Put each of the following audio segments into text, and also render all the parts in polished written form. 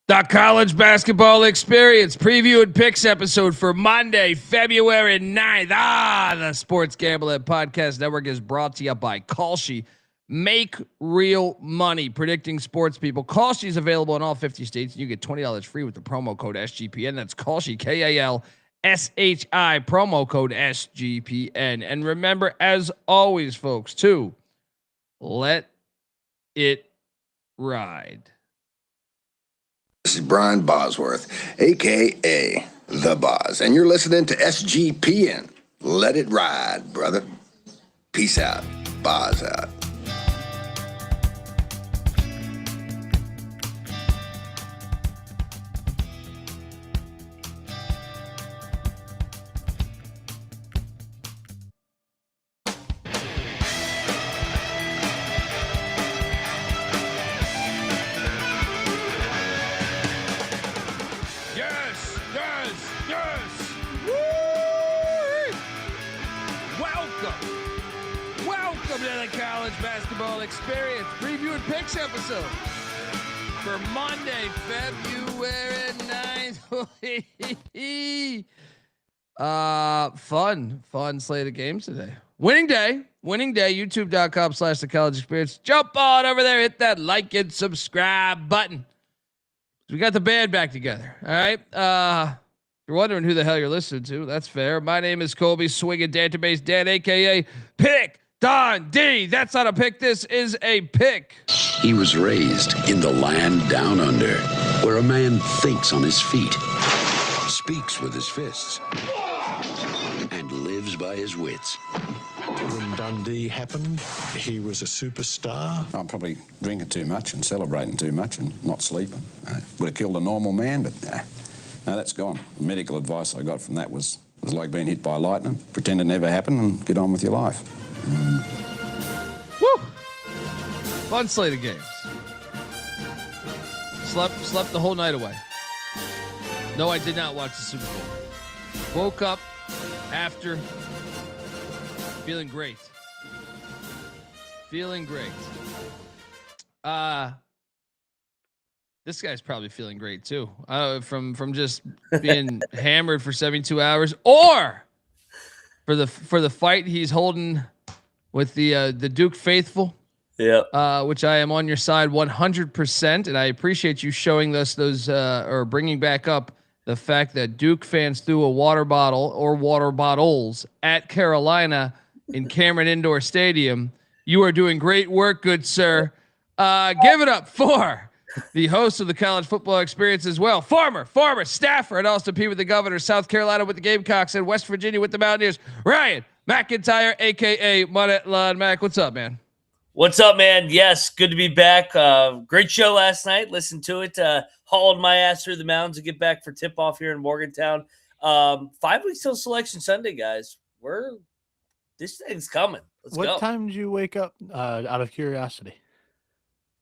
The College Basketball Experience preview and picks episode for Monday, February 9th. The Sports Gambling Podcast Network is brought to you by Kalshi. Make real money predicting sports, people. Kalshi is available in all 50 states, and you get $20 free with the promo code SGPN. That's Kalshi, Kalshi, promo code SGPN. And remember, as always, folks, to let it ride. This is Brian Bosworth, a.k.a. The Boz, and you're listening to SGPN. Let it ride, brother. Peace out. Boz out. Experience preview and picks episode for Monday, February 9th. Fun slate of games today. Winning day, youtube.com/the college experience. Jump on over there, hit that like and subscribe button. We got the band back together. All right. You're wondering who the hell you're listening to. That's fair. My name is Colby Swinging Database Dan, aka Pick Don D. That's not a pick. This is a pick. He was raised in the land down under, where a man thinks on his feet, speaks with his fists, and lives by his wits. When Dundee happened, he was a superstar. I'm probably drinking too much and celebrating too much and not sleeping. Would have killed a normal man, but no, that's gone. The medical advice I got from that was like being hit by lightning. Pretend it never happened and get on with your life. Woo! Fun slate of games. Slept the whole night away. No, I did not watch the Super Bowl. Woke up after feeling great. This guy's probably feeling great too. From just being hammered for 72 hours, or for the fight he's holding with the Duke faithful. Yeah. Which I am on your side 100%, and I appreciate you showing us those or bringing back up the fact that Duke fans threw a water bottle or water bottles at Carolina in Cameron Indoor Stadium. You are doing great work, good sir. Give it up for the host of the College Football Experience as well, former staffer at Austin Peay with the Governors, South Carolina with the Gamecocks, and West Virginia with the Mountaineers, Ryan McIntyre, aka Moneyline Mac. What's up, man? What's up, man? Yes, good to be back. Great show last night. Listened to it. Hauled my ass through the mountains to get back for tip-off here in Morgantown. 5 weeks till Selection Sunday, guys. This thing's coming. Let's go. What time did you wake up, out of curiosity?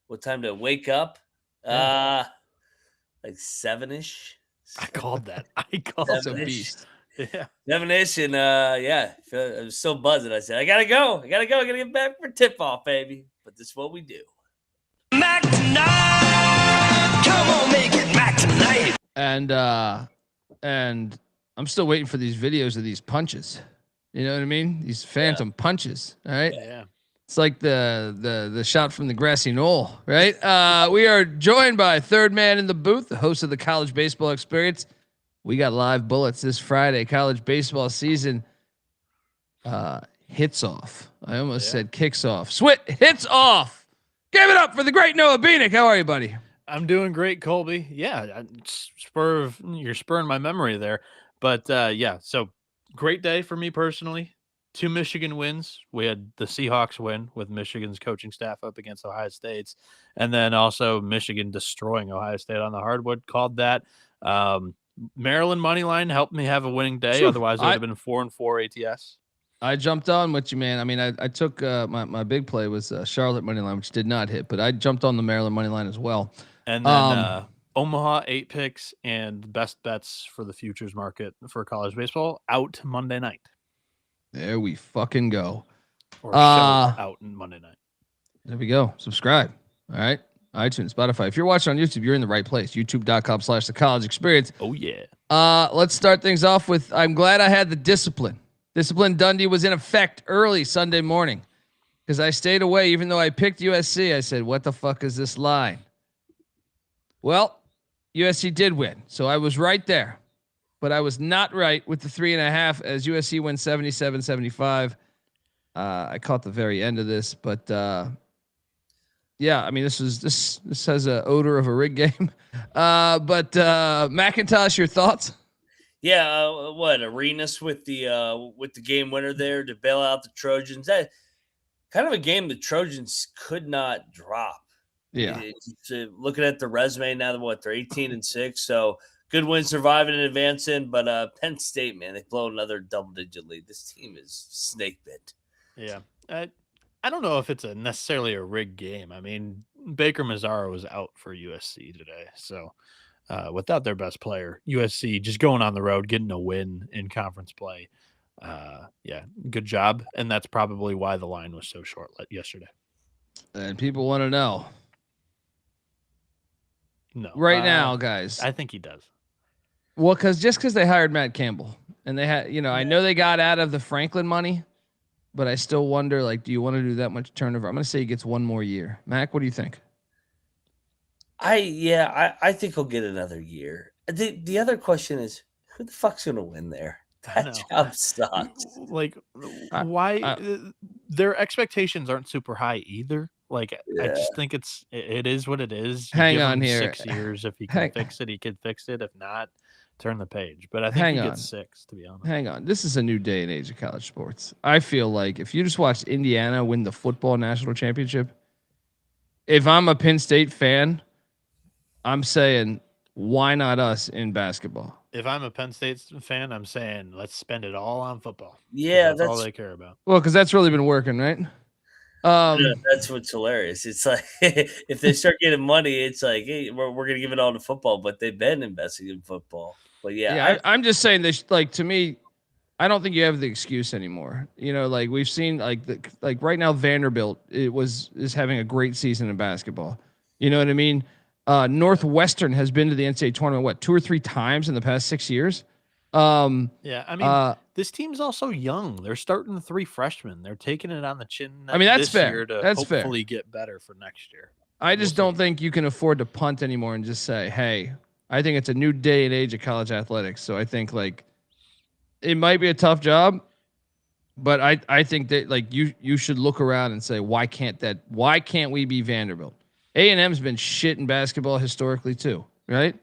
What time to wake up? Like 7-ish. I called that. That's a beast. Yeah. 7-ish, and I was so buzzing. I said, I gotta go. I gotta get back for tip-off, baby. But this is what we do. Mac tonight. Come on, make it Mac tonight. And I'm still waiting for these videos of these punches. You know what I mean? These phantom punches. All right. Yeah. It's like the shot from the grassy knoll, right? We are joined by third man in the booth, the host of the College Baseball Experience. We got live bullets this Friday. College baseball season hits off. I almost said kicks off. Hits off. Give it up for the great Noah Bieniek. How are you, buddy? I'm doing great, Colby. Yeah, you're spurring my memory there. But so great day for me personally. 2 Michigan wins. We had the Seahawks win with Michigan's coaching staff up against Ohio State's, and then also Michigan destroying Ohio State on the hardwood. Called that. Maryland money line helped me have a winning day. Otherwise, it would have been 4-4 ATS. I jumped on with you, man. I mean, I took my big play was Charlotte money line, which did not hit, but I jumped on the Maryland money line as well. And then Omaha 8 picks and best bets for the futures market for college baseball out Monday night. There we go. Or show out on Monday night. There we go. Subscribe. All right. iTunes, Spotify. If you're watching on YouTube, you're in the right place. YouTube.com/The College Experience. Oh yeah. Let's start things off with, I'm glad I had the discipline. Discipline Dundee was in effect early Sunday morning because I stayed away even though I picked USC. I said, what the fuck is this line? Well, USC did win, so I was right there. But I was not right with the 3.5 as USC wins 77-75. I caught the very end of this, but yeah, I mean, this has an odor of a rig game. But McIntyre, your thoughts? Yeah, what Arenas with the game winner there to bail out the Trojans. That kind of a game the Trojans could not drop. Yeah, looking at the resume now, they're 18-6, so good win, surviving and advancing. But Penn State, man, they blow another double-digit lead. This team is snake bit. Yeah, I don't know if it's necessarily a rigged game. I mean, Baker Mazzaro was out for USC today, so without their best player, USC just going on the road, getting a win in conference play. Yeah, good job, and that's probably why the line was so short yesterday. And people want to know. No, right now, guys. I think he does. Well, because they hired Matt Campbell, and they had, I know they got out of the Franklin money. But I still wonder, like, do you want to do that much turnover? I'm going to say he gets one more year. Mac, what do you think? I think he'll get another year. The other question is, who the fuck's going to win there? That job sucks. Like, why? Their expectations aren't super high either. Like, I just think it is what it is. Hang on here. 6 years. If he can fix it, he can fix it. If not, turn the page. But I think he gets 6, to be honest. Hang on. This is a new day and age of college sports. I feel like if you just watched Indiana win the football national championship, if I'm a Penn State fan, I'm saying, why not us in basketball? If I'm a Penn State fan, I'm saying, let's spend it all on football. Yeah, that's all they care about. Well, because that's really been working, right? That's what's hilarious. It's like if they start getting money, it's like, hey, we're going to give it all to football, but they've been investing in football. But I'm just saying this. Like, to me, I don't think you have the excuse anymore. Like we've seen, like right now, Vanderbilt is having a great season in basketball. You know what I mean? Northwestern has been to the NCAA tournament 2 or 3 times in the past 6 years. Yeah, I mean, this team's also young. They're starting 3 freshmen. They're taking it on the chin. I mean, that's this fair. Year to that's hopefully fair. Get better for next year. I just don't think you can afford to punt anymore and just say, hey. I think it's a new day and age of college athletics. So I think like it might be a tough job, but I think that like you should look around and say, why can't we be Vanderbilt? A&M's been shit in basketball historically too, right?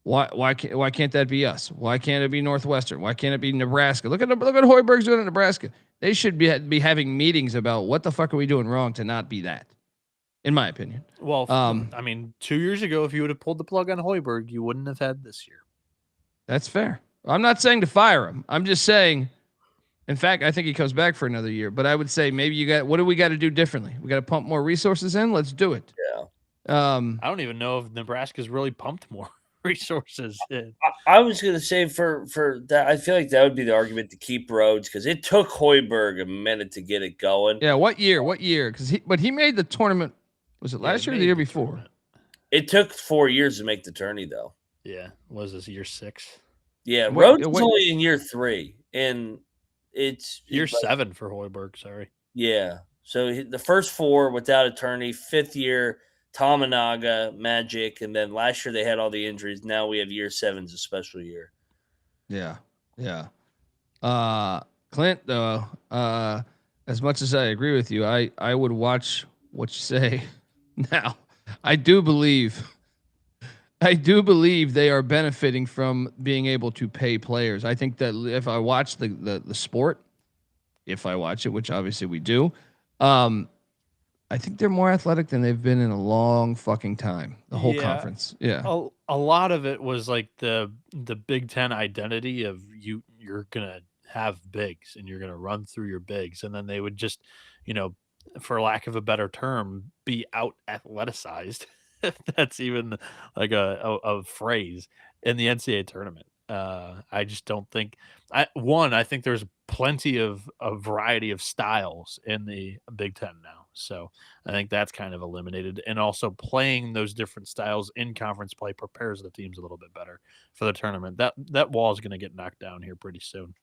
Why can't that be us? Why can't it be Northwestern? Why can't it be Nebraska? Look at Hoiberg's doing in Nebraska. They should be having meetings about what the fuck are we doing wrong to not be that. In my opinion. Well, I mean, 2 years ago, if you would have pulled the plug on Hoiberg, you wouldn't have had this year. That's fair. I'm not saying to fire him. I'm just saying, in fact, I think he comes back for another year. But I would say maybe what do we got to do differently? We got to pump more resources in. Let's do it. Yeah. I don't even know if Nebraska's really pumped more resources in. I was going to say for that, I feel like that would be the argument to keep Rhodes because it took Hoiberg a minute to get it going. Yeah. What year? Because he made the tournament. Was it last year or the year before? Tournament. It took 4 years to make the tourney, though. Yeah. Was this year 6? Yeah. Rhodes is only in year 3. And it's year 7 for Hoiberg. Sorry. Yeah. So the first 4 without a tourney, 5th year, Tamanaga, Magic. And then last year they had all the injuries. Now we have year 7's a special year. Yeah. Yeah. Clint, though, as much as I agree with you, I would watch what you say. Now, I do believe they are benefiting from being able to pay players. I think that if I watch the sport, if I watch it, which obviously we do, I think they're more athletic than they've been in a long fucking time. The whole conference. Yeah. A lot of it was like the Big Ten identity of you're going to have bigs and you're going to run through your bigs. And then they would just, for lack of a better term, be out athleticized. If that's even like a phrase in the NCAA tournament. I just don't think I think there's plenty of a variety of styles in the Big Ten now. So I think that's kind of eliminated. And also playing those different styles in conference play prepares the teams a little bit better for the tournament. That wall is going to get knocked down here pretty soon.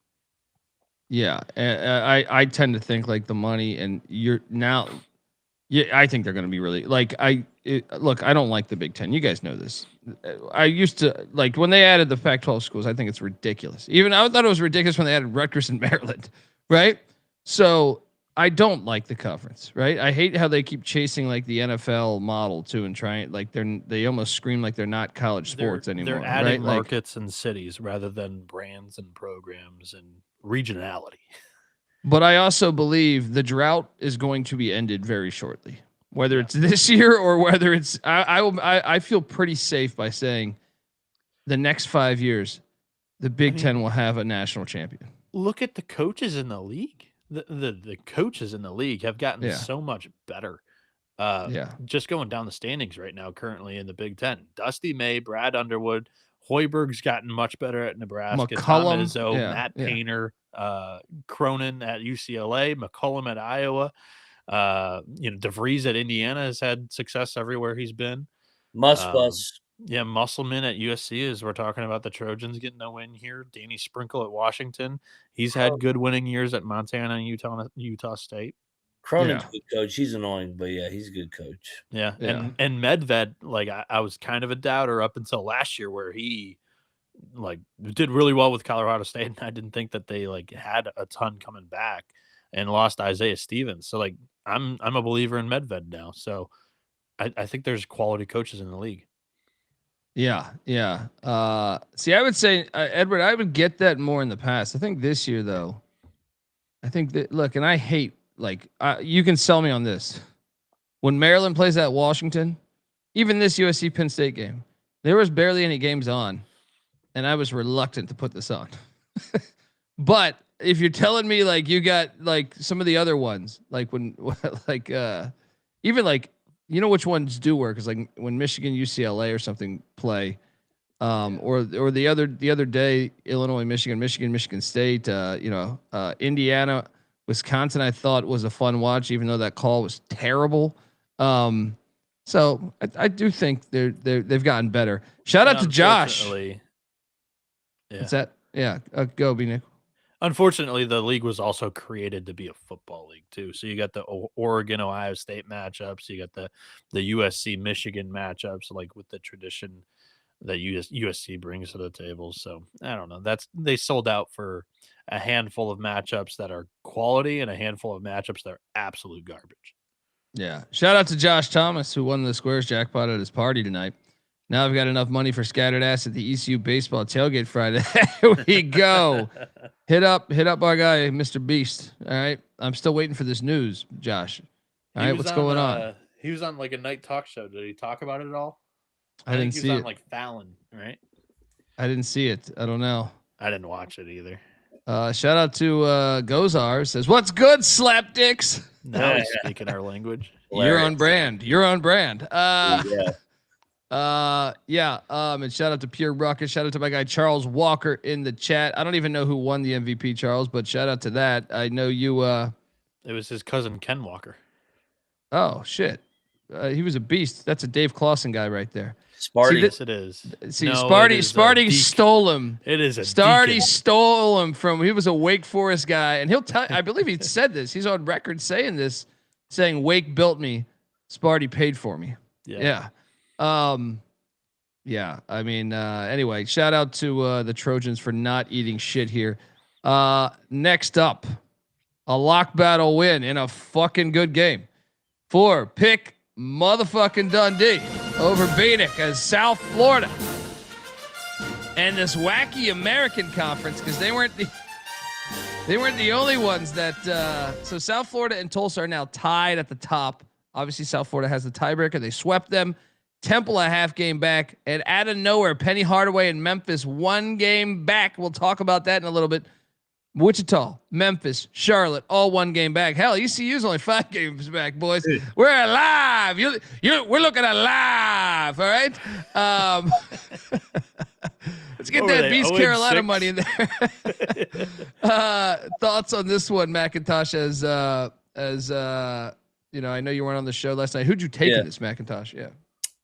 Yeah, I tend to think like the money and you're now. Yeah, I think they're going to be really like look. I don't like the Big Ten. You guys know this. I used to like when they added the Pac-12 schools. I think it's ridiculous. Even I thought it was ridiculous when they added Rutgers and Maryland, right? So I don't like the conference, right? I hate how they keep chasing like the NFL model too and trying like they almost scream like they're not college sports anymore. They're adding right? markets and cities rather than brands and programs and regionality. But I also believe the drought is going to be ended very shortly, whether it's this year or whether it's. I feel pretty safe by saying the next 5 years, the Big Ten will have a national champion. Look at the coaches in the league. The coaches in the league have gotten so much better. Just going down the standings right now, currently in the Big Ten, Dusty May, Brad Underwood, Hoiberg's gotten much better at Nebraska. McCollum, Tom Izzo, Matt Painter, Cronin at UCLA, McCollum at Iowa. DeVries at Indiana has had success everywhere he's been. Musselman at USC, as we're talking about the Trojans getting a win here. Danny Sprinkle at Washington. He's had good winning years at Montana and Utah State. Cronin's a good coach. He's annoying, but he's a good coach. Yeah. And Medved, like I was kind of a doubter up until last year where he like did really well with Colorado State, and I didn't think that they like had a ton coming back and lost Isaiah Stevens. So like I'm a believer in Medved now. So I think there's quality coaches in the league. Yeah. See, I would say, Edward, I would get that more in the past. I think this year, though, I think that, look, and I hate, like, you can sell me on this. When Maryland plays at Washington, even this USC Penn State game, there was barely any games on, and I was reluctant to put this on. But if you're telling me, like, you got, like, some of the other ones, like, when, like, even, like, you know which ones do work is like when Michigan, UCLA or something play, or the other day, Illinois, Michigan State, Indiana, Wisconsin. I thought was a fun watch, even though that call was terrible. So I do think they've gotten better. Shout out to Josh. What's that? Yeah, go Bieniek. Unfortunately, the league was also created to be a football league too. So you got the Oregon, Ohio State matchups. You got the USC, Michigan matchups, like with the tradition that USC brings to the table. So I don't know. They sold out for a handful of matchups that are quality and a handful of matchups that are absolute garbage. Yeah. Shout out to Josh Thomas, who won the Squares jackpot at his party tonight. Now I've got enough money for scattered ass at the ECU baseball tailgate Friday. There we go. Hit up our guy, Mr. Beast. All right. I'm still waiting for this news, Josh. All right. What's going on? He was on like a night talk show. Did he talk about it at all? I didn't see it. He was on like Fallon, right? I didn't see it. I don't know. I didn't watch it either. Shout out to Gozar, says, "What's good, slapdicks?" Now he's speaking our language. You're on brand. And shout out to Pure Ruckus. Shout out to my guy Charles Walker in the chat. I don't even know who won the MVP, Charles, but shout out to that. I know you. It was his cousin Ken Walker. Oh shit, he was a beast. That's a Dave Clawson guy right there. Sparty, yes, it is. See, no, Sparty stole him. It is a Sparty stole him from. He was a Wake Forest guy, and he'll tell. I believe he said this. He's on record saying this, saying Wake built me. Sparty paid for me. Yeah. I mean, anyway, shout out to the Trojans for not eating shit here. Next up, a lock battle win in a fucking good game for pick motherfucking Dundee over Bieniek as South Florida and this wacky American conference, because they weren't the only ones that so South Florida and Tulsa are now tied at the top. Obviously South Florida has the tiebreaker. They swept them. Temple a half game back, and out of nowhere, Penny Hardaway and Memphis 1 game back. We'll talk about that in a little bit. Wichita, Memphis, Charlotte, all 1 game back. Hell, ECU's only 5 games back, boys. We're alive. We're looking alive. All right. Let's get that Beast Carolina money in there. Thoughts on this one, McIntyre, as I know you weren't on the show last night. Who'd you take in this McIntosh? Yeah.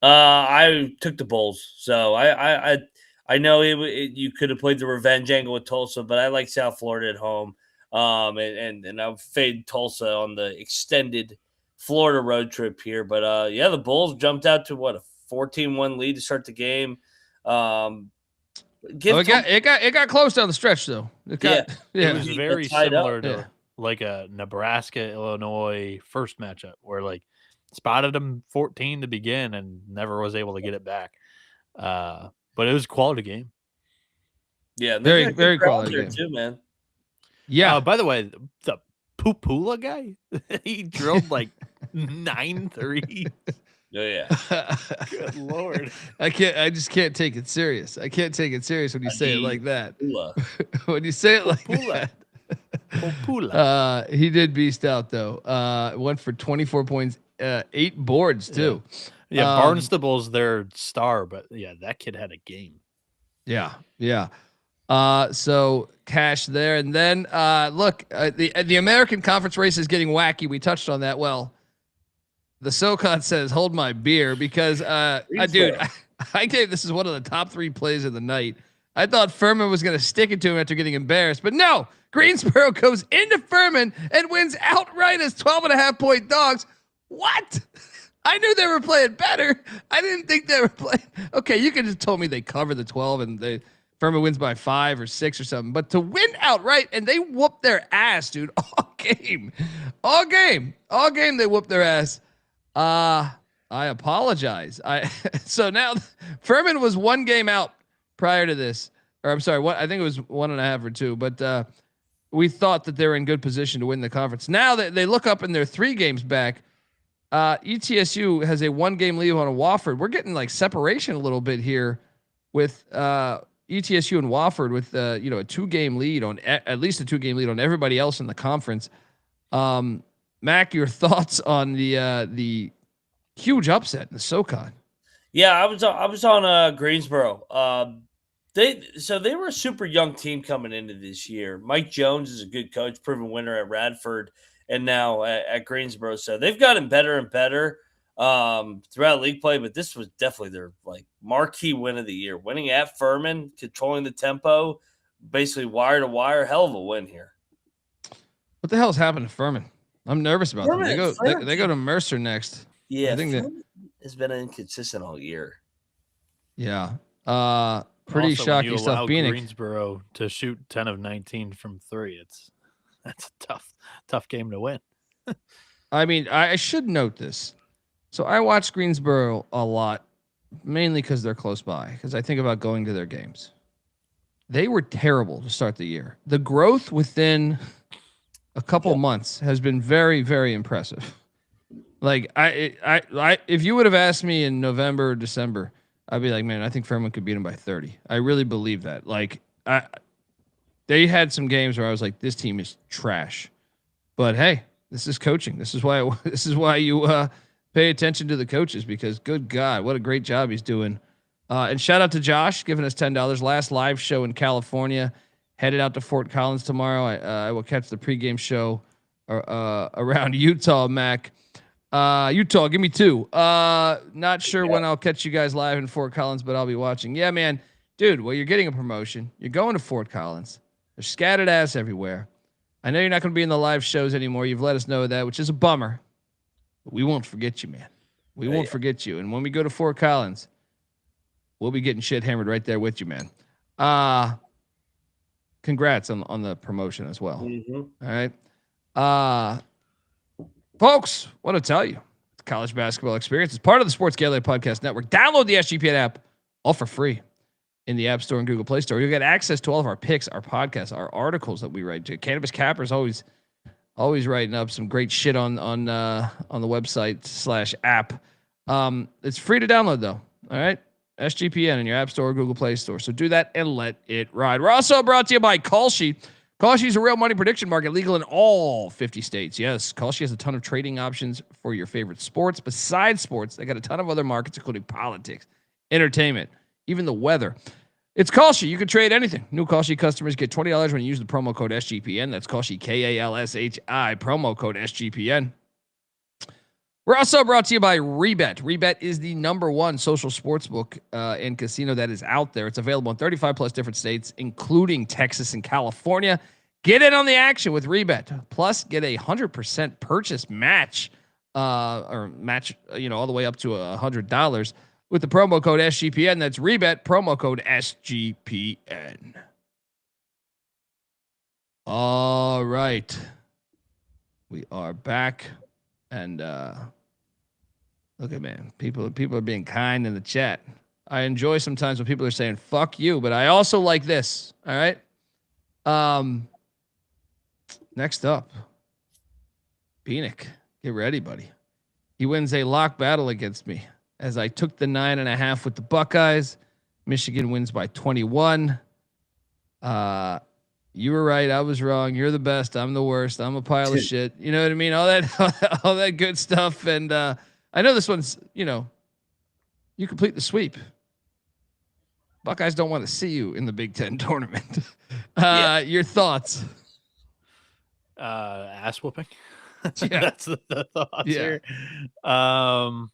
I took the Bulls, so I know you could have played the revenge angle with Tulsa, but I like South Florida at home. And I'll fade Tulsa on the extended Florida road trip here. But the Bulls jumped out to a 14-1 lead to start the game. It got close down the stretch though. It was very similar to like a Nebraska-Illinois first matchup where like spotted them 14 to begin and never was able to get it back. But it was a quality game. Yeah, very, very quality game too, man. Yeah. By the way, the Pupula guy, he drilled like 9 threes. Oh, yeah. Good Lord. I just can't take it serious. I can't take it serious when you say it like that. When you say it like that. He did beast out though. Went for 24 points, 8 boards too. Yeah, Barnstable's their star, but that kid had a game. Yeah. So cash there, and then look, the American Conference race is getting wacky. We touched on that. Well, the SoCon says hold my beer because I gave this is one of the top 3 plays of the night. I thought Furman was going to stick it to him after getting embarrassed, but no. Greensboro goes into Furman and wins outright as 12.5-point dogs. What? I knew they were playing better. I didn't think they were playing. Okay, you could have told me they cover the 12 and Furman wins by 5 or 6 or something. But to win outright and they whoop their ass, dude, all game, they whoop their ass. I apologize. So now Furman was 1 game out prior to this, or I'm sorry, I think it was 1.5 or 2, but we thought that they were in good position to win the conference. Now that they look up and they're 3 games back, ETSU has a 1-game lead on Wofford. We're getting like separation a little bit here with ETSU and Wofford with a 2-game lead on at least a 2-game lead on everybody else in the conference. Mac, your thoughts on the huge upset in the SoCon? Yeah, I was on Greensboro. They were a super young team coming into this year. Mike Jones is a good coach, proven winner at Radford, and now at Greensboro. So they've gotten better and better throughout league play. But this was definitely their marquee win of the year, winning at Furman, controlling the tempo, basically wire to wire. Hell of a win here. What the hell's happened to Furman? I'm nervous about them. They go to Mercer next. Yeah, I think that has been inconsistent all year. Yeah. Pretty also, shocking stuff. Greensboro to shoot 10 of 19 from 3. That's a tough game to win. I mean, I should note this. So I watch Greensboro a lot, mainly because they're close by, because I think about going to their games. They were terrible to start the year. The growth within a couple months has been very, very impressive. Like I if you would have asked me in November or December, I'd be like, man, I think Furman could beat them by 30. I really believe that. Like they had some games where I was like, this team is trash. But hey, this is coaching. This is why you pay attention to the coaches, because good God, what a great job he's doing. And shout out to Josh giving us $10. Last live show in California. Headed out to Fort Collins tomorrow. I will catch the pregame show around Utah, Mac. Utah, give me 2. Not sure when I'll catch you guys live in Fort Collins, but I'll be watching. Yeah, man. Dude, well, you're getting a promotion. You're going to Fort Collins. There's scattered ass everywhere. I know you're not going to be in the live shows anymore. You've let us know that, which is a bummer. But we won't forget you, man. We won't forget you. And when we go to Fort Collins, we'll be getting shit hammered right there with you, man. Congrats on the promotion as well. Mm-hmm. All right. Folks, what to tell you, the college basketball experience is part of the Sports Gateway Podcast Network. Download the SGPN app, all for free, in the App Store and Google Play Store. You'll get access to all of our picks, our podcasts, our articles that we write. Cannabis Capper's always writing up some great shit on the website /app. It's free to download though. All right. SGPN in your App Store or Google Play Store. So do that and let it ride. We're also brought to you by Kalshi. Kalshi is a real money prediction market, legal in all 50 states. Yes, Kalshi has a ton of trading options for your favorite sports. Besides sports, they got a ton of other markets, including politics, entertainment, even the weather. It's Kalshi. You can trade anything. New Kalshi customers get $20 when you use the promo code SGPN. That's Kalshi, Kalshi, promo code SGPN. We're also brought to you by Rebet. Rebet is the #1 social sportsbook and casino that is out there. It's available in 35 plus different states, including Texas and California. Get in on the action with Rebet. Plus, get a 100% purchase match, all the way up to $100 with the promo code SGPN. That's Rebet, promo code SGPN. All right. We are back. And look at, man, people are being kind in the chat. I enjoy sometimes when people are saying fuck you, but I also like this. All right. Next up, Bieniek, get ready, buddy. He wins a lock battle against me as I took the 9.5 with the Buckeyes. Michigan wins by 21. You were right. I was wrong. You're the best. I'm the worst. I'm a pile of shit. You know what I mean? All that good stuff. And I know this one's, you complete the sweep. Buckeyes don't want to see you in the Big Ten tournament. Your thoughts? Ass whooping. Yeah. That's the thoughts here. All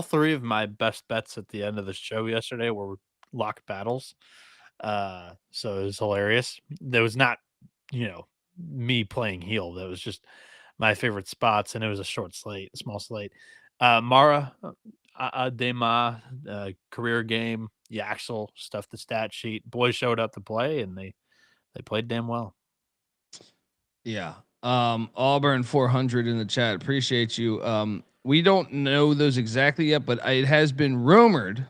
three of my best bets at the end of the show yesterday were lock battles. So it was hilarious. There was not, me playing heel. That was just my favorite spots, and it was a small slate. Mara, Dema, career game, Yaxel stuffed the stat sheet. Boys showed up to play, and they played damn well. Yeah. Auburn 400 in the chat. Appreciate you. We don't know those exactly yet, but it has been rumored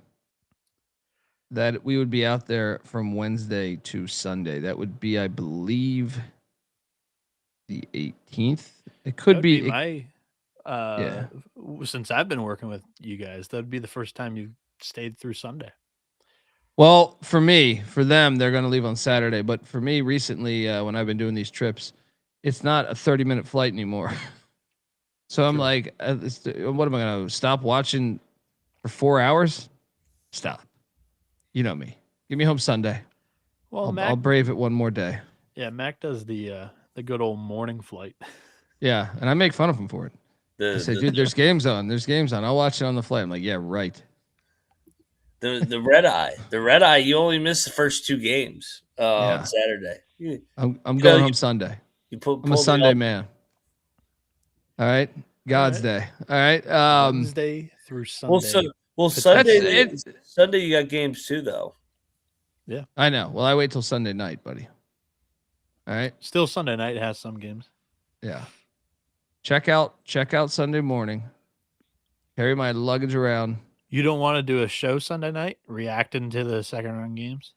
that we would be out there from Wednesday to Sunday. That would be, I believe, the 18th. It could be since I've been working with you guys, that'd be the first time you've stayed through Sunday. Well, for them, they're going to leave on Saturday. But for me, recently, when I've been doing these trips, it's not a 30-minute flight anymore. So I'm like, what am I going to stop watching for 4 hours? Stop. You know me. Get me home Sunday. Well, I'll brave it one more day. Yeah, Mac does the good old morning flight. Yeah, and I make fun of him for it. I say, dude, there's games on. I'll watch it on the flight. I'm like, yeah, right. The red eye. You only missed the first 2 games on Saturday. I'm going home Sunday. I'm a Sunday man. All right, God's Day. All right, Wednesday through Sunday. Well, Sunday. Sunday you got games too, though. Yeah, I know. Well, I wait till Sunday night, buddy. All right. Still Sunday night has some games. Yeah. Check out Sunday morning. Carry my luggage around. You don't want to do a show Sunday night reacting to the second round games?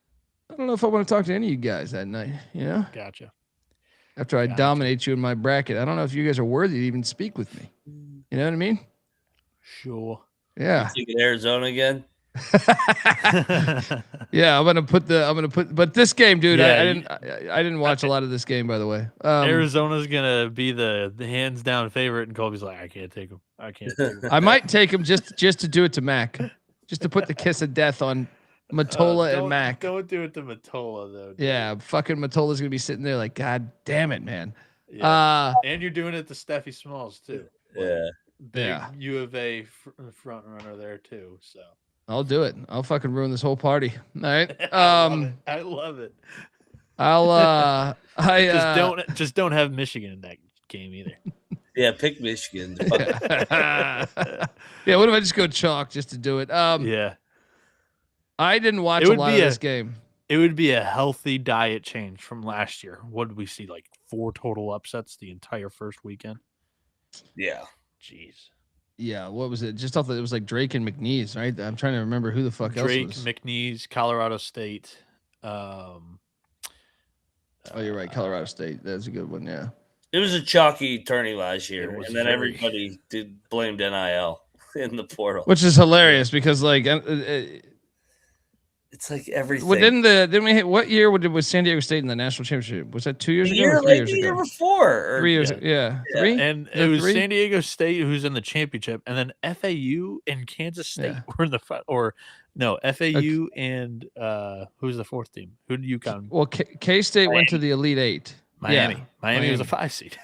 I don't know if I want to talk to any of you guys that night. Gotcha. After I dominate you in my bracket, I don't know if you guys are worthy to even speak with me. You know what I mean? Sure. Yeah. You taking Arizona again? Yeah, I'm gonna put. But this game, dude, I didn't watch a lot of this game, by the way. Arizona's gonna be the hands down favorite, and Colby's like, I can't take him. I might take him just to do it to Mac, just to put the kiss of death on Matola and Mac. Don't do it to Matola though. Dude. Yeah, fucking Matola's gonna be sitting there like, God damn it, man. Yeah. And you're doing it to Steffi Smalls too. Yeah. Big U of A front runner there too. So I'll do it. I'll fucking ruin this whole party. All right. I love it. I don't have Michigan in that game either. Yeah, pick Michigan. Yeah, what if I just go chalk just to do it? Yeah. I didn't watch a lot of this game. It would be a healthy diet change from last year. What did we see? Like 4 total upsets the entire first weekend? Yeah. Jeez. Yeah, what was it? Just thought that it was like Drake and McNeese, right? I'm trying to remember who the fuck else was. Drake, McNeese, Colorado State. Oh, you're right. Colorado State. That's a good one, yeah. It was a chalky tourney last year, and then everybody blamed NIL in the portal. Which is hilarious because, like, it's like everything. Well, didn't we hit what year was San Diego State in the national championship? Was that 2 years ago or 3 years ago? The year before. 3 years ago. Yeah. 3? And it was 3? San Diego State who's in the championship, and then FAU and Kansas State were in the front. Or no, FAU and who's the 4th team? Who did UConn? Well, K-State went to the Elite 8. Miami was a 5 seed.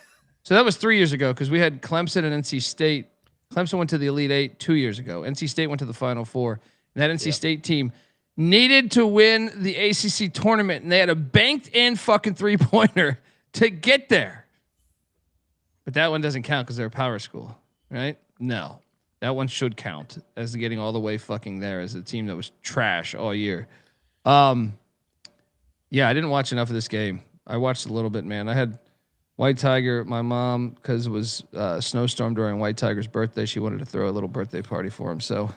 So that was 3 years ago because we had Clemson and NC State. Clemson went to the Elite Eight 2 years ago. NC State went to the Final Four. And that NC State team needed to win the ACC tournament, and they had a banked-in fucking three-pointer to get there. But that one doesn't count because they're a power school, right? No, that one should count as getting all the way fucking there as a team that was trash all year. Yeah, I didn't watch enough of this game. I watched a little bit, man. I had White Tiger, my mom, because it was a snowstorm during White Tiger's birthday. She wanted to throw a little birthday party for him, so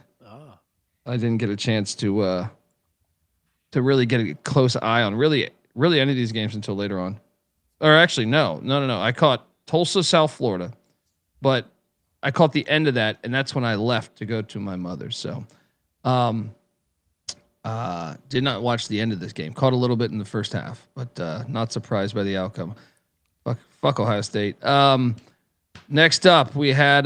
I didn't get a chance to really get a close eye on really any of these games until later on. Or actually, no. I caught Tulsa, South Florida, but I caught the end of that, and that's when I left to go to my mother's. So, did not watch the end of this game. Caught a little bit in the first half, but not surprised by the outcome. Fuck Ohio State. Next up, we had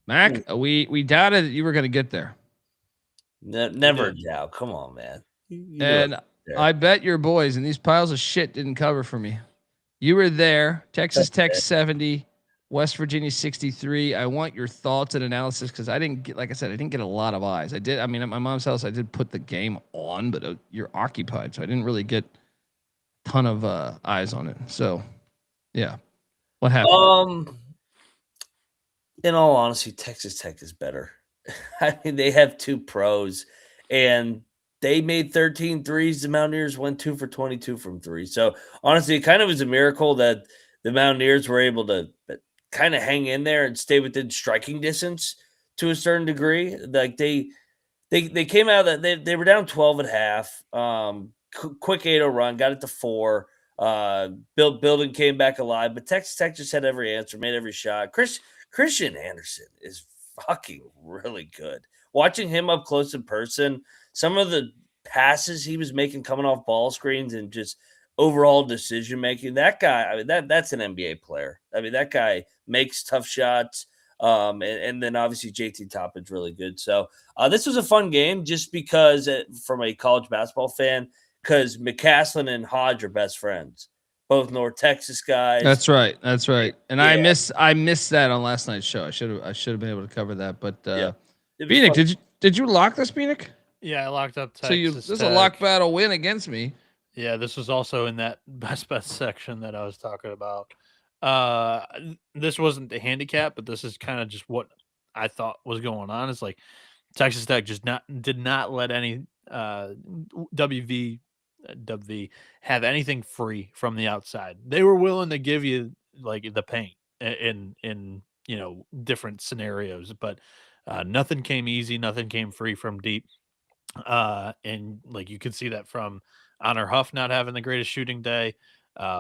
Mac. We doubted that you were going to get there. Never a doubt. Come on, man. And I bet your boys and these piles of shit didn't cover for me. You were there. Texas Tech 70, West Virginia 63. I want your thoughts and analysis because I didn't get, like I said, I didn't get a lot of eyes. I did. I mean, at my mom's house, I did put the game on, but you're occupied, so I didn't really get a ton of eyes on it. So, yeah, what happened? In all honesty, Texas Tech is better. I mean, they have two pros, and they made 13 threes. The Mountaineers went 2 for 22 from three. So honestly, it kind of was a miracle that the Mountaineers were able to kind of hang in there and stay within striking distance to a certain degree. Like they came out that they were down 12 at half. Quick 8-0 run, got it to 4. Building came back alive, but Texas Tech just had every answer, made every shot. Christian Anderson is fucking really good. Watching him up close in person, some of the passes he was making coming off ball screens and just overall decision making. That guy, I mean, that's an NBA player. I mean, that guy makes tough shots. And then obviously JT Toppin's really good. So this was a fun game just because from a college basketball fan, because McCaslin and Hodge are best friends. Both North Texas guys. That's right. And Yeah. I missed that on last night's show. I should have been able to cover that. But Bieniek, did you lock this, Bieniek? Yeah, I locked up Texas. So this is a Tech. lock battle win against me. Yeah, this was also in that best bet section that I was talking about. This wasn't the handicap, but this is kind of just what I thought was going on. It's like Texas Tech just did not let any WV have anything free from the outside. They were willing to give you like the paint in different scenarios, but nothing came easy, nothing came free from deep. And like you could see that from Honor Huff not having the greatest shooting day,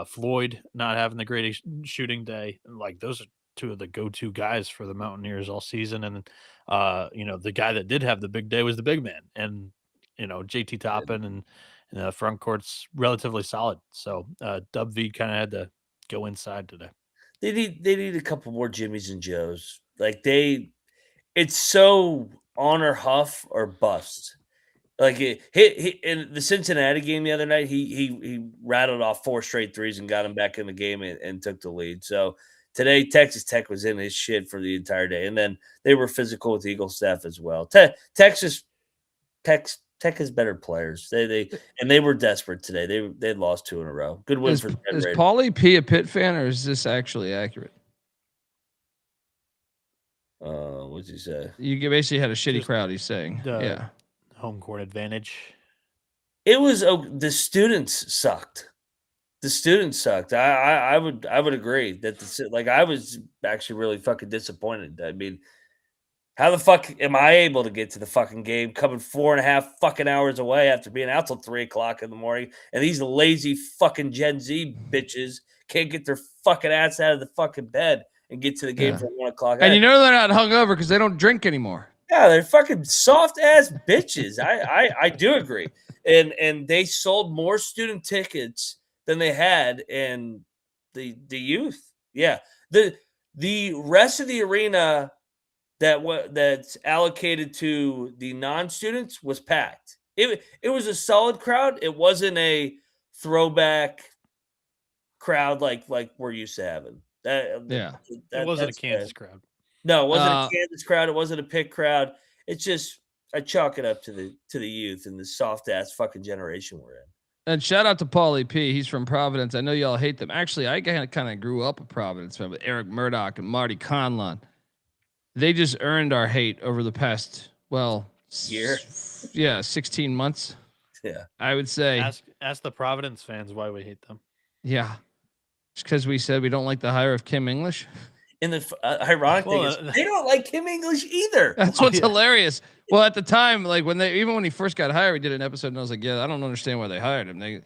Floyd not having the greatest shooting day. Like those are two of the go-to guys for the Mountaineers all season. And the guy that did have the big day was the big man, and JT Toppin and the front court's relatively solid. So Dub V kind of had to go inside today. They need a couple more Jimmys and Joes. Like it's so Honor Huff or bust. Like he in the Cincinnati game the other night, he rattled off 4 straight threes and got him back in the game and took the lead. So today Texas Tech was in his shit for the entire day, and then they were physical with Eagle staff as well. Tech has better players. They were desperate today. They lost 2 in a row. Good win for the Is Paulie P a Pitt fan, or is this actually accurate? What'd you say? You basically had a shitty crowd. He's saying, yeah. Home court advantage. It was the students sucked. The students sucked. I would agree that I was actually really fucking disappointed. I mean, how the fuck am I able to get to the fucking game coming 4.5 fucking hours away after being out till 3:00 in the morning, and these lazy fucking Gen Z bitches can't get their fucking ass out of the fucking bed and get to the game for 1:00. And they're not hungover because they don't drink anymore. Yeah, they're fucking soft ass bitches. I do agree. And they sold more student tickets than they had in the youth. Yeah. The rest of the arena that's allocated to the non-students was packed. It was a solid crowd. It wasn't a throwback crowd like we're used to having. Yeah. It wasn't a that's Kansas bad. crowd. No, it wasn't Uh, a Kansas crowd. It wasn't a Pitt crowd. It's just I chalk it up to the youth and the soft ass fucking generation we're in. And shout out to Paulie P. He's from Providence. I know y'all hate them. Actually, I kind of grew up a Providence fan with Eric Murdoch and Marty Conlon. They just earned our hate over the past, Year? 16 months. Yeah. I would say. Ask the Providence fans why we hate them. Yeah. Just because we said we don't like the hire of Kim English. And the ironic thing is they don't like Kim English either. That's what's hilarious. Well, at the time, like when he first got hired, we did an episode and I was like, yeah, I don't understand why they hired him.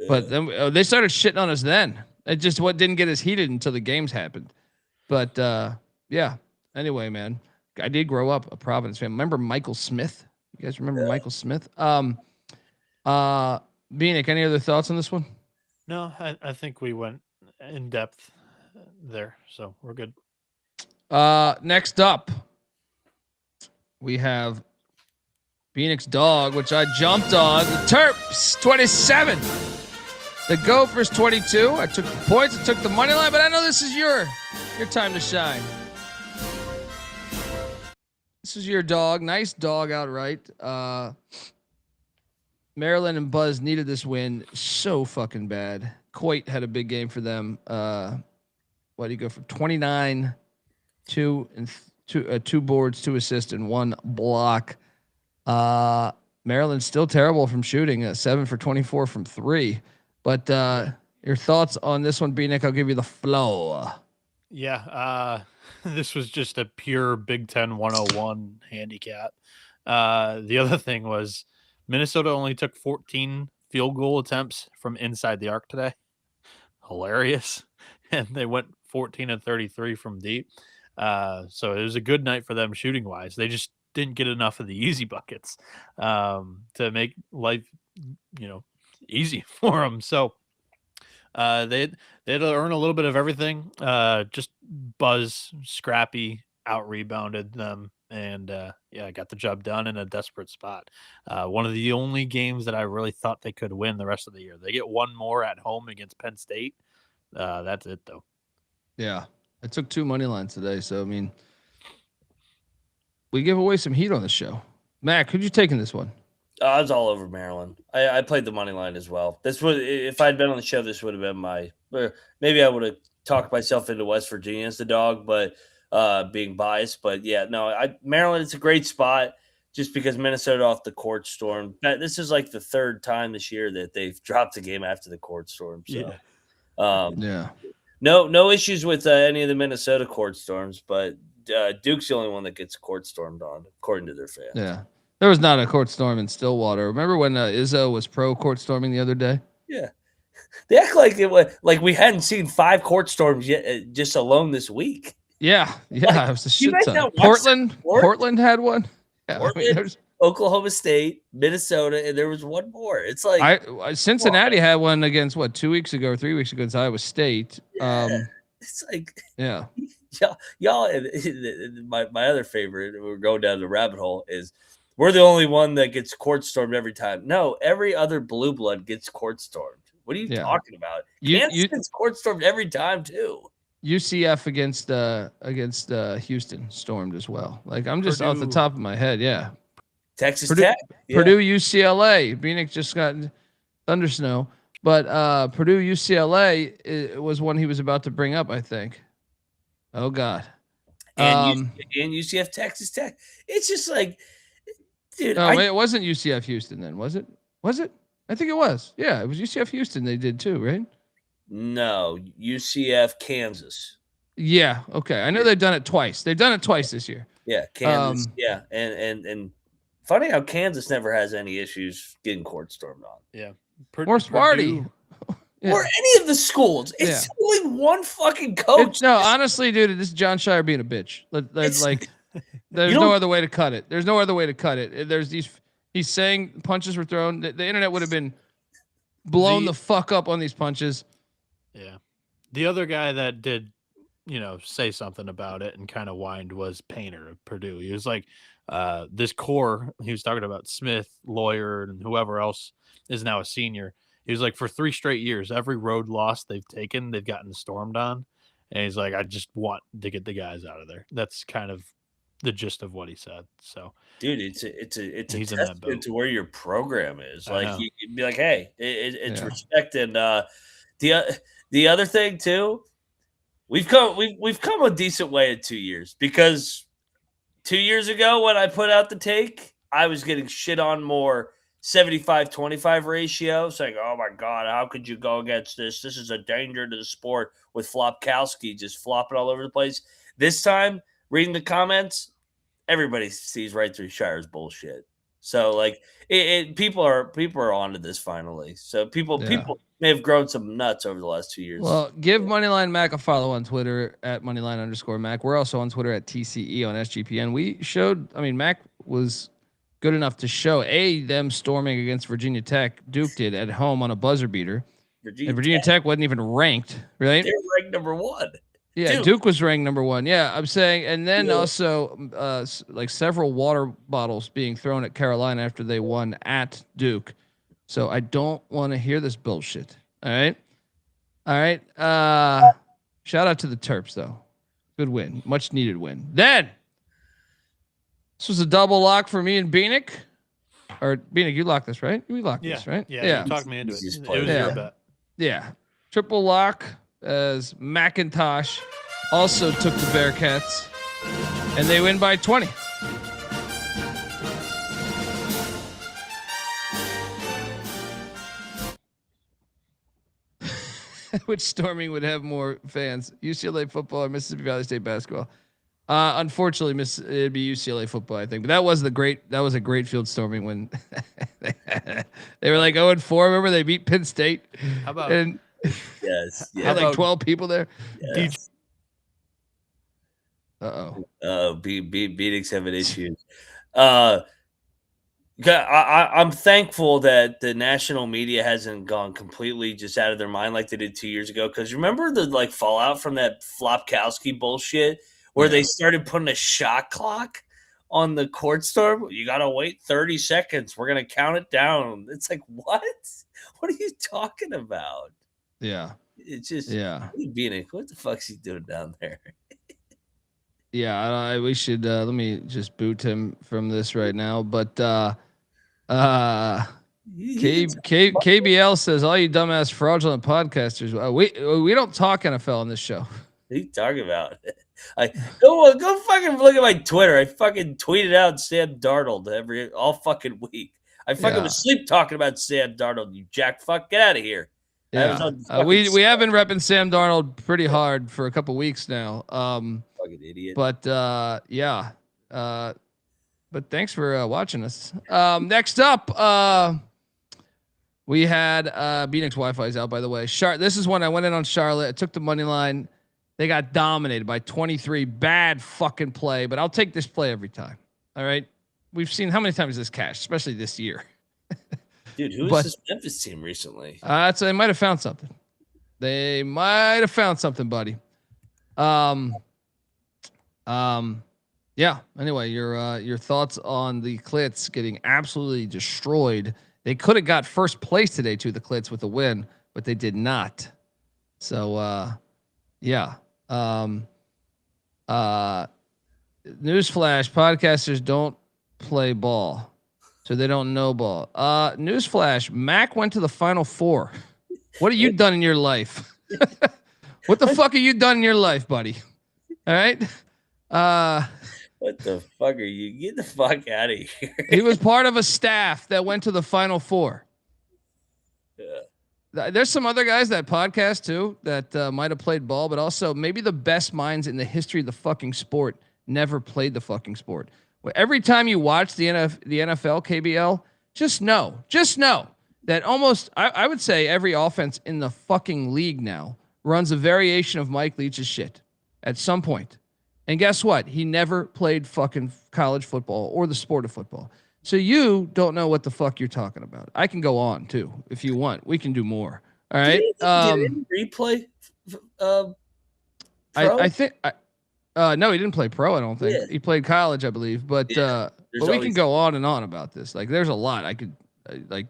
But then they started shitting on us then. It just didn't get as heated until the games happened. But yeah. Anyway, man, I did grow up a Providence fan. Remember Michael Smith? You guys remember Michael Smith? Bieniek, any other thoughts on this one? No, I think we went in depth there, so we're good. Next up, we have Phoenix Dog, which I jumped on. The Terps, 27. The Gophers, 22. I took the points. I took the money line, but I know this is your time to shine. This is your dog. Nice dog outright. Maryland and Buzz needed this win so fucking bad. Coit had a big game for them. What do you go for? 29, 2 boards, 2 assists, and 1 block. Maryland's still terrible from shooting. 7 for 24 from 3. But your thoughts on this one, B-Nick? I'll give you the flow. Yeah, this was just a pure Big Ten 101 handicap. The other thing was Minnesota only took 14 field goal attempts from inside the arc today. Hilarious. And they went 14 and 33 from deep. So it was a good night for them shooting wise. They just didn't get enough of the easy buckets to make life, easy for them. So they had to earn a little bit of everything. Just Buzz, scrappy, out rebounded them, and got the job done in a desperate spot. One of the only games that I really thought they could win the rest of the year. They get one more at home against Penn State. That's it though. Yeah, I took 2 money lines today, so I mean, we give away some heat on the show. Mac, who'd you take in this one? I was all over Maryland. I played the money line as well. This would, if I'd been on the show, this would have been maybe I would have talked myself into West Virginia as the dog, but being biased. But yeah, no, Maryland, it's a great spot just because Minnesota off the court storm. This is like the 3rd time this year that they've dropped a game after the court storm. So no issues with any of the Minnesota court storms, but Duke's the only one that gets court stormed on, according to their fans. Yeah. There was not a court storm in Stillwater. Remember when Izzo was pro court storming the other day? Yeah. They act like it was like we hadn't seen 5 court storms yet, just alone this week. Yeah. It was a shit ton. Portland had one. Yeah, Portland, Oklahoma State, Minnesota, and there was one more. It's like Cincinnati had one against 2 weeks ago or 3 weeks ago against Iowa State. It's like y'all. My other favorite, we're going down the rabbit hole, is we're the only one that gets court stormed every time. No, every other blue blood gets court stormed. What are you talking about? Kansas gets court stormed every time too. UCF against Houston stormed as well. Like I'm just off the top of my head. Yeah. Texas Purdue, Tech. Yeah. Purdue, UCLA. Phoenix just got thunder snow, but Purdue, UCLA was one he was about to bring up, I think. Oh God. And UCF, Texas Tech. It's just like, dude. It wasn't UCF Houston then, was it? Was it? I think it was. Yeah, it was UCF Houston. They did too, right? No, UCF Kansas. Yeah. Okay. I know they've done it twice. They've done it twice this year. Yeah, Kansas. Yeah, and funny how Kansas never has any issues getting court stormed on. Yeah, or Sparty. Yeah. Or any of the schools. It's only one fucking coach. Honestly, dude, this is John Shire being a bitch. There's no other way to cut it. There's no other way to cut it. He's saying punches were thrown. The internet would have been blown the fuck up on these punches. Yeah. The other guy that did, say something about it and kind of whined was Painter of Purdue. He was like, this core, he was talking about Smith, Lawyer, and whoever else is now a senior. He was like, for 3 straight years, every road loss they've taken, they've gotten stormed on. And he's like, I just want to get the guys out of there. That's kind of the gist of what he said. So, dude, it's a He's in that testament boat. to where your program is. I Like know. you'd be like, hey, it's Yeah. respect. And the other thing too, we've come a decent way in 2 years, because 2 years ago when I put out the take, I was getting shit on more 75-25 ratio. It's like, oh my God, how could you go against this? This is a danger to the sport, with Flopkowski just flopping all over the place. This time, reading the comments, everybody sees right through Shire's bullshit. So like people are onto this finally. So people may have grown some nuts over the last 2 years. Well, give Moneyline Mac a follow on Twitter at Moneyline_Mac. We're also on Twitter at TCE on SGPN. We showed, I mean, Mac was good enough to show them storming against Virginia Tech. Duke did at home on a buzzer beater. Virginia Tech wasn't even ranked, right? They were ranked number 1. Yeah, Duke was ranked number 1. Yeah, I'm saying, and then also like several water bottles being thrown at Carolina after they won at Duke. So I don't want to hear this bullshit. All right. Shout out to the Terps though. Good win, much needed win. Then this was a double lock for me and Bieniek. Or Bieniek, you locked this, right? We locked this, right? Yeah. You talked me into it. It was your bet. Yeah. Triple lock as McIntyre also took the Bearcats, and they win by 20. Which storming would have more fans, UCLA football or Mississippi Valley State basketball? Unfortunately, it'd be UCLA football, I think. But that was a great field storming when they were like 0-4. Remember they beat Penn State? How about yes? Had like 12 people there. Yes. Beatings having issues. I'm thankful that the national media hasn't gone completely just out of their mind like they did 2 years ago. Because remember the like fallout from that Flopkowski bullshit where they started putting a shot clock on the court storm. You gotta wait 30 seconds. We're gonna count it down. It's like, what? What are you talking about? Yeah. It's just Bieniek, what the fuck's he doing down there? Yeah, we should let me just boot him from this right now. But KBL says all you dumbass fraudulent podcasters. We don't talk NFL on this show. What are you talking about? Go fucking look at my Twitter. I fucking tweeted out Sam Darnold all fucking week. I fucking was sleep talking about Sam Darnold. You jack fuck, get out of here. Yeah, we have been repping Sam Darnold pretty hard for a couple weeks now. Fucking idiot. But but thanks for watching us. Next up, we had Bieniek's Wi-Fi is out, by the way. This is when I went in on Charlotte. I took the money line. They got dominated by 23. Bad fucking play, but I'll take this play every time. All right. We've seen how many times this cash, especially this year. Dude, who is this Memphis team recently? So they might have found something. Buddy. Yeah. Anyway, your thoughts on the Clits getting absolutely destroyed. They could have got first place today to the Clits with a win, but they did not. So yeah. Newsflash: podcasters don't play ball, so they don't know ball. Newsflash: Mac went to the Final Four. What have you done in your life? What the fuck have you done in your life, buddy? All right. What the fuck are you? Get the fuck out of here. He was part of a staff that went to the Final Four. Yeah. There's some other guys that podcast too that might have played ball, but also maybe the best minds in the history of the fucking sport never played the fucking sport. Every time you watch the NFL KBL, just know that almost I would say every offense in the fucking league now runs a variation of Mike Leach's shit at some point. And guess what? He never played fucking college football or the sport of football. So you don't know what the fuck you're talking about. I can go on too if you want. We can do more. All right. Did he replay? I think. No, he didn't play pro. I don't think he played college, I believe. But we can go on and on about this. Like, there's a lot I could like.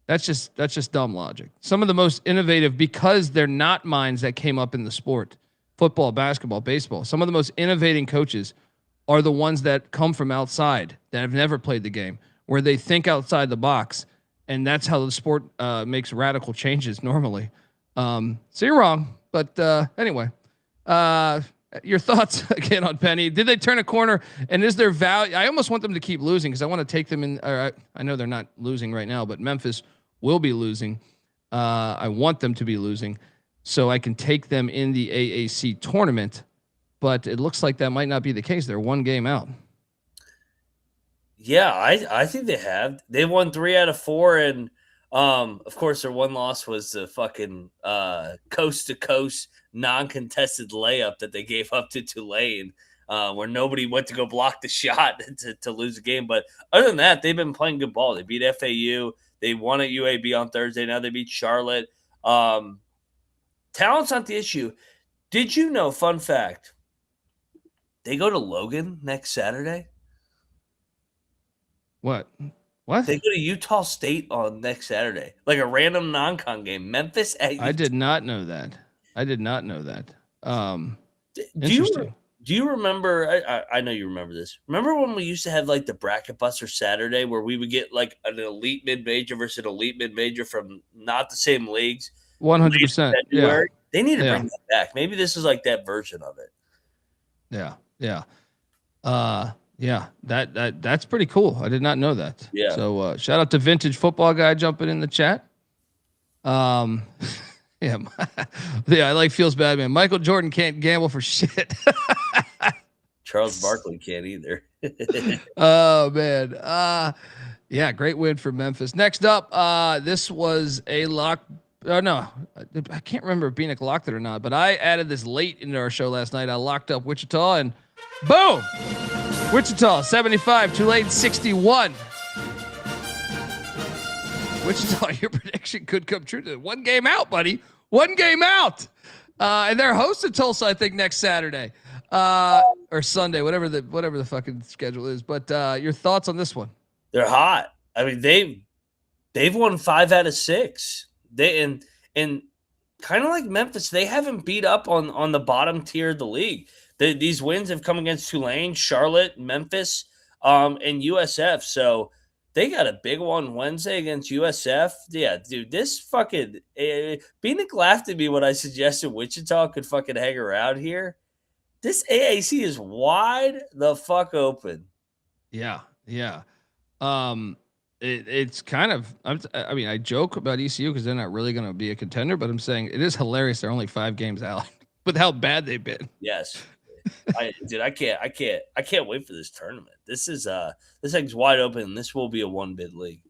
That's just dumb logic. Some of the most innovative, because they're not minds that came up in the sport, football, basketball, baseball. Some of the most innovating coaches are the ones that come from outside, that have never played the game, where they think outside the box, and that's how the sport makes radical changes normally. So you're wrong, but anyway, your thoughts again on Penny. Did they turn a corner, and is there value? I almost want them to keep losing because I want to take them in. I know they're not losing right now, but Memphis will be losing. I want them to be losing so I can take them in the AAC tournament, but it looks like that might not be the case. They're one game out. Yeah, I think they have. They won 3 out of 4, and of course their one loss was the fucking coast to coast non-contested layup that they gave up to Tulane, where nobody went to go block the shot to lose the game. But other than that, they've been playing good ball. They beat FAU. They won at UAB on Thursday. Now they beat Charlotte. Talent's not the issue. Did you know, fun fact, they go to Logan next Saturday? What? They go to Utah State on next Saturday, like a random non-con game. Memphis at Utah. I did not know that. Do you remember? I know you remember this. Remember when we used to have like the Bracket Buster Saturday, where we would get like an elite mid major versus an elite mid major from not the same leagues? 100%. Yeah. They need to bring that back. Maybe this is like that version of it. Yeah. That's pretty cool. I did not know that. Yeah. So shout out to Vintage Football Guy jumping in the chat. Yeah, I like feels bad, man. Michael Jordan can't gamble for shit. Charles Barkley can't either. Oh man. Yeah, great win for Memphis. Next up, this was a lock. Oh no, I can't remember if Bieniek locked it or not, but I added this late into our show last night. I locked up Wichita, and boom, Wichita 75, Tulane 61. Wichita, your prediction could come true. One game out, buddy. One game out. And they're hosting Tulsa, I think, next Saturday or Sunday, whatever the fucking schedule is. But your thoughts on this one? They're hot. I mean, they've won 5 out of 6. And kind of like Memphis, they haven't beat up on the bottom tier of the league. These wins have come against Tulane, Charlotte, Memphis, and USF. So they got a big one Wednesday against USF. Yeah, dude, this fucking Bieniek laughed at me when I suggested Wichita could fucking hang around here. This AAC is wide the fuck open. Yeah. It's kind of. I mean, I joke about ECU because they're not really going to be a contender, but I'm saying it is hilarious. They're only 5 games out with how bad they've been. Yes. I can't wait for this tournament. This thing's wide open, and this will be a 1-bid league.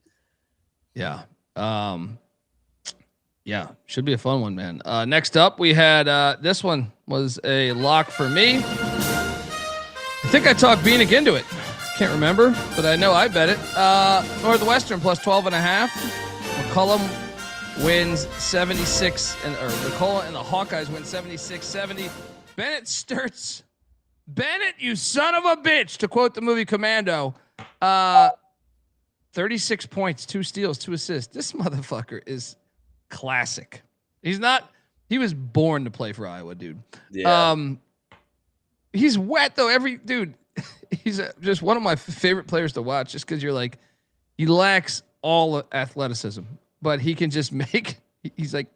Yeah. Yeah, should be a fun one, man. Next up, we had this one was a lock for me. I think I talked Bieniek into it. Can't remember, but I know I bet it. Northwestern plus 12.5. McCollum wins 76, McCollum and the Hawkeyes win 76-70. Bennett Sturts. Bennett, you son of a bitch, to quote the movie Commando. 36 points, 2 steals, 2 assists. This motherfucker is classic. He was born to play for Iowa, dude. Yeah. He's wet though. He's just one of my favorite players to watch, just because you're like, he lacks all athleticism, but he can just he's like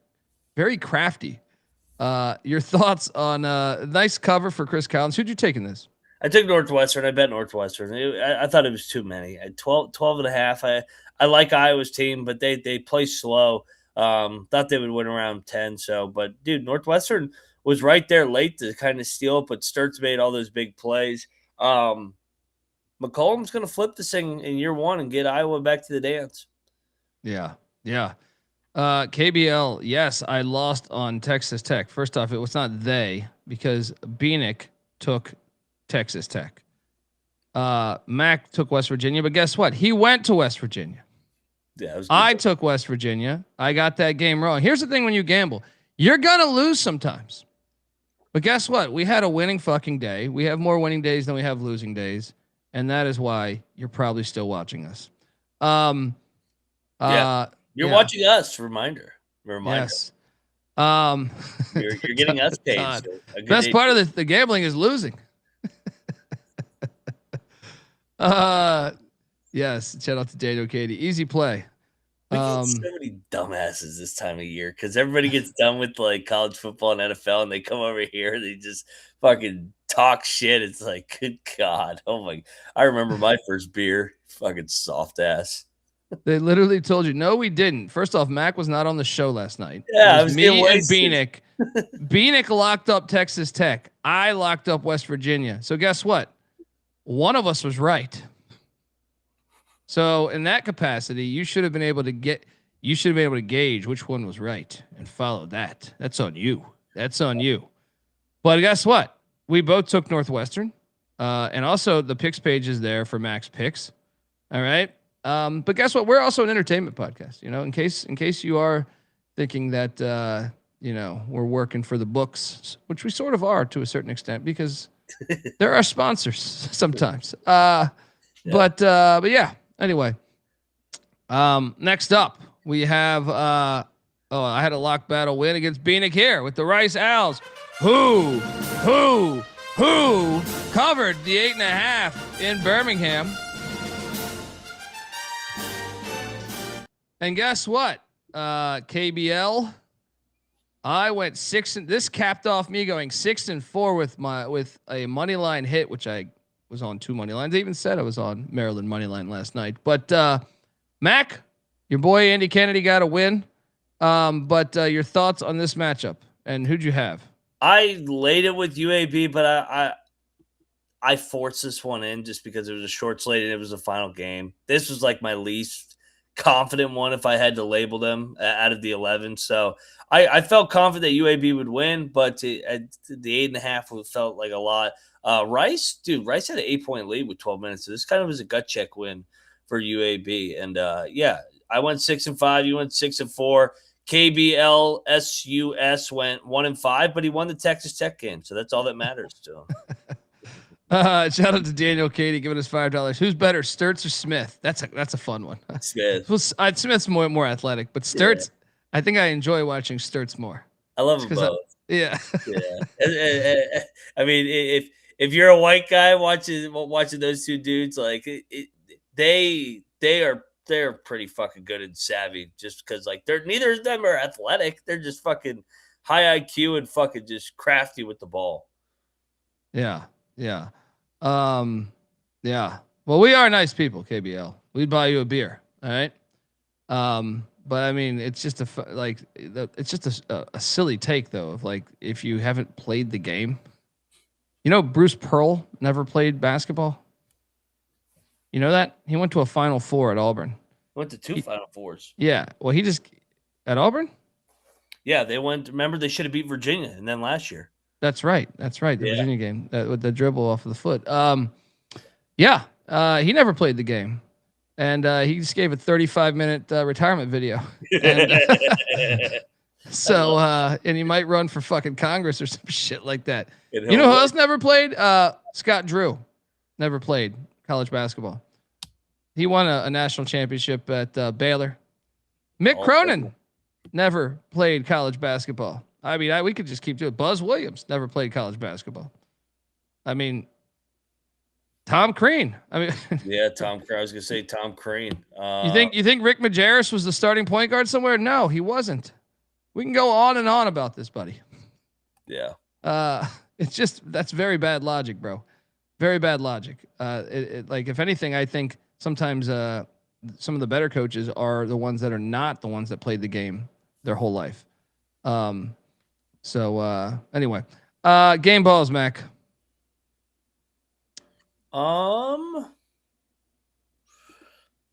very crafty. Your thoughts on nice cover for Chris Collins. Who'd you take in this? I took Northwestern. I bet Northwestern. I thought it was too many. At 12.5. I like Iowa's team, but they play slow. Thought they would win around 10. But dude, Northwestern was right there late to kind of steal, but Sturts made all those big plays. McCollum's going to flip this thing in year 1 and get Iowa back to the dance. Yeah. KBL, yes, I lost on Texas Tech. First off, it was not they, because Bieniek took Texas Tech. Mac took West Virginia, but guess what? He went to West Virginia. Yeah, I took West Virginia. I got that game wrong. Here's the thing: when you gamble, you're gonna lose sometimes. But guess what? We had a winning fucking day. We have more winning days than we have losing days, and that is why you're probably still watching us. You're Yeah. watching us. Reminder. Yes. You're getting us paid. God. So a good Best day part to- of the gambling is losing. Yes. Shout out to Daniel Katie. Easy play. We get so many dumbasses this time of year because everybody gets done with like college football and NFL, and they come over here and they just fucking talk shit. It's like, good God, oh my! I remember my first beer, fucking soft ass. They literally told you, no, we didn't. First off, Mac was not on the show last night. Yeah, It I was me getting and wasted. Bieniek. Bieniek locked up Texas Tech. I locked up West Virginia. So guess what? One of us was right. So in that capacity, you should have been able to gauge which one was right and follow that. That's on you. That's on you. But guess what? We both took Northwestern. And also the picks page is there for Mac's picks. All right. But guess what? We're also an entertainment podcast, in case you are thinking that, we're working for the books, which we sort of are to a certain extent because there are sponsors sometimes. But yeah, anyway, next up we have, I had a lock battle win against Bieniek here with the Rice Owls, who covered the 8.5 in Birmingham. And guess what? KBL, I went 6 and this capped off me going 6-4 with a money line hit, which I was on 2 money lines. I even said I was on Maryland money line last night. But Mac, your boy Andy Kennedy got a win. But your thoughts on this matchup and who'd you have? I laid it with UAB, but I forced this one in just because it was a short slate and it was the final game. This was like my least confident one if I had to label them out of the 11. So I felt confident that UAB would win, but the 8.5 felt like a lot. Rice had an 8-point lead with 12 minutes. So this kind of was a gut check win for UAB. And I went 6-5. You went 6-4. KBL SUS went 1-5, but he won the Texas Tech game. So that's all that matters to him. Shout out to Daniel Katie giving us $5. Who's better, Sturts or Smith? That's a fun one. Smith. Smith's more athletic, but Sturts, yeah. I think I enjoy watching Sturts more. I love them both. Yeah. I mean, if you're a white guy watching those two dudes, like they're pretty fucking good and savvy, just because like neither of them are athletic. They're just fucking high IQ and fucking just crafty with the ball. Yeah. Yeah. Yeah. Well, we are nice people, KBL. We'd buy you a beer. All right. But I mean, it's just a silly take though, of like, if you haven't played the game, Bruce Pearl never played basketball. You know that? He went to a Final Four at Auburn. Went to 2 Final Fours. Yeah. Well, he just at Auburn. Yeah. They went, remember they should have beat Virginia. And then last year. That's right. The Virginia game with the dribble off of the foot. He never played the game, and he just gave a 35-minute retirement video. And, and he might run for fucking Congress or some shit like that. You know who else never played? Scott Drew never played college basketball. He won a national championship at Baylor. Mick Cronin never played college basketball. I mean, we could just keep doing. Buzz Williams never played college basketball. I mean, Tom Crean. I mean, yeah, Tom Crean. I was gonna say Tom Crean. You think Rick Majerus was the starting point guard somewhere? No, he wasn't. We can go on and on about this, buddy. Yeah. It's just that's very bad logic, bro. Very bad logic. Like if anything, I think sometimes some of the better coaches are the ones that are not the ones that played the game their whole life. Anyway, game balls, Mac.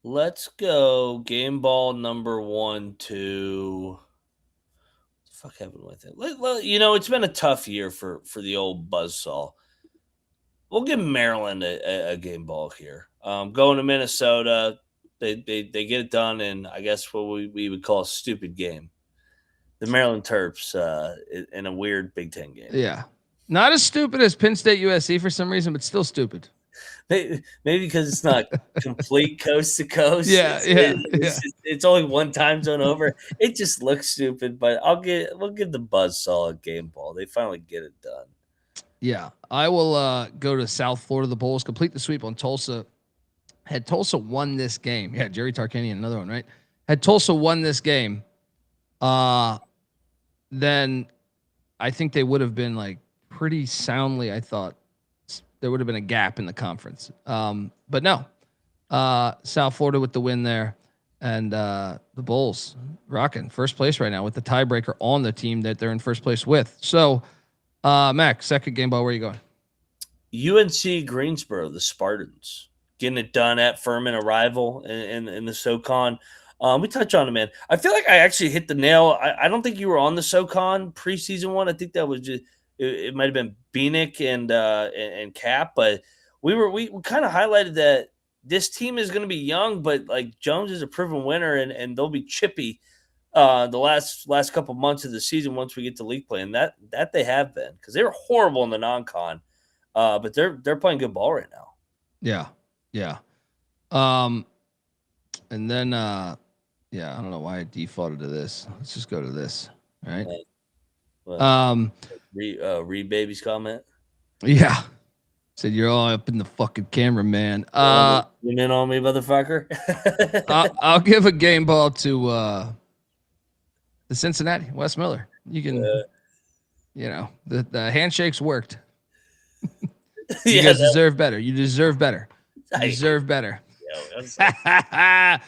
Let's go game ball number 1 to. What the fuck happened with it? Well, it's been a tough year for the old buzzsaw. We'll give Maryland a game ball here. Going to Minnesota, they get it done in, I guess, what we would call a stupid game. The Maryland Terps in a weird Big Ten game. Yeah. Not as stupid as Penn State USC for some reason, but still stupid. Maybe because it's not complete coast to coast. Yeah, It's only one time zone over. It just looks stupid, but we'll give the Buzz solid game ball. They finally get it done. Yeah. I will go to South Florida. The Bulls complete the sweep on Tulsa. Had Tulsa won this game, yeah, Jerry Tarkanian, another one, right? Had Tulsa won this game, then I think they would have been like pretty soundly. I thought there would have been a gap in the conference, but no. South Florida with the win there, and the Bulls rocking first place right now with the tiebreaker on the team that they're in first place with. So, Mac, second game ball, where are you going? UNC Greensboro, the Spartans. Getting it done at Furman, a rival in the SoCon. We touch on it, man. I feel like I actually hit the nail. I don't think you were on the SoCon preseason one. I think that was just it might have been Bieniek and Cap, but we kind of highlighted that this team is going to be young, but like Jones is a proven winner, and they'll be chippy the last couple months of the season once we get to league play, and that they have been, because they were horrible in the non-con, but they're playing good ball right now. Yeah. And then I don't know why I defaulted to this. Let's just go to this. All right. Reed Baby's comment. Yeah. Said you're all up in the fucking camera, man. You in on me, motherfucker. I'll give a game ball to the Cincinnati, Wes Miller. You can the handshakes worked. You guys deserve better. You deserve better. You deserve better.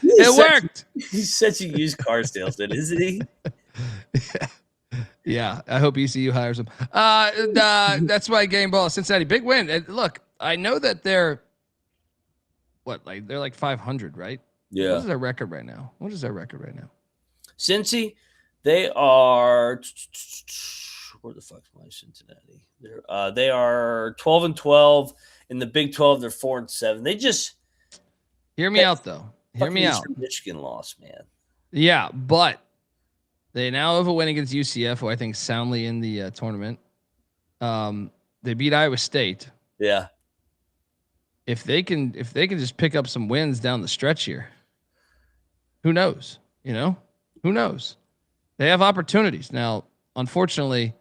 It worked. He's such a used car salesman, isn't he? Yeah. I hope ECU hires him. That's my game ball. Cincinnati, big win. And look, I know that they're like 500, right? Yeah. What is their record right now? Cincy, they are. Where the fuck's my Cincinnati? They are 12-12 in the Big 12. They're 4-7. They just hear me out though. Hear me out. Michigan lost, man. Yeah, but they now have a win against UCF, who I think soundly in the tournament. They beat Iowa State. Yeah. If they can just pick up some wins down the stretch here, who knows? Who knows? They have opportunities now. Unfortunately,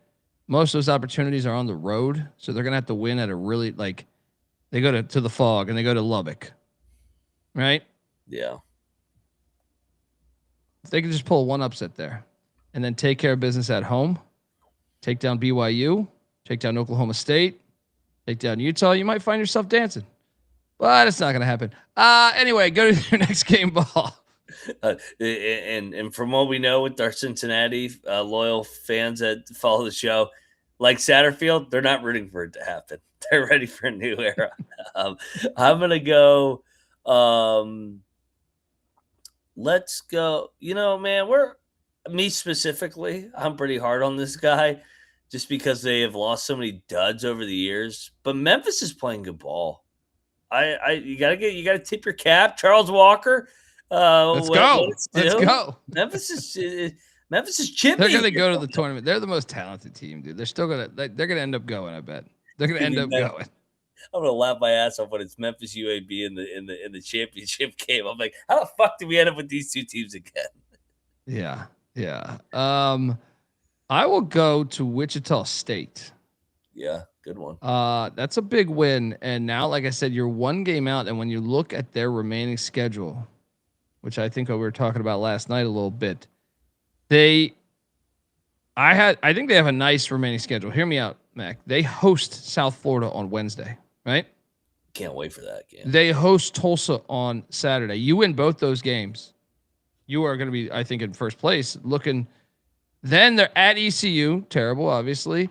most of those opportunities are on the road, so they're gonna have to win at a really they go to the Fog and they go to Lubbock, right? Yeah. If they can just pull one upset there, and then take care of business at home, take down BYU, take down Oklahoma State, take down Utah, you might find yourself dancing, but it's not gonna happen. Anyway, go to your next game ball. And from what we know with our Cincinnati loyal fans that follow the show, like Satterfield, they're not rooting for it to happen. They're ready for a new era. I'm going to go. Let's go. Man, me specifically, I'm pretty hard on this guy just because they have lost so many duds over the years. But Memphis is playing good ball. You gotta tip your cap. Charles Walker. Let's go. Memphis is chippy. They're gonna go to the tournament. They're the most talented team, dude. They're gonna end up going. I bet they're gonna end up going. I'm gonna laugh my ass off when it's Memphis UAB in the championship game. I'm like, how the fuck did we end up with these two teams again? Yeah. I will go to Wichita State. Yeah, good one. That's a big win. And now, like I said, you're one game out. And when you look at their remaining schedule, which I think we were talking about last night a little bit, I think they have a nice remaining schedule. Hear me out, Mac. They host South Florida on Wednesday, right? Can't wait for that game. They host Tulsa on Saturday. You win both those games, you are going to be, I think, in first place. Then they're at ECU, terrible, obviously.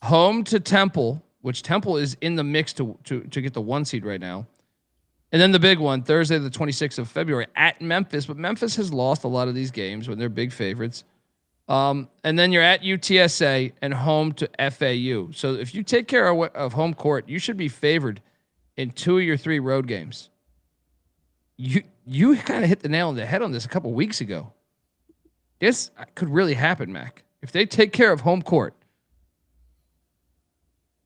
Home to Temple, which Temple is in the mix to get the 1 seed right now. And then the big one, Thursday, the 26th of February at Memphis. But Memphis has lost a lot of these games when they're big favorites. And then you're at UTSA and home to FAU. So if you take care of home court, you should be favored in 2 of your 3 road games. You kind of hit the nail on the head on this a couple weeks ago. This could really happen, Mac. If they take care of home court,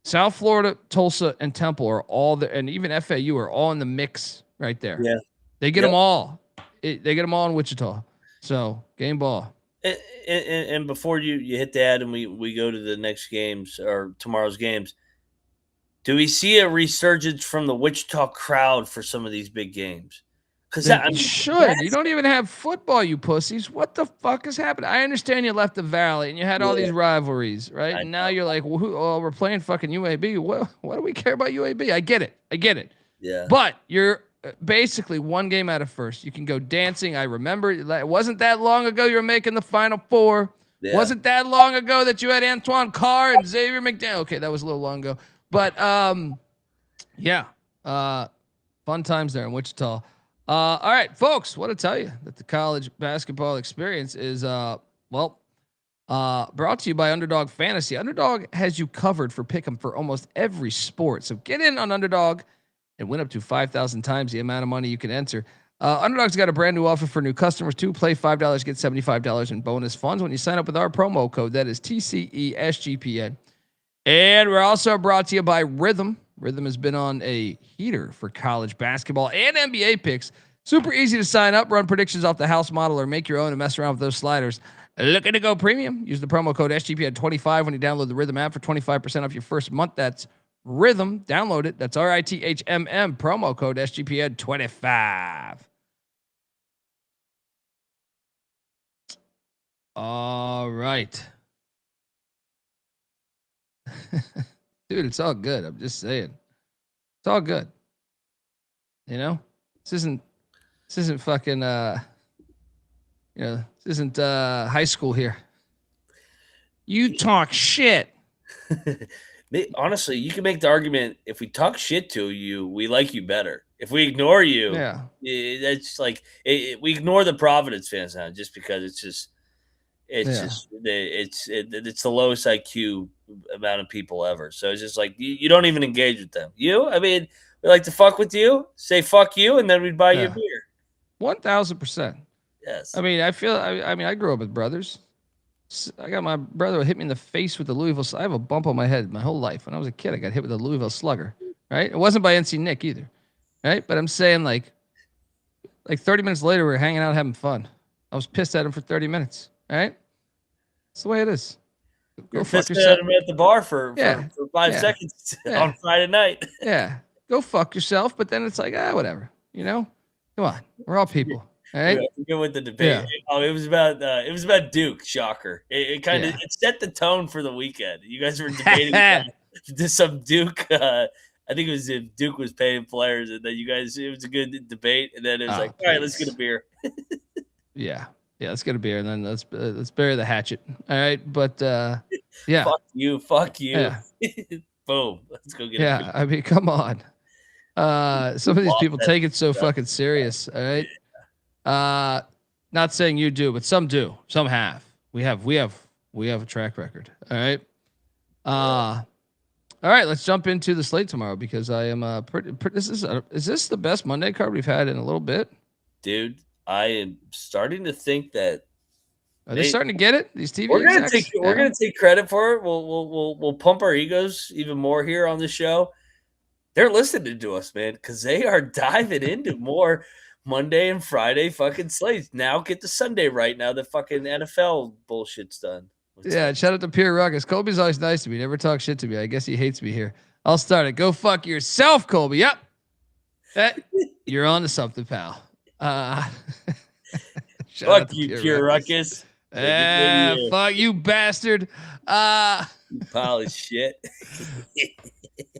South Florida, Tulsa, and Temple are all the, and even FAU are all in the mix right there. Yeah. They get them all. They get them all in Wichita. So game ball. And before you hit that and we go to the next games or tomorrow's games, do we see a resurgence from the Wichita crowd for some of these big games? Because you should. You don't even have football, you pussies. What the fuck is happening? I understand you left the Valley and you had all these rivalries, right? And now you're like, well, we're playing fucking UAB. Well, why do we care about UAB? I get it. Yeah. But you're basically one game out of first. You can go dancing. I remember it wasn't that long ago you were making the Final Four. Yeah. Wasn't that long ago that you had Antoine Carr and Xavier McDaniel. Okay, that was a little long ago. But yeah. Fun times there in Wichita. All right, folks, want to tell you that the college basketball experience is brought to you by Underdog Fantasy. Underdog has you covered for pick'em for almost every sport. So get in on Underdog and win up to 5,000 times the amount of money you can enter. Underdog's got a brand new offer for new customers too. Play $5, get $75 in bonus funds when you sign up with our promo code. That is TCESGPN. And we're also brought to you by Rhythm. Rhythm has been on a heater for college basketball and NBA picks. Super easy to sign up, run predictions off the house model, or make your own and mess around with those sliders. Looking to go premium? Use the promo code SGPN25 when you download the Rhythm app for 25% off your first month. That's Rhythm. Download it. That's RITHMM. Promo code SGPN25. All right. Dude, it's all good. I'm just saying. It's all good. You know? This isn't fucking this isn't high school here. You talk shit. Honestly, you can make the argument if we talk shit to you, we like you better. If we ignore you, that's like we ignore the Providence fans now just because it's the lowest IQ amount of people ever. So it's just like you don't even engage with them. I mean, we like to fuck with you, say fuck you, and then we'd buy you a beer. 1,000%. Yes. I mean, I grew up with brothers. I got my brother who hit me in the face with the Louisville. I have a bump on my head my whole life. When I was a kid, I got hit with a Louisville Slugger. Right? It wasn't by NC Nick either. Right? But I'm saying like 30 minutes later, we were hanging out having fun. I was pissed at him for 30 minutes. Right? That's the way it is. Go fuck yourself. At him at the bar for 5 seconds on Friday night. Yeah. Go fuck yourself. But then it's like, whatever. You know? Come on. We're all people. All right. Good with the debate. Yeah. Oh, it was about Duke. Shocker. It kind of it set the tone for the weekend. You guys were debating some Duke. I think it was if Duke was paying players, and then it was a good debate. And then it was all right, let's get a beer. Yeah, let's get a beer, and then let's bury the hatchet. All right, but yeah. Fuck you. Yeah. Boom. Let's go get a beer. I mean, come on. Some of these people take it so fucking serious. All right. Not saying you do, but some do. Some have. We have a track record. All right. All right. Let's jump into the slate tomorrow because I am is this the best Monday card we've had in a little bit? Dude, I am starting to think that. Are they starting to get it? These TV we're gonna take credit for it. We'll pump our egos even more here on the show. They're listening to us, man, because they are diving into more Monday and Friday fucking slates. Now get the Sunday right now. The fucking NFL bullshit's done. Shout out to Pierre Ruckus. Colby's always nice to me. Never talk shit to me. I guess he hates me here. I'll start it. Go fuck yourself, Colby. Yep. You're on to something, pal. Fuck you, Pierre Ruckus. Fuck you, bastard. You pile of shit.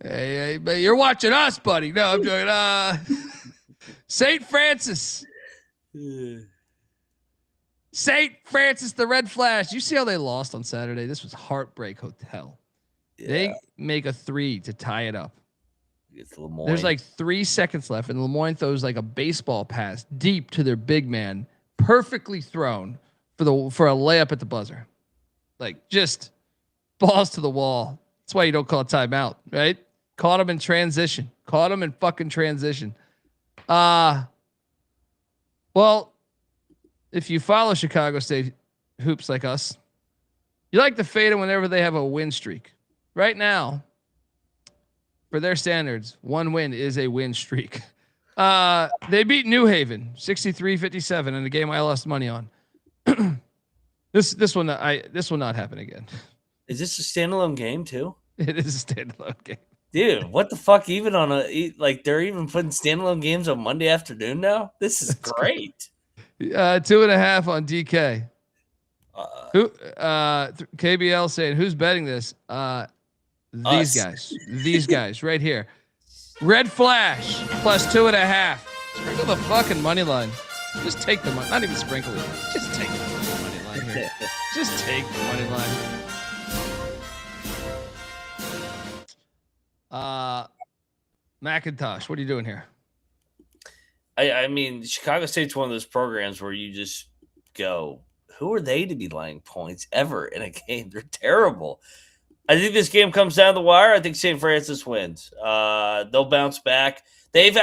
Hey, but you're watching us, buddy. No, I'm doing St. Francis. St. Francis, the Red Flash. You see how they lost on Saturday? This was Heartbreak Hotel. Yeah. They make a 3 to tie it up. There's like 3 seconds left, and Lemoyne throws like a baseball pass deep to their big man, perfectly thrown for a layup at the buzzer. Like just balls to the wall. That's why you don't call a timeout, right? Caught him in transition. Caught him in fucking transition. Well, if you follow Chicago State hoops like us, you like to fade them whenever they have a win streak. Right now, for their standards, 1 win is a win streak. They beat New Haven 63-57 in a game I lost money on. This will not happen again. Is this a standalone game too? It is a standalone game. Dude, what the fuck? Even on they're even putting standalone games on Monday afternoon now. This is great. 2.5 on DK. KBL saying who's betting this? These guys right here. Red Flash plus 2.5. Sprinkle the fucking money line. Just take the money. Not even sprinkle it. Just take the money line here. Just take the money line. McIntyre, what are you doing here? I mean, Chicago State's one of those programs where you just go, who are they to be laying points ever in a game? They're terrible. I think this game comes down the wire. I think St. Francis wins. They'll bounce back. They've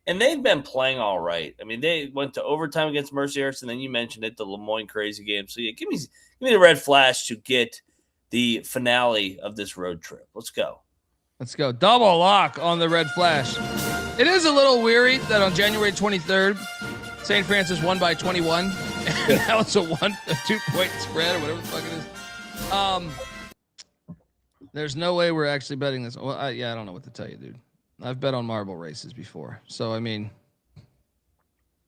been playing all right. I mean, they went to overtime against Mercyhurst, and then you mentioned it, the Lemoyne crazy game. So yeah, give me the red flash to get the finale of this road trip. Let's go. Let's go. Double lock on the red flash. It is a little weary that on January 23rd, St. Francis won by 21. And now it's a 2-point spread or whatever the fuck it is. There's no way we're actually betting this. Well, I don't know what to tell you, dude. I've bet on marble races before. So, I mean.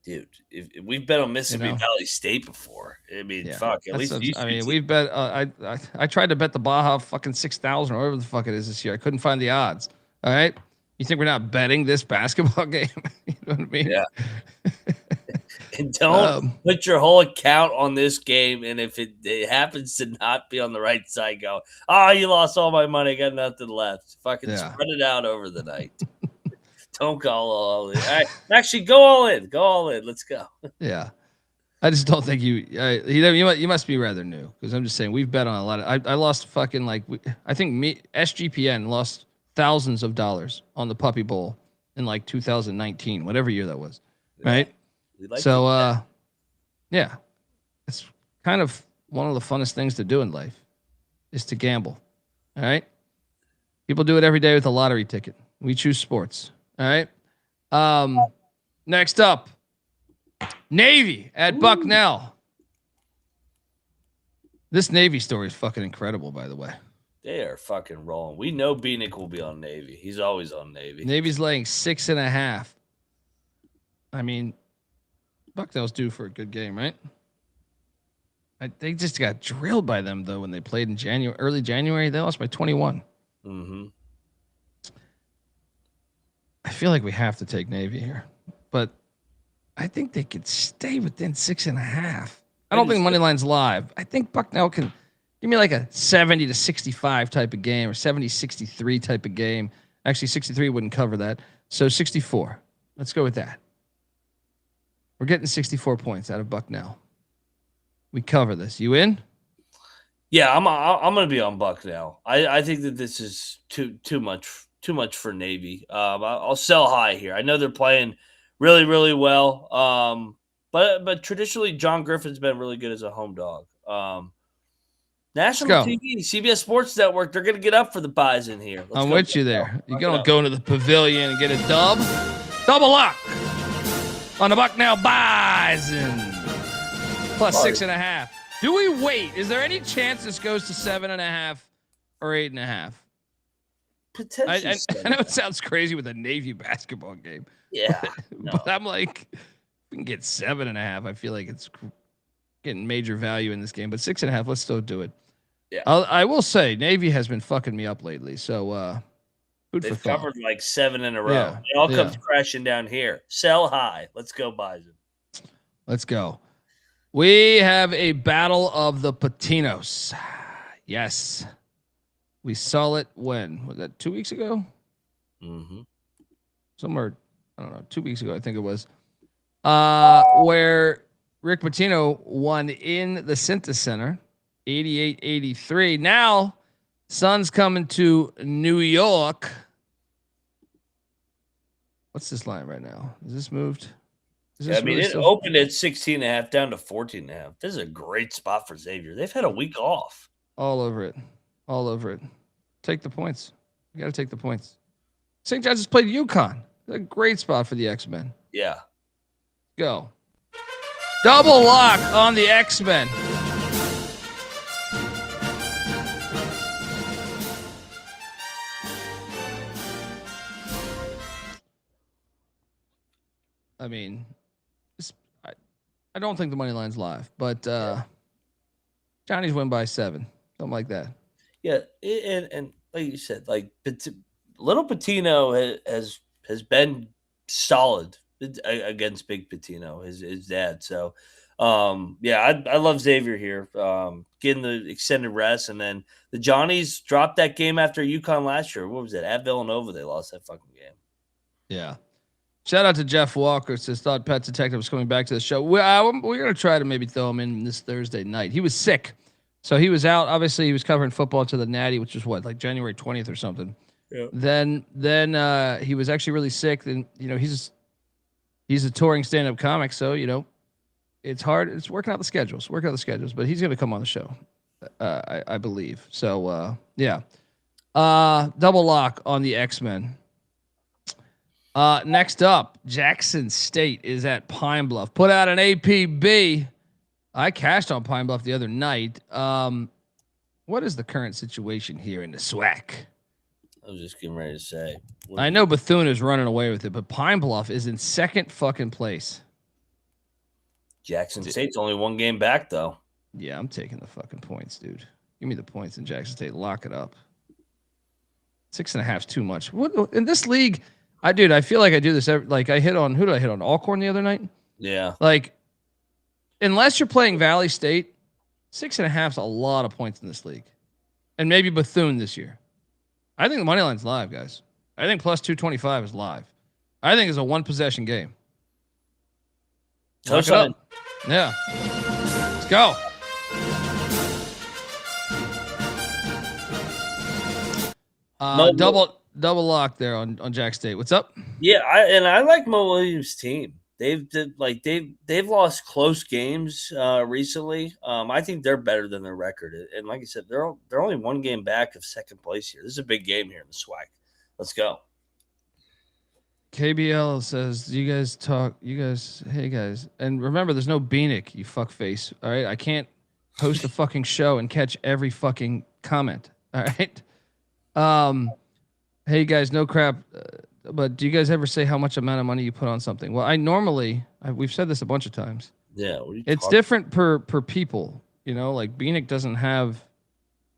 Dude, if we've bet on Mississippi Valley State before. I mean, fuck. At least we've bet. I tried to bet the Baja fucking 6,000 or whatever the fuck it is this year. I couldn't find the odds. All right. You think we're not betting this basketball game? You know what I mean? Yeah. And don't put your whole account on this game. And if it happens to not be on the right side, go, you lost all my money. Got nothing left. Fucking spread it out over the night. Don't go all in. All right. Actually, go all in. Go all in. Let's go. Yeah. I just don't think you must be rather new because I'm just saying we've bet on a lot of. I lost fucking SGPN lost thousands of dollars on the Puppy Bowl in 2019, whatever year that was. Right. Yeah, it's kind of one of the funnest things to do in life is to gamble. All right. People do it every day with a lottery ticket. We choose sports. All right. Next up, Navy at Bucknell. This Navy story is fucking incredible, by the way. They are fucking rolling. We know Bieniek will be on Navy. He's always on Navy. Navy's laying 6.5. I mean, Bucknell's due for a good game, right? They just got drilled by them though when they played in early January. They lost by 21. Mm-hmm. I feel like we have to take Navy here, but I think they could stay within 6.5. I don't think money line's live. I think Bucknell can give me like a 70-65 type of game or 70-63 type of game. Actually, 63 wouldn't cover that. So 64. Let's go with that. We're getting 64 points out of Bucknell. We cover this. You in? Yeah, I'm going to be on Bucknell. I think that this is too much for Navy. I'll sell high here. I know they're playing really, really well. But traditionally, John Griffin's been really good as a home dog. National TV, CBS Sports Network, they're going to get up for the Bison here. I'm with you there. You're going to go into the pavilion and get a dub. Double lock on the Bucknell Bison. Plus 6.5. Do we wait? Is there any chance this goes to 7.5 or 8.5? Potentially. I know it sounds crazy with a Navy basketball game. Yeah. But I'm like, we can get 7.5. I feel like it's getting major value in this game. But 6.5, let's still do it. Yeah. I will say, Navy has been fucking me up lately. So, they've covered like 7 in a row. Yeah. It all comes crashing down here. Sell high. Let's go, Bison. Let's go. We have a battle of the Patinos. Yes. We saw it when? Was that 2 weeks ago? Mm-hmm. Somewhere, I don't know, 2 weeks ago, I think it was. Where Rick Pitino won in the Cincy Center, 88-83. Now, Suns coming to New York. What's this line right now? Is this moved? It opened at 16.5 down to 14.5. This is a great spot for Xavier. They've had a week off. All over it. Take the points. You got to take the points. St. John's just played UConn. A great spot for the X-Men. Yeah. Go. Double lock on the X-Men. I mean, I don't think the money line's live, but Johnny's win by 7, something like that. Yeah, and like you said, like little Patino has been solid against Big Patino, his dad. So, yeah, I love Xavier here, getting the extended rest, and then the Johnnies dropped that game after UConn last year. What was it? At Villanova, they lost that fucking game. Yeah. Shout out to Jeff Walker. Says thought Pet Detective was coming back to the show. We're gonna try to maybe throw him in this Thursday night. He was sick, so he was out. Obviously, he was covering football to the Natty, which was what, like January 20th or something. Yeah. Then he was actually really sick. Then he's a touring stand-up comic, so it's hard. It's working out the schedules. But he's gonna come on the show, I believe. So yeah, double lock on the X-Men. Next up, Jackson State is at Pine Bluff. Put out an APB. I cashed on Pine Bluff the other night. What is the current situation here in the Swac? I was just getting ready to say. I know Bethune is running away with it, but Pine Bluff is in second fucking place. Jackson State's only one game back, though. Yeah, I'm taking the fucking points, dude. Give me the points in Jackson State. Lock it up. 6.5 is too much. What in this league? I feel like I do this who did I hit on? Alcorn the other night? Yeah. Like, unless you're playing Valley State, 6.5 is a lot of points in this league. And maybe Bethune this year. I think the money line's live, guys. I think plus 225 is live. I think it's a one possession game. Look it up. Yeah. Let's go. Double lock there on Jack State. What's up? Yeah, I like Mo Williams' team. They've lost close games recently. I think they're better than their record. And like I said, they're only one game back of second place here. This is a big game here in the SWAC. Let's go. KBL says, hey guys. And remember, there's no Bieniek, you fuckface. All right. I can't host a fucking show and catch every fucking comment. All right. Hey guys, no crap. But do you guys ever say how much amount of money you put on something? Well, we've said this a bunch of times. Yeah. It's different per people, like Bieniek doesn't have,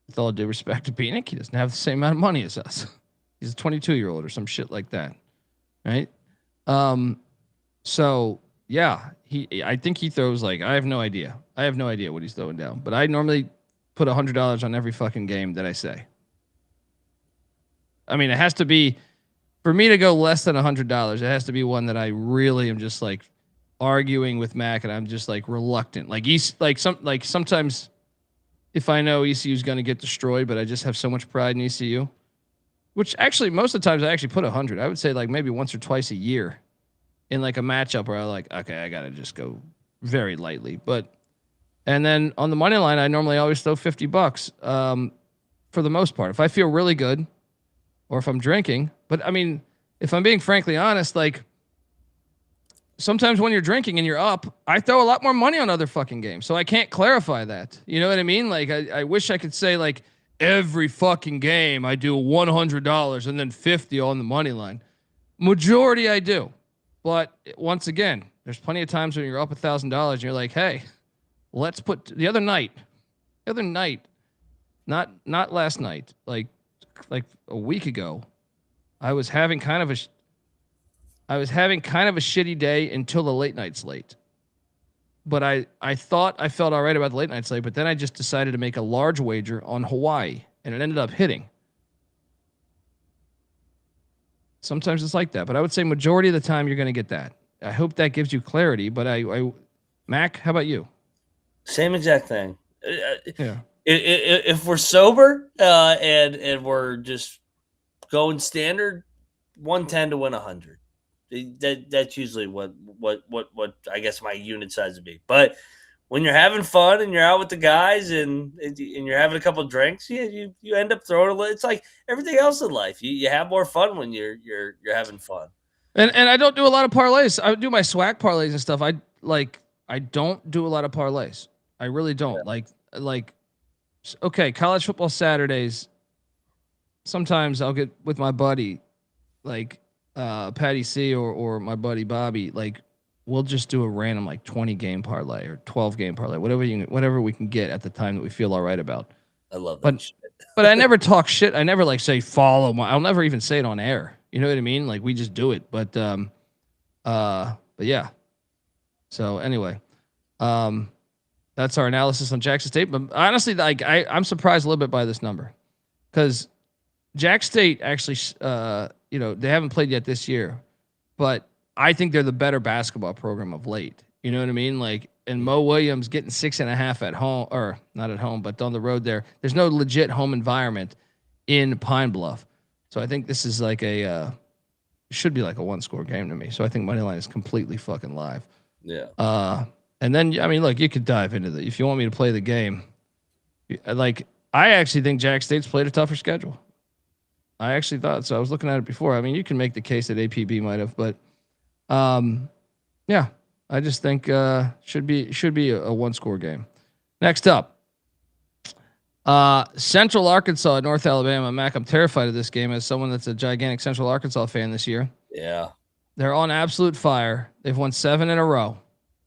with all due respect to Bieniek, he doesn't have the same amount of money as us. He's a 22-year-old or some shit like that. Right. So yeah, I think he throws I have no idea. I have no idea what he's throwing down, but I normally put $100 on every fucking game that I say. I mean, it has to be, for me to go less than $100, it has to be one that I really am just arguing with Mac and I'm just reluctant. Sometimes if I know ECU is going to get destroyed, but I just have so much pride in ECU, which actually most of the times I actually put 100. I would say maybe once or twice a year in a matchup where I okay, I got to just go very lightly. And then on the money line, I normally always throw $50 for the most part. If I feel really good or if I'm drinking, but I mean, if I'm being frankly honest, sometimes when you're drinking and you're up, I throw a lot more money on other fucking games. So I can't clarify that. You know what I mean? I wish I could say every fucking game I do $100 and then 50 on the money line. Majority I do. But once again, there's plenty of times when you're up $1,000 and you're hey, let's put the other night, not last night, like a week ago, I was having kind of a shitty day until the late night slate. But I thought I felt all right about the late night slate, but then I just decided to make a large wager on Hawaii, and it ended up hitting. Sometimes it's like that, but I would say majority of the time you're going to get that. I hope that gives you clarity, but Mac, how about you? Same exact thing. Yeah. If we're sober and we're just going standard, 110 to win 100. That's usually what I guess my unit size would be. But when you're having fun and you're out with the guys and you're having a couple of drinks, you end up throwing a little. It's like everything else in life. You have more fun when you're having fun. And I don't do a lot of parlays. I do my Swac parlays and stuff. I don't do a lot of parlays. I really don't. Yeah. Okay, college football Saturdays. Sometimes I'll get with my buddy, like Patty C or my buddy Bobby. Like we'll just do a random 20 game parlay or 12 game parlay, whatever we can get at the time that we feel all right about. I love that shit. But I never talk shit. I never say follow my. I'll never even say it on air. You know what I mean? Like we just do it. But yeah. So anyway, that's our analysis on Jackson State. But honestly, I'm surprised a little bit by this number because Jack State actually, they haven't played yet this year, but I think they're the better basketball program of late. You know what I mean? And Mo Williams getting 6.5 at home, or not at home, but on the road there. There's no legit home environment in Pine Bluff. So I think this is should be like a 1-score game to me. So I think Moneyline is completely fucking live. Yeah. And then, look, you could dive into if you want me to play the game. I actually think Jack State's played a tougher schedule. I actually thought so. I was looking at it before. You can make the case that APB might have, but yeah, I just think should be a 1-score game. Next up, Central Arkansas at North Alabama. Mac, I'm terrified of this game as someone that's a gigantic Central Arkansas fan this year. Yeah. They're on absolute fire. They've won 7 in a row.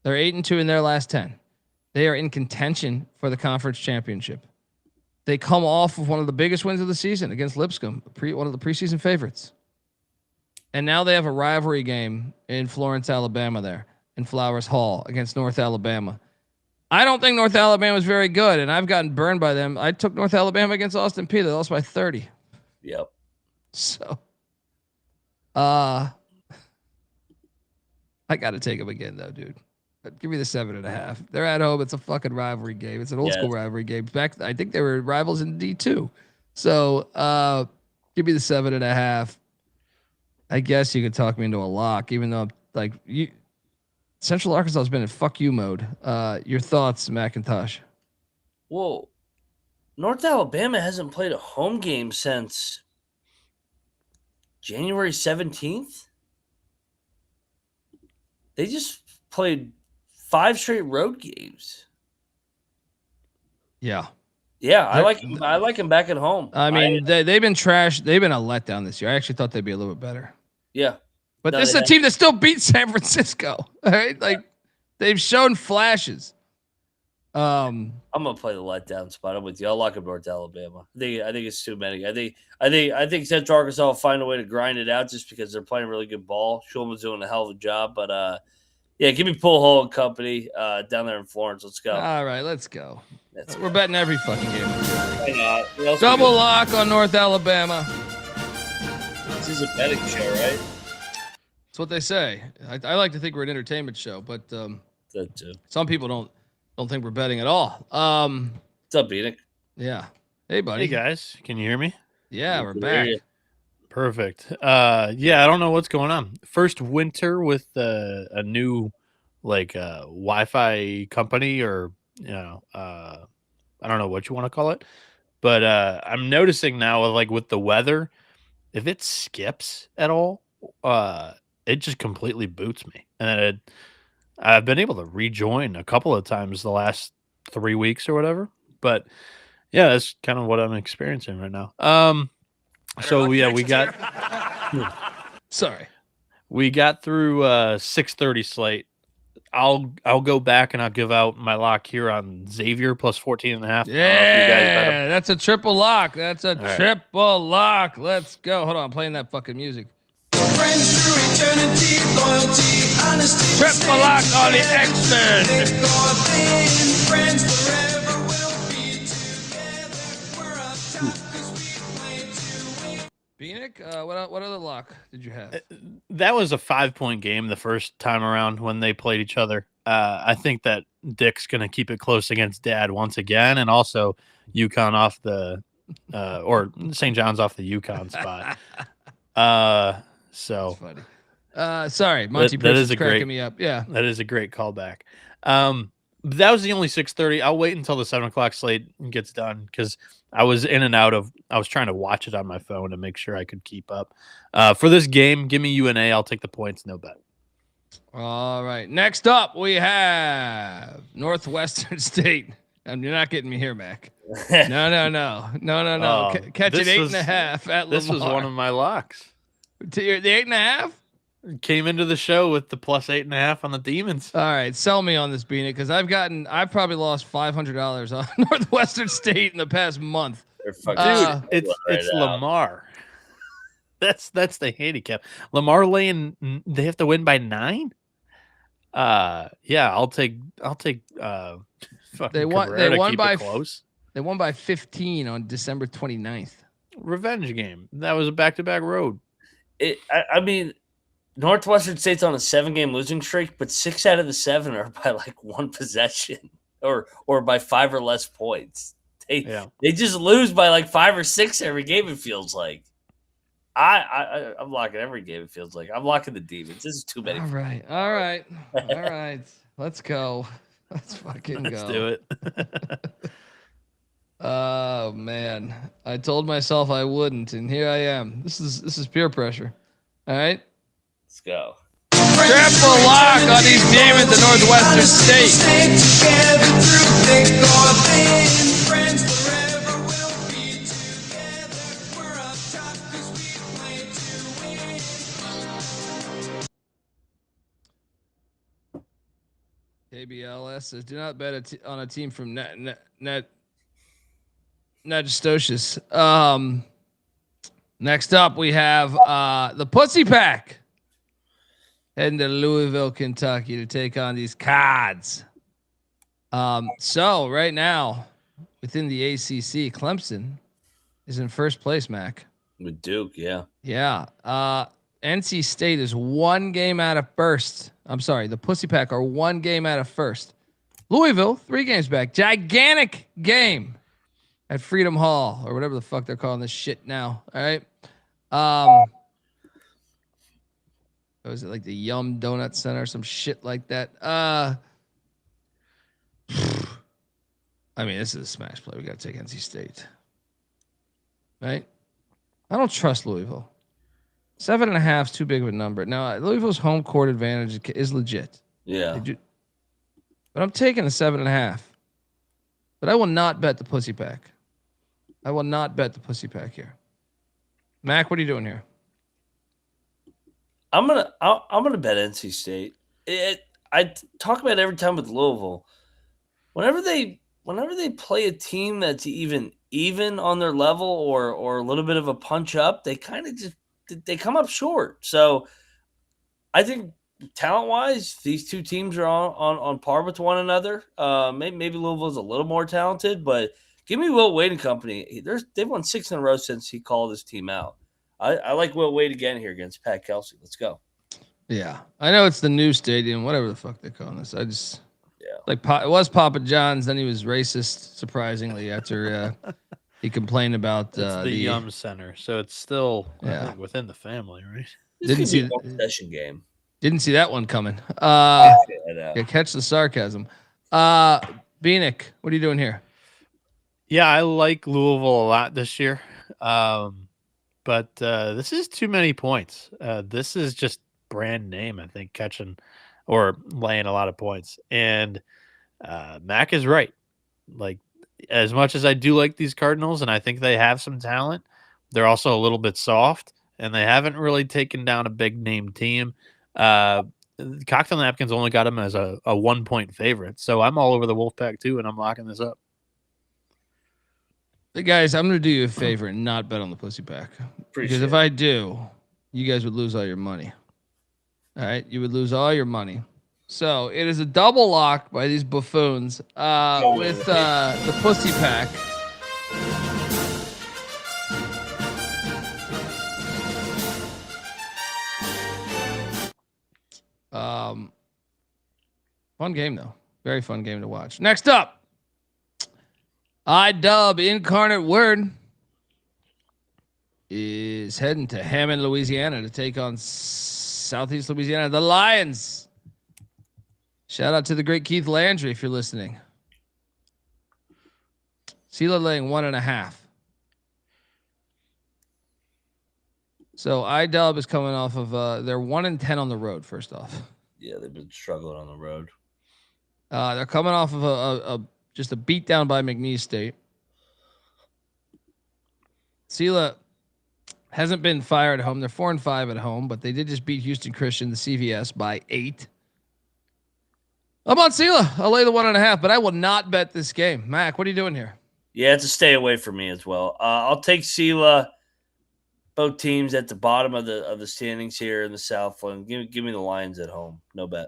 They're 8-2 in their last 10. They are in contention for the conference championship. They come off of one of the biggest wins of the season against Lipscomb, one of the preseason favorites. And now they have a rivalry game in Florence, Alabama there in Flowers Hall against North Alabama. I don't think North Alabama is very good, and I've gotten burned by them. I took North Alabama against Austin Peay. They lost by 30. Yep. So, I got to take them again, though, dude. But give me the 7.5. They're at home. It's a fucking rivalry game. It's an old school rivalry game. I think they were rivals in D2. So, give me the 7.5. I guess you could talk me into a lock, even though Central Arkansas has been in fuck you mode. Your thoughts, McIntosh? Well, North Alabama hasn't played a home game since January 17th. They just played 5 straight road games. Yeah. Yeah, I like him back at home. They've been trash. They've been a letdown this year. I actually thought they'd be a little bit better. Yeah. But this is a team that still beat San Francisco. All right? They've shown flashes. I'm gonna play the letdown spot. I'm with you. I'll lock up North Alabama. I think it's too many. I think Central Arkansas will find a way to grind it out just because they're playing really good ball. Schulman's doing a hell of a job, but yeah, give me Pull Hole and company down there in Florence. Let's go. All right, let's go. We're betting every fucking game. Why not? Double lock on North Alabama. This is a betting show, right? That's what they say. I like to think we're an entertainment show, but That too. some people don't think we're betting at all. What's up, Bieniek? Yeah. Hey, buddy. Hey guys, can you hear me? Yeah, we're back. Perfect. Yeah, I don't know what's going on. First winter with a new Wi-Fi company, or I don't know what you want to call it, but I'm noticing now with the weather, if it skips at all, it just completely boots me, and I've been able to rejoin a couple of times the last 3 weeks or whatever. But yeah, that's kind of what I'm experiencing right now. So yeah, we got we got through 6:30 slate. I'll go back and I'll give out my lock here on Xavier plus 14.5. Yeah, that's a triple lock. That's a triple lock. Let's go. Hold on, I'm playing that fucking music. Friends through eternity, loyalty, honesty. Triple lock on the X-Men. Friends forever will be together. We're up top 'cause we play to win. Bieniek, what other lock did you have? That was a 5-point game the first time around when they played each other. I think that Dick's going to keep it close against Dad once again, and also UConn off the or St. John's off the UConn spot. So funny. Sorry, Monty. That is cracking me up. Yeah, that is a great callback. That was the only 6:30. I'll wait until the 7 o'clock slate gets done because I was in and out of. I was trying to watch it on my phone to make sure I could keep up. For this game, give me UNA. I'll take the points. No bet. All right. Next up, we have Northwestern State. You're not getting me here, Mac. No. Catch it 8.5 at Lamar. This was one of my locks. The 8.5. Came into the show with the plus 8.5 on the Demons. All right, sell me on this, Beanie, because I've probably lost $500 on Northwestern State in the past month. Dude, it's Lamar. That's the handicap. Lamar laying. They have to win by 9. Yeah, I'll take. They won by close. They won by 15 on December 29th. Revenge game. That was a back-to-back road. I mean, Northwestern State's on a 7-game losing streak, but 6 out of the 7 are by like 1 possession or by 5 or less points. They just lose by like 5 or 6 every game. It feels like. I'm locking every game. It feels like I'm locking the Demons. This is too many. All right. Let's go. Let's fucking go. Let's do it. Oh man, I told myself I wouldn't, and here I am. This is peer pressure. All right, let's go. Triple lock on these demons at Northwestern State. KBLS says, do not bet on a team from Natchitoches. Next up, we have the Pussy Pack heading to Louisville, Kentucky to take on these Cards. So right now, within the ACC, Clemson is in first place, Mac. With Duke, yeah. Yeah. NC State is 1 game out of first. I'm sorry, the Pussy Pack are 1 game out of first. Louisville, 3 games back. Gigantic game at Freedom Hall or whatever the fuck they're calling this shit now. All right. Was it like the Yum Donut Center or some shit like that? I mean, this is a smash play. We got to take NC State. Right? I don't trust Louisville. 7.5 is too big of a number. Now, Louisville's home court advantage is legit. Yeah. But I'm taking the 7.5. But I will not bet the Pussy Pack. I will not bet the Pussy Pack here. Mac, what are you doing here? I'm gonna bet NC State. I talk about it every time with Louisville. Whenever they play a team that's even on their level or a little bit of a punch up, they kind of just they come up short. So I think talent-wise, these two teams are on par with one another. Maybe Louisville's a little more talented, but give me Will Wade and company. They've won 6 in a row since he called his team out. I like Will Wade again here against Pat Kelsey. Let's go. Yeah, I know it's the new stadium, whatever the fuck they're calling this. It was Papa John's. Then he was racist, surprisingly, after he complained about the Yum Center. So it's still within the family, right? Didn't see the possession game. Didn't see that one coming. Catch the sarcasm. Bieniek, what are you doing here? Yeah, I like Louisville a lot this year. But this is too many points. This is just brand name, I think, catching or laying a lot of points. And Mac is right. Like, as much as I do like these Cardinals, and I think they have some talent, they're also a little bit soft, and they haven't really taken down a big name team. Cocktail Napkins only got them as a 1-point favorite. So I'm all over the Wolfpack too, and I'm locking this up. Hey guys, I'm going to do you a favor and not bet on the Pussy Pack. Because if I do, you guys would lose all your money. All right? You would lose all your money. So it is a double lock by these buffoons with the Pussy Pack. Fun game, though. Very fun game to watch. Next up. IDub Incarnate Word is heading to Hammond, Louisiana to take on Southeast Louisiana. The Lions Shout out to the great Keith Landry if you're listening. Sela laying 1.5. So iDub is coming off of they're 1-10 on the road. First off, Yeah, they've been struggling on the road. they're coming off of a just a beatdown by McNeese State. Sela hasn't been fired at home. They're 4-5 at home, but they did just beat Houston Christian, the CVS, by 8. I'm on Sela. I'll lay the 1.5, but I will not bet this game. Mac, what are you doing here? Yeah, it's a stay away for me as well. I'll take Sela. Both teams at the bottom of the standings here in the Southland. Give me the Lions at home. No bet.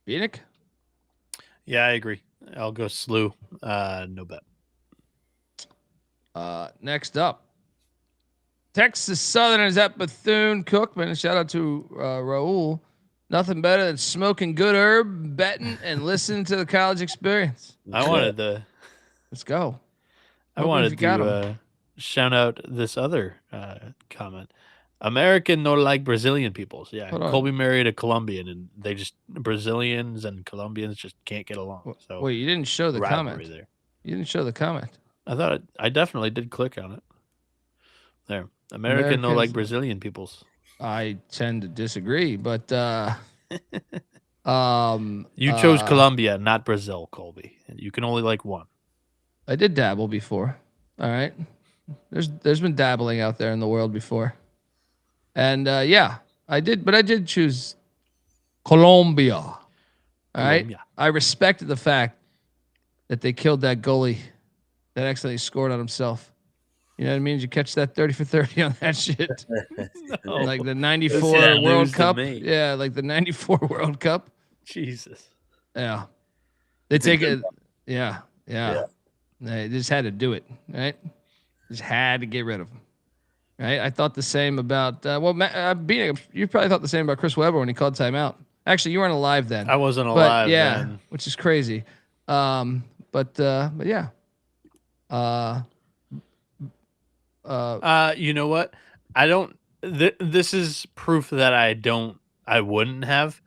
Bieniek? Yeah, I agree. I'll go slew. No bet. Next up, Texas Southern is at Bethune-Cookman. Shout out to Raul. Nothing better than smoking good herb, betting, and listening to the college experience. I wanted to. Let's go. I wanted to shout out this other comment. American no like Brazilian peoples. Yeah, Colby married a Colombian, and they just Brazilians and Colombians just can't get along. So wait, you didn't show the comment there. You didn't show the comment. I thought I definitely did click on it. There, American no like Brazilian peoples. I tend to disagree, but you chose Colombia, not Brazil, Colby. You can only like one. I did dabble before. All right. There's been dabbling out there in the world before. And yeah, I did choose Colombia. All right. I respected the fact that they killed that goalie that accidentally scored on himself. You know what I mean? Did you catch that 30 for 30 on that shit? No. Like the 94 World Cup. Yeah, like the 94 World Cup. Jesus. Yeah. They take it. Yeah. They just had to do it, right? Just had to get rid of him, right? I thought the same about you probably thought the same about Chris Webber when he called timeout. Actually, you weren't alive then. I wasn't alive. Yeah, then. Which is crazy. But yeah. You know what? I don't. This is proof that I wouldn't have,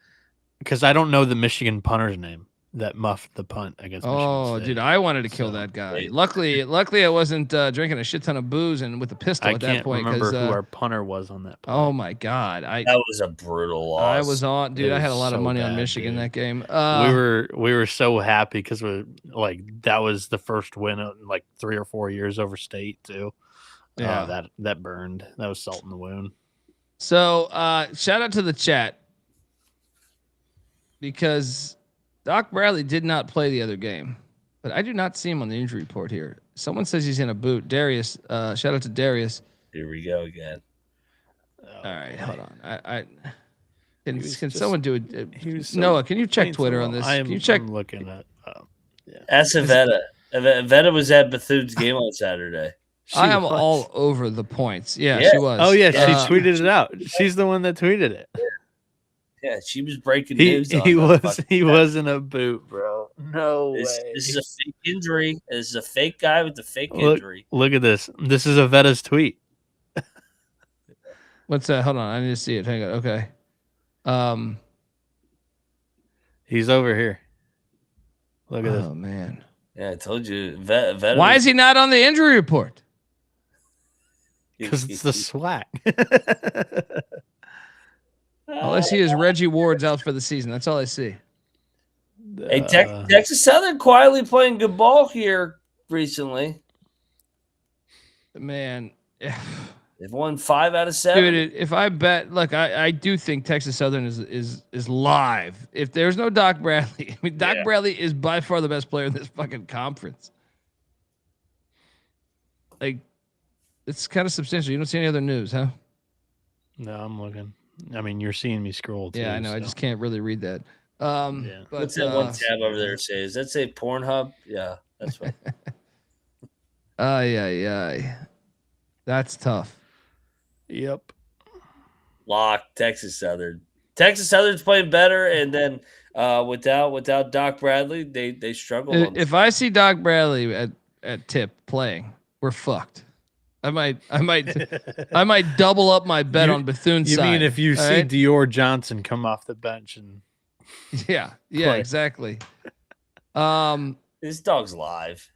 because I don't know the Michigan punter's name that muffed the punt against Michigan State. Dude, I wanted to kill that guy. Luckily, I wasn't drinking a shit ton of booze and with a pistol at that point. I can't remember who our punter was on that punt. Oh my god, that was a brutal loss. I was on, dude. I had a lot of money on Michigan that game. We were so happy because we're like that was the first win in like 3 or 4 years over state too. Yeah, that burned. That was salt in the wound. So shout out to the chat, because Doc Bradley did not play the other game, but I do not see him on the injury report here. Someone says he's in a boot. Darius, shout out to Darius. Here we go again. All right, hold on. Can someone do it? Noah, can you check Twitter on this? Can you check? I'm looking at. Ask Avetta. Avetta was at Bethune's game on Saturday. I am all over the points. Yeah, she was. Oh yeah, she tweeted it out. She's the one that tweeted it. Yeah, she was breaking news. He was in a boot, bro. No way. This is a fake injury. This is a fake guy with the fake injury. Look at this. This is Avetta's tweet. What's that? Hold on, I need to see it. Hang on. Okay. He's over here. Look at this. Oh man. Yeah, I told you. Avetta. Why is he not on the injury report? Because it's the Swac. All I see is Reggie Ward's out for the season. That's all I see. Hey, Texas Southern quietly playing good ball here recently. Man, they've won 5 out of 7. Dude, if I bet, look, I do think Texas Southern is live. If there's no Doc Bradley, I mean, Doc Bradley is by far the best player in this fucking conference. Like, it's kind of substantial. You don't see any other news, huh? No, I'm looking. I mean, you're seeing me scroll too. Yeah, I know. So. I just can't really read that. But, what's that one tab over there say? Does that say Pornhub? Yeah, that's right. That's tough. Yep. Lock Texas Southern. Texas Southern's playing better, and then without Doc Bradley, they struggle. If I see Doc Bradley at tip playing, we're fucked. I might double up my bet on Bethune's side. You mean if you see Dior Johnson come off the bench and Yeah, Play. exactly. This dog's live.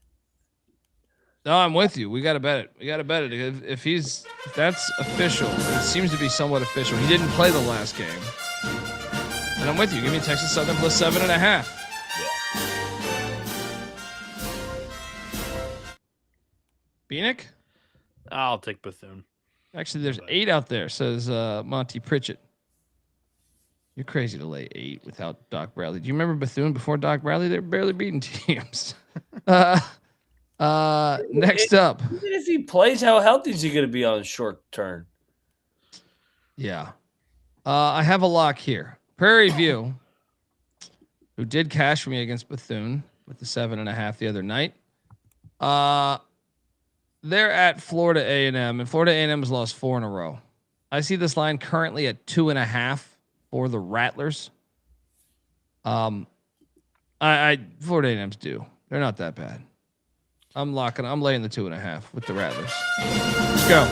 No, I'm with you. We got to bet it. We got to bet it. If that's official, it seems to be somewhat official. He didn't play the last game. And I'm with you. Give me Texas Southern plus 7.5. Bieniek? I'll take Bethune. Actually, there's 8 out there, says Monty Pritchett. You're crazy to lay 8 without Doc Bradley. Do you remember Bethune before Doc Bradley? They were barely beating teams. Next up. Even if he plays, how healthy is he going to be on a short turn? Yeah. I have a lock here. Prairie View, who did cash for me against Bethune with the 7.5 the other night. They're at Florida A&M, and Florida A&M has lost 4 in a row. I see this line currently at 2.5 for the Rattlers. Florida A&M's due. They're not that bad. I'm laying the 2.5 with the Rattlers. Let's go.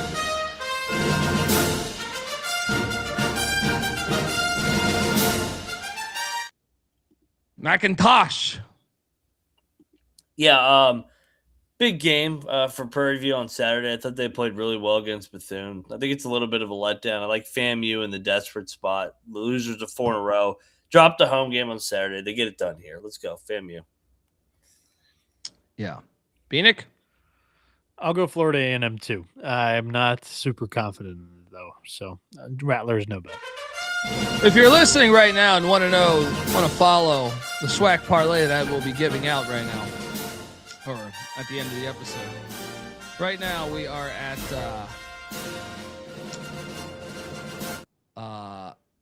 McIntyre. Yeah, big game for Prairie View on Saturday. I thought they played really well against Bethune. I think it's a little bit of a letdown. I like FAMU in the desperate spot. The losers of 4 in a row. Dropped a home game on Saturday. They get it done here. Let's go, FAMU. Yeah. Bieniek? I'll go Florida A&M too. I'm not super confident though, so Rattlers no bet. If you're listening right now and want to follow the Swac parlay that we'll be giving out right now, or at the end of the episode. Right now we are at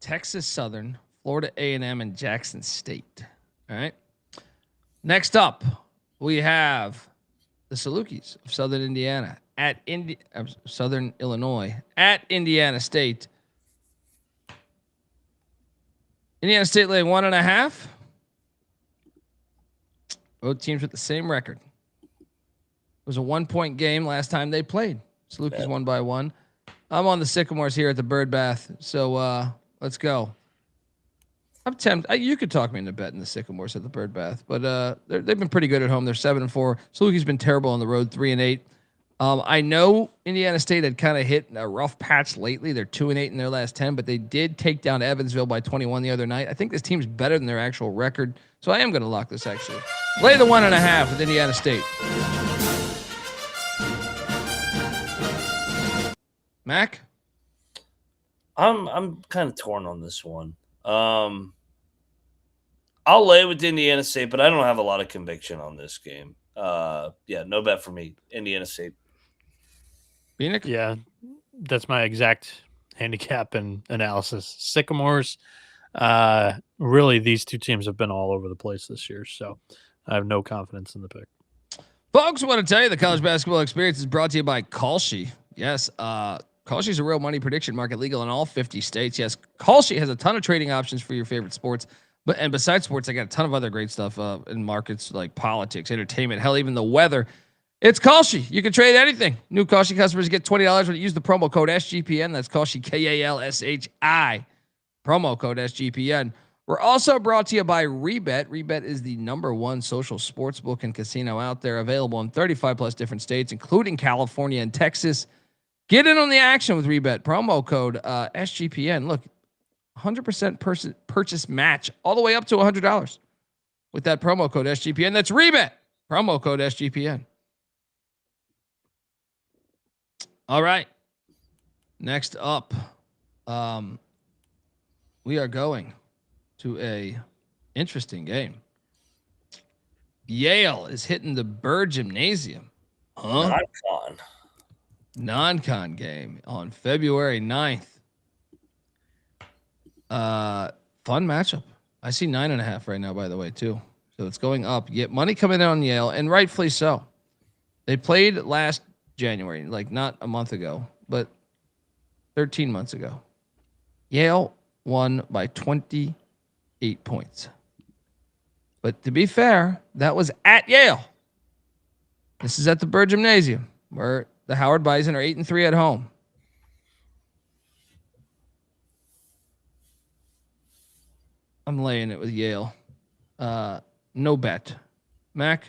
Texas Southern, Florida A&M, and Jackson State. All right. Next up, we have the Salukis of Southern Indiana at Southern Illinois at Indiana State. Indiana State laying 1.5. Both teams with the same record. It was a 1-point game last time they played. Salukis won by 1. I'm on the Sycamores here at the Bird Bath, so let's go. I'm tempted. You could talk me into betting the Sycamores at the Bird Bath, but they've been pretty good at home. They're 7-4. Salukis been terrible on the road, 3-8. I know Indiana State had kind of hit a rough patch lately. They're 2-8 in their last 10, but they did take down Evansville by 21 the other night. I think this team's better than their actual record, so I am going to lock this actually. Lay the 1.5 with Indiana State. Mac? I'm kind of torn on this one. I'll lay with Indiana State, but I don't have a lot of conviction on this game. No bet for me. Indiana State. Bieniek? Yeah, that's my exact handicap and analysis. Sycamores, really, these two teams have been all over the place this year, so I have no confidence in the pick. Folks, I want to tell you the college basketball experience is brought to you by Kalshi. Yes, Kalshi is a real money prediction market, legal in all 50 states. Yes, Kalshi has a ton of trading options for your favorite sports. And besides sports, I got a ton of other great stuff in markets like politics, entertainment, hell, even the weather. It's Kalshi. You can trade anything. New Kalshi customers get $20 when you use the promo code SGPN. That's Kalshi, Kalshi. Promo code SGPN. We're also brought to you by Rebet. Rebet is the #1 social sports book and casino out there, available in 35 plus different states, including California and Texas. Get in on the action with Rebet. Promo code SGPN. Look, 100% purchase match all the way up to $100 with that promo code SGPN. That's Rebet. Promo code SGPN. All right. Next up, we are going to a interesting game. Yale is hitting the Bird Gymnasium. Huh? Non-con game on February 9th. Fun matchup. I see 9.5 right now, by the way, too. So it's going up. You get money coming in on Yale, and rightfully so. They played last January, like not a month ago, but 13 months ago. Yale won by 28 points. But to be fair, that was at Yale. This is at the Bird Gymnasium, where the Howard Bison are 8-3 at home. I'm laying it with Yale. No bet. Mac?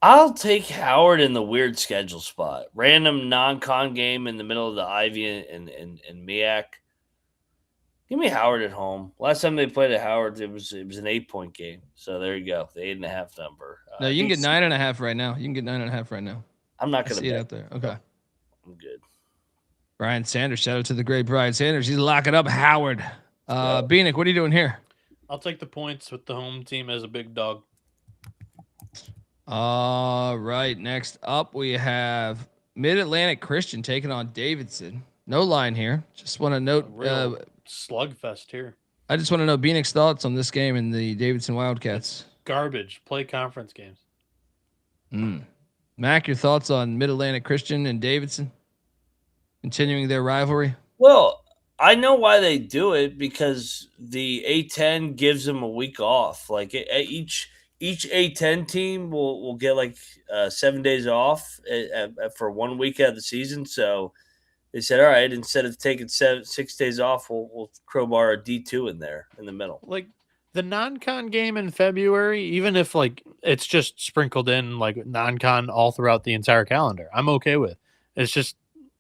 I'll take Howard in the weird schedule spot. Random non-con game in the middle of the Ivy and MEAC. Give me Howard at home. Last time they played at Howard, it was an 8-point game. So there you go, the 8.5 number. No, you can get 9.5 right now. You can get 9.5 right now. I'm not I going to see it bet. out there. Okay. I'm good. Brian Sanders. Shout out to the great Brian Sanders. He's locking up Howard. Bieniek, what are you doing here? I'll take the points with the home team as a big dog. All right. Next up, we have Mid-Atlantic Christian taking on Davidson. No line here. Just want to note. Real slugfest here. I just want to know Bieniek's thoughts on this game in the Davidson Wildcats. Garbage. Play conference games. Mac, your thoughts on Mid-Atlantic Christian and Davidson continuing their rivalry? Well, I know why they do it because the A10 gives them a week off. Like each A10 team will get like 7 days off for 1 week out of the season. So they said, all right, instead of taking 6 days off, we'll crowbar a D2 in there in the middle. Like the non-con game in February, even if like it's just sprinkled in like non-con all throughout the entire calendar, I'm okay with. It's just,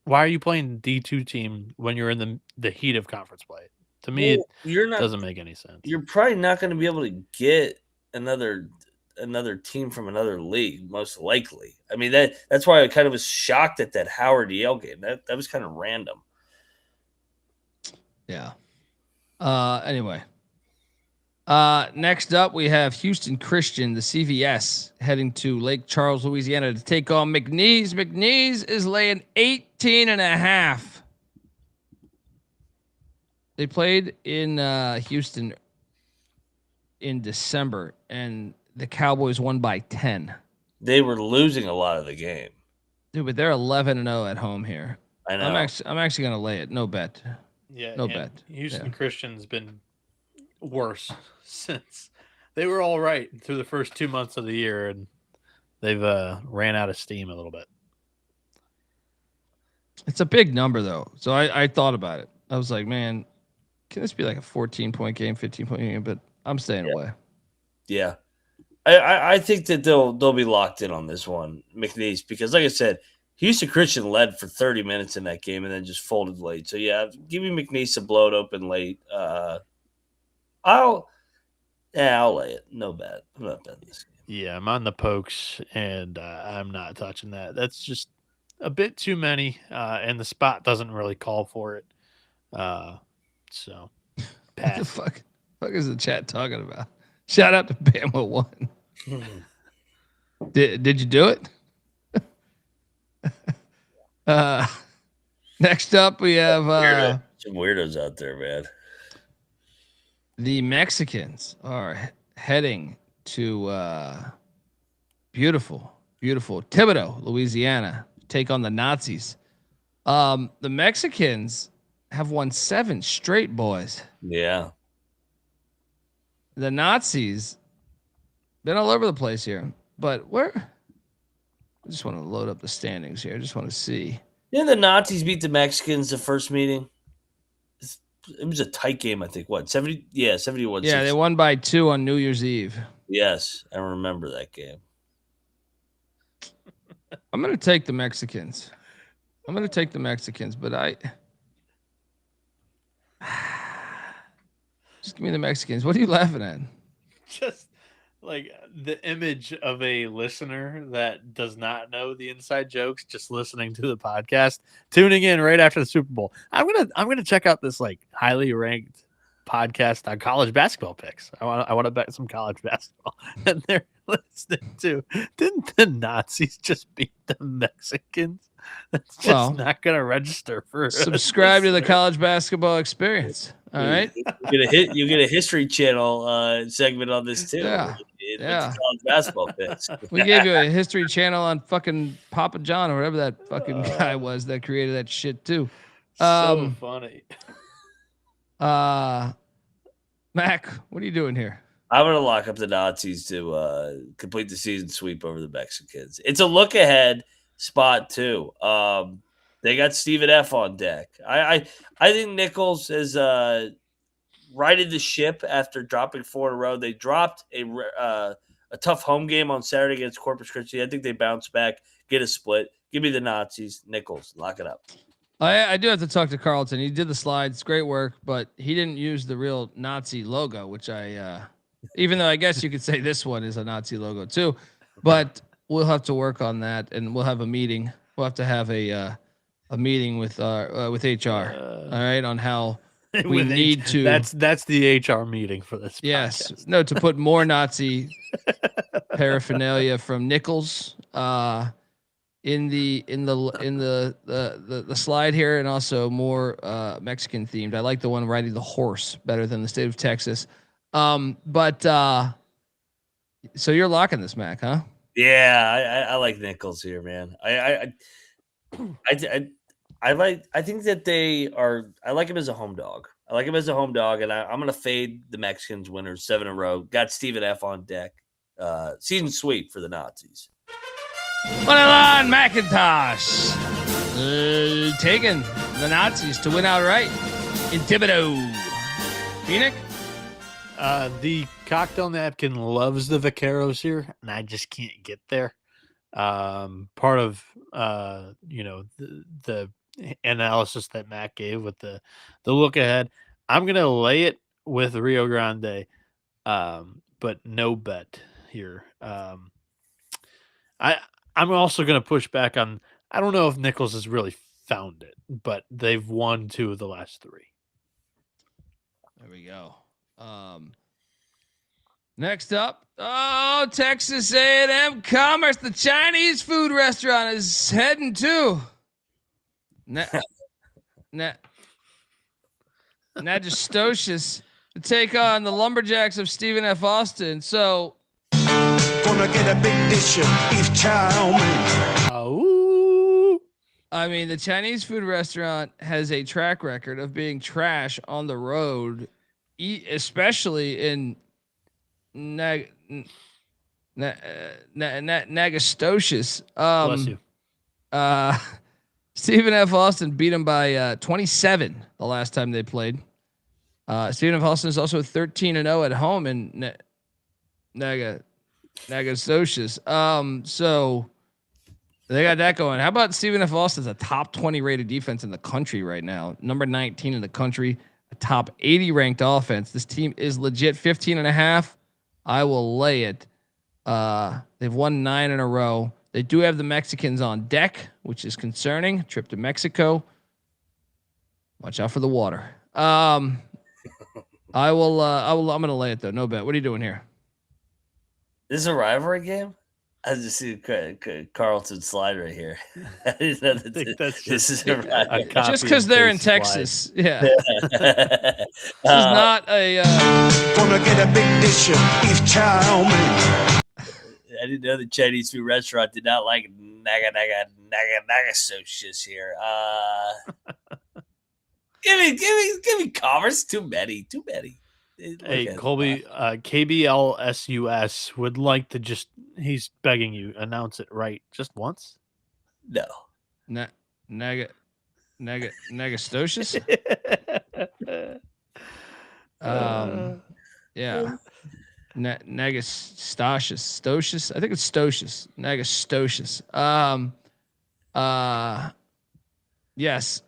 why are you playing D2 team when you're in the heat of conference play? To me, it doesn't make any sense. You're probably not going to be able to get another team from another league, most likely. I mean, that's why I kind of was shocked at that Howard Yale game. That was kind of random. Yeah. Anyway. Next up, we have Houston Christian, the CVS, heading to Lake Charles, Louisiana to take on McNeese. McNeese is laying 18.5. They played in Houston in December, and the Cowboys won by 10. They were losing a lot of the game. Dude, but they're 11-0 at home here. I know. I'm actually going to lay it. No bet. Yeah, no bet. Houston Christian's been worse since they were all right through the first 2 months of the year, and they've ran out of steam a little bit. It's a big number though, so I thought about it. I was like, man, can this be like a 14-point game, 15-point game? But I'm staying away. Yeah, I think that they'll be locked in on this one, McNeese, because like I said, Houston Christian led for 30 minutes in that game and then just folded late. So yeah, give me McNeese a blow it open late. I'll lay it. No bet. I'm not betting this game. Yeah, I'm on the pokes, and I'm not touching that. That's just a bit too many, and the spot doesn't really call for it. So, What the fuck is the chat talking about? Shout out to Bama One. Did you do it? Next up, we have some weirdos out there, man. The Mexicans are heading to beautiful Thibodaux, Louisiana, to take on the Nazis. The Mexicans have won 7 straight, boys. Yeah. The Nazis been all over the place here, but where? I just want to load up the standings here. I just want to see. Didn't the Nazis beat the Mexicans the first meeting? It was a tight game, I think. What, 70? Yeah, 71. Yeah, they won by 2 on New Year's Eve. Yes, I remember that game. I'm going to take the Mexicans. But just give me the Mexicans. What are you laughing at? Just like the image of a listener that does not know the inside jokes, just listening to the podcast, tuning in right after the Super Bowl. I'm gonna check out this like highly ranked podcast on college basketball picks. I want to bet some college basketball, and they're listening to. Didn't the Nazis just beat the Mexicans? That's just not gonna register for. Subscribe to the college basketball experience. All right, you get a History Channel segment on this too. Yeah. College basketball picks. We gave you a History Channel on fucking Papa John or whatever that fucking guy was that created that shit too. So funny. Mac, what are you doing here? I'm going to lock up the Nazis to complete the season sweep over the Mexicans. It's a look ahead spot too. They got Stephen F on deck. I think Nichols has righted the ship after dropping 4 in a row. They dropped a tough home game on Saturday against Corpus Christi. I think they bounce back, get a split. Give me the Nazis. Nichols, lock it up. I do have to talk to Carlton. He did the slides, great work, but he didn't use the real Nazi logo, which even though I guess you could say this one is a Nazi logo too, but we'll have to work on that, and we'll have a meeting. We'll have to have a meeting with HR. All right, on how we need to. That's the HR meeting for this. Yes, podcast. no, to put more Nazi paraphernalia from Nichols in the slide here, and also more Mexican themed. I like the one riding the horse better than the state of Texas. But so you're locking this, Mac, huh? Yeah, I like Nichols here, man. I think that they are. I like him as a home dog. And I'm gonna fade the Mexicans winners 7 in a row. Got Stephen F on deck. Season sweep for the Nazis. Moneyline McIntosh taking the Nazis to win outright in Thibodeau. Bieniek? The cocktail napkin loves the Vaqueros here, and I just can't get there. Part of the analysis that Matt gave with the look ahead, I'm gonna lay it with Rio Grande, but no bet here. I'm also gonna push back on. I don't know if Nichols has really found it, but they've won 2 of the last 3. There we go. Next up, Texas A&M Commerce, the Chinese food restaurant is heading to Nagastosius to take on the Lumberjacks of Stephen F. Austin. So, Gonna get a big dish of beef chow mein. Oh, I mean, the Chinese food restaurant has a track record of being trash on the road, especially in Nagastosius. bless you. Stephen F. Austin beat him by 27 the last time they played. Stephen F. Austin is also 13-0 at home in Nagastosius. So they got that going. How about Stephen F. Austin's a top 20 rated defense in the country right now, number 19 in the country, a top 80 ranked offense. This team is legit 15.5. I will lay it. They've won 9 in a row. They do have the Mexicans on deck, which is concerning. Trip to Mexico. Watch out for the water. I'm going to lay it though. No bet. What are you doing here? This is a rivalry game. I just see Carlton slide right here. I didn't know that think that's this just is a rivalry. Just because they're in Texas. Yeah. This is not a. Gonna get a big dish of beef chow mein. I didn't know the Chinese food restaurant did not like Nagastosius here. Give me Commerce. Too many. Hey, Colby, KBLSUS would like to he's begging you, announce it right just once. No. Nagastosius? Yeah. Nagastosius. Stosius? I think it's Stosius. Nagastosius. Yes.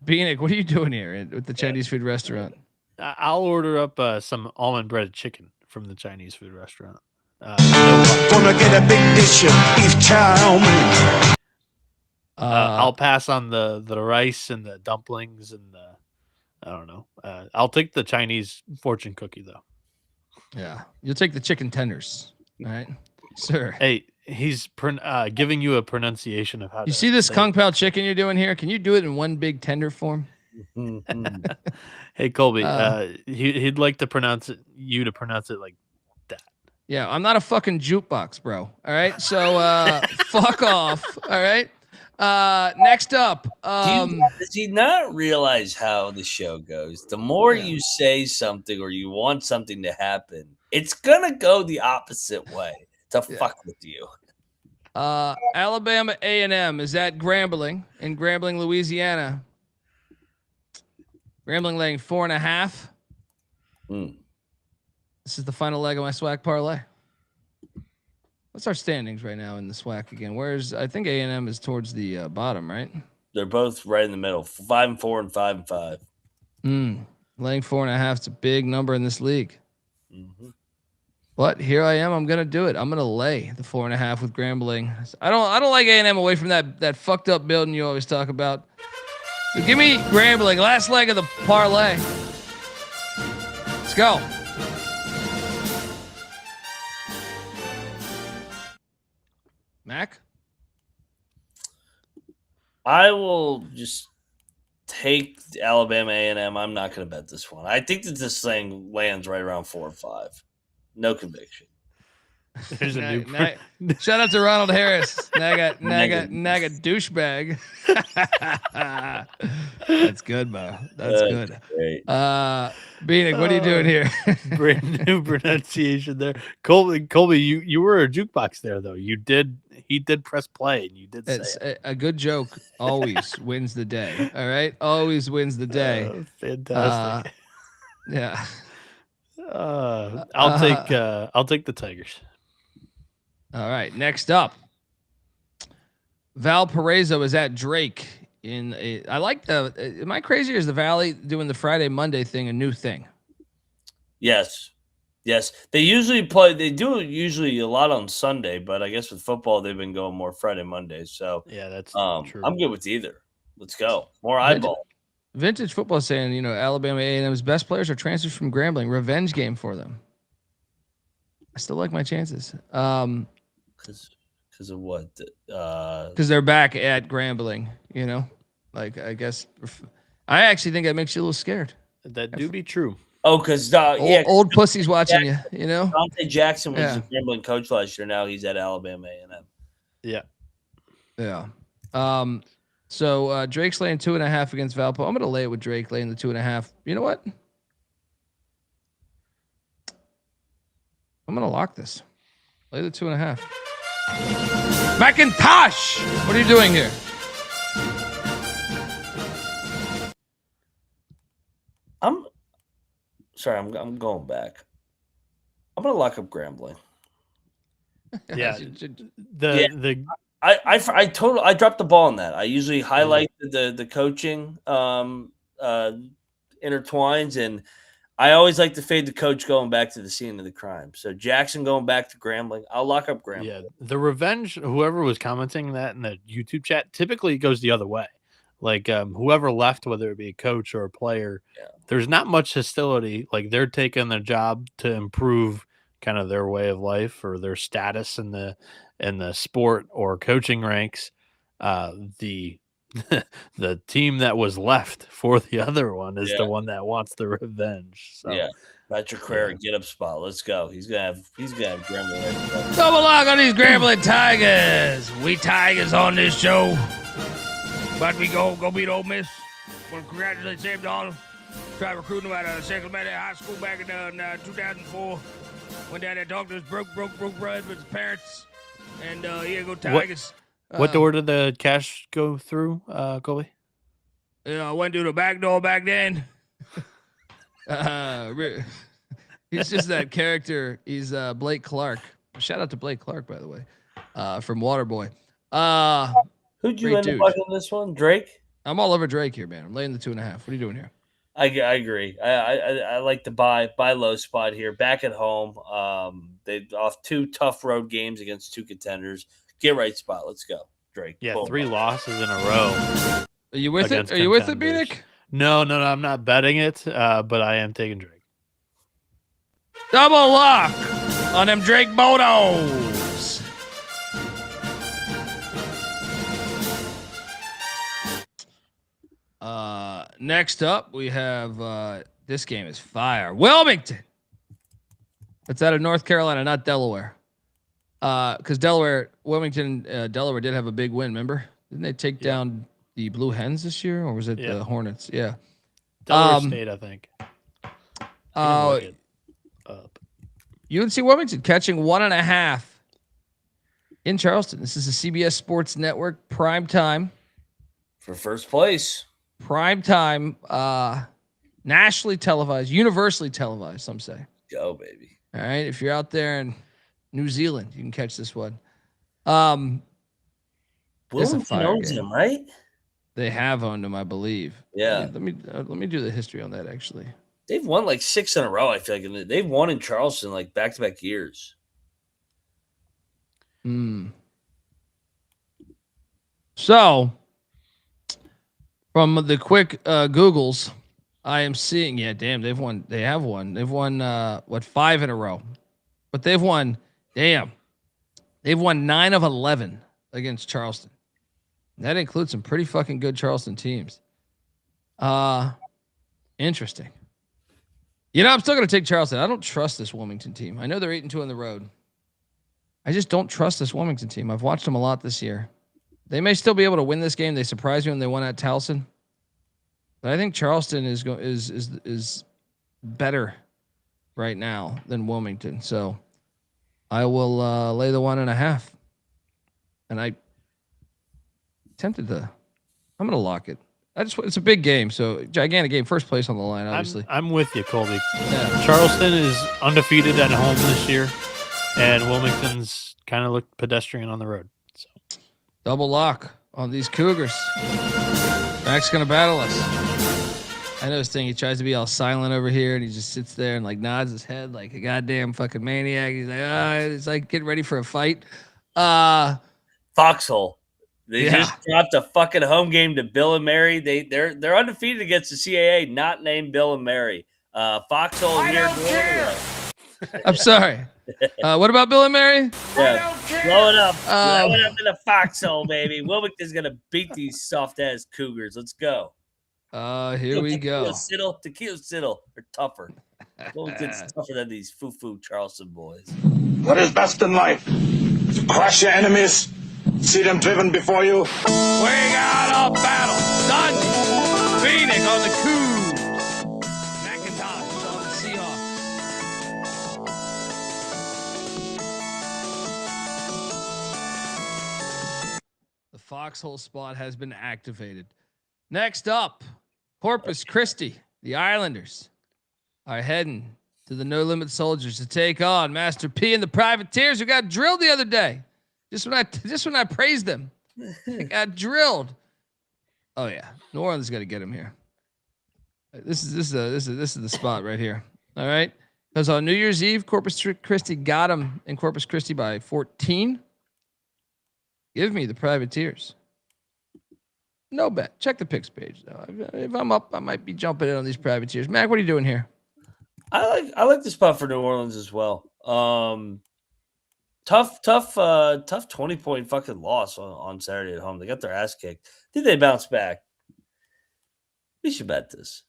Bieniek, what are you doing here with the Chinese food restaurant? I'll order up some almond breaded chicken from the Chinese food restaurant. Gonna get a big dish of beef chow mein. I'll pass on the rice and the dumplings and the I don't know. I'll take the Chinese fortune cookie though. Yeah, you'll take the chicken tenders, all right, sir. Hey, he's giving you a pronunciation of how. You see this Kung Pao chicken you're doing here? Can you do it in one big tender form? Hey Colby, he'd like to pronounce it like that. Yeah, I'm not a fucking jukebox, bro. All right, so fuck off. All right. Next up, does he not realize how the show goes? The more you say something or you want something to happen, it's gonna go the opposite way to fuck with you. Alabama A&M is at Grambling in Grambling, Louisiana. Grambling laying 4.5. This is the final leg of my Swac parlay. What's our standings right now in the Swac again? I think A&M is towards the bottom, right? They're both right in the middle, 5-4 and 5-5. Laying 4.5 is a big number in this league. Mm-hmm. But here I am. I'm gonna do it. I'm gonna lay the 4.5 with Grambling. I don't like A&M away from that fucked up building you always talk about. So give me Grambling, last leg of the parlay. Let's go. Mac? I will just take Alabama A&M. I'm not going to bet this one. I think that this thing lands right around 4 or 5. No conviction. There's a new Shout out to Ronald Harris. Naga douchebag. That's good, Mo. That's good. Great. Bieniek, what are you doing here? Brand new pronunciation there. Colby, you were a jukebox there though. He did press play and you did say it. A good joke always wins the day. All right? Always wins the day. Fantastic. Yeah. I'll take the Tigers. All right. Next up, Valparaiso is at Drake. I like am I crazy or is the Valley doing the Friday Monday thing a new thing? Yes. They usually play. They do usually a lot on Sunday, but I guess with football they've been going more Friday Mondays. So yeah, that's true. I'm good with either. Let's go. More eyeball. Vintage football saying, Alabama A&M's best players are transfers from Grambling. Revenge game for them. I still like my chances. Because of what? Because they're back at Grambling, Like, I guess. I actually think that makes you a little scared. That do be true. Oh, because old pussy's watching you, Dante Jackson was the Grambling coach last year. Now he's at Alabama A&M. Yeah. So Drake's laying 2.5 against Valpo. I'm going to lay it with Drake laying the 2.5. You know what? I'm going to lock this. Lay the 2.5. McIntyre! What are you doing here? I'm sorry. I'm going back. I'm going to lock up Grambling. Yeah. I dropped the ball on that. I usually highlight the coaching intertwines, and I always like to fade the coach going back to the scene of the crime. So Jackson going back to Grambling. I'll lock up Grambling. Yeah, the revenge. Whoever was commenting that in the YouTube chat typically goes the other way. Like whoever left, whether it be a coach or a player, there's not much hostility. Like they're taking the job to improve kind of their way of life or their status in the sport or coaching ranks. The team that was left for the other one is the one that wants the revenge. So, Patrick Crary, get up spot. Let's go. He's gonna have Grambling. Double lock on these Grambling Tigers. We Tigers on this show. But we go beat Ole Miss. Want to congratulate Sam Donald. Tried recruiting him out of Sacramento High School back in 2004. Went down there, talked to his broke bread with his parents. And go Tigers. What door did the cash go through, Colby? I went through the back door back then. He's just that character. He's Blake Clark. Shout out to Blake Clark, by the way, from Waterboy. Who'd you end up on this one? Drake? I'm all over Drake here, man. I'm laying the 2.5. What are you doing here? I agree. I like the buy low spot here. Back at home. They off 2 tough road games against 2 contenders. Get right spot. Let's go, Drake. Yeah, Boom. 3 losses in a row. Are you with it? Are you with it, Bieniek? No, I'm not betting it, but I am taking Drake. Double lock on them Drake Bodos. Next up, we have this game is fire. Wilmington. It's out of North Carolina, not Delaware. Because Wilmington, Delaware did have a big win. Remember? Didn't they take down the Blue Hens this year, or was it the Hornets? Yeah. Delaware State, I think. UNC Wilmington catching 1.5 in Charleston. This is a CBS Sports Network prime time. For first place. Prime time, nationally televised, universally televised, some say. Go, baby. All right. If you're out there in New Zealand, you can catch this one. Wilmington owns him, right? They have owned him, I believe. Yeah. Let me do the history on that, actually. They've won like 6 in a row, I feel like. And they've won in Charleston like back-to-back years. So, from the quick Googles, I am seeing, they've won. They have won. They've won, 5 in a row. But they've won, they've won 9 of 11 against Charleston. That includes some pretty fucking good Charleston teams. Interesting. I'm still going to take Charleston. I don't trust this Wilmington team. I know they're 8-2 on the road. I just don't trust this Wilmington team. I've watched them a lot this year. They may still be able to win this game. They surprised me when they won at Towson. But I think Charleston is better right now than Wilmington. So I will lay the 1.5. And I'm going to lock it. It's a big game, so gigantic game. First place on the line, obviously. I'm with you, Colby. Yeah. Charleston is undefeated at home this year, and Wilmington's kind of looked pedestrian on the road. So double lock on these Cougars. Mac's gonna battle us. I know this thing. He tries to be all silent over here, and he just sits there and like nods his head like a goddamn fucking maniac. He's like, it's like getting ready for a fight. Foxhole. They just dropped a fucking home game to Bill and Mary. They're undefeated against the CAA, not named Bill and Mary. Foxhole here. I'm sorry. What about Bill and Mary? Yeah, blow it up. Blow it up in a foxhole, baby. Wilmington's gonna beat these soft ass Cougars. Let's go. Here we go. Tequila Siddle are tougher. Wilmington's tougher than these foo Charleston boys. What is best in life? To crush your enemies, see them driven before you. We got a battle. Dundee. Bieniek on the Cougs. McIntyre on the Seahawks. The foxhole spot has been activated. Next up, Corpus Christi. The Islanders are heading to the No Limit Soldiers to take on Master P and the Privateers, who got drilled the other day. Just when I praised them, they got drilled. Oh yeah, New Orleans got to get him here. This is the spot right here. All right, because on New Year's Eve, Corpus Christi got him in Corpus Christi by 14. Give me the Privateers. No bet. Check the picks page though. If I'm up, I might be jumping in on these Privateers. Mac, what are you doing here? I like the spot for New Orleans as well. Tough 20-point fucking loss on Saturday at home. They got their ass kicked. Did they bounce back? We should bet this.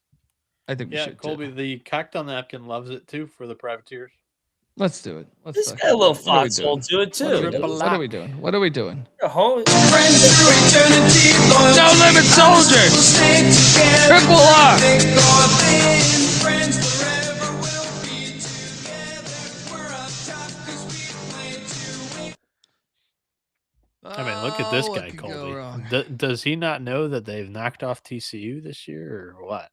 I think we should. Colby, the cocktail napkin loves it too for the Privateers. Let's do it. This got a little foxhole to it too. What are we doing? What are we doing? Home. No Limit Soldiers. Triple R. I mean, look at this guy, Colby. Does he not know that they've knocked off TCU this year or what?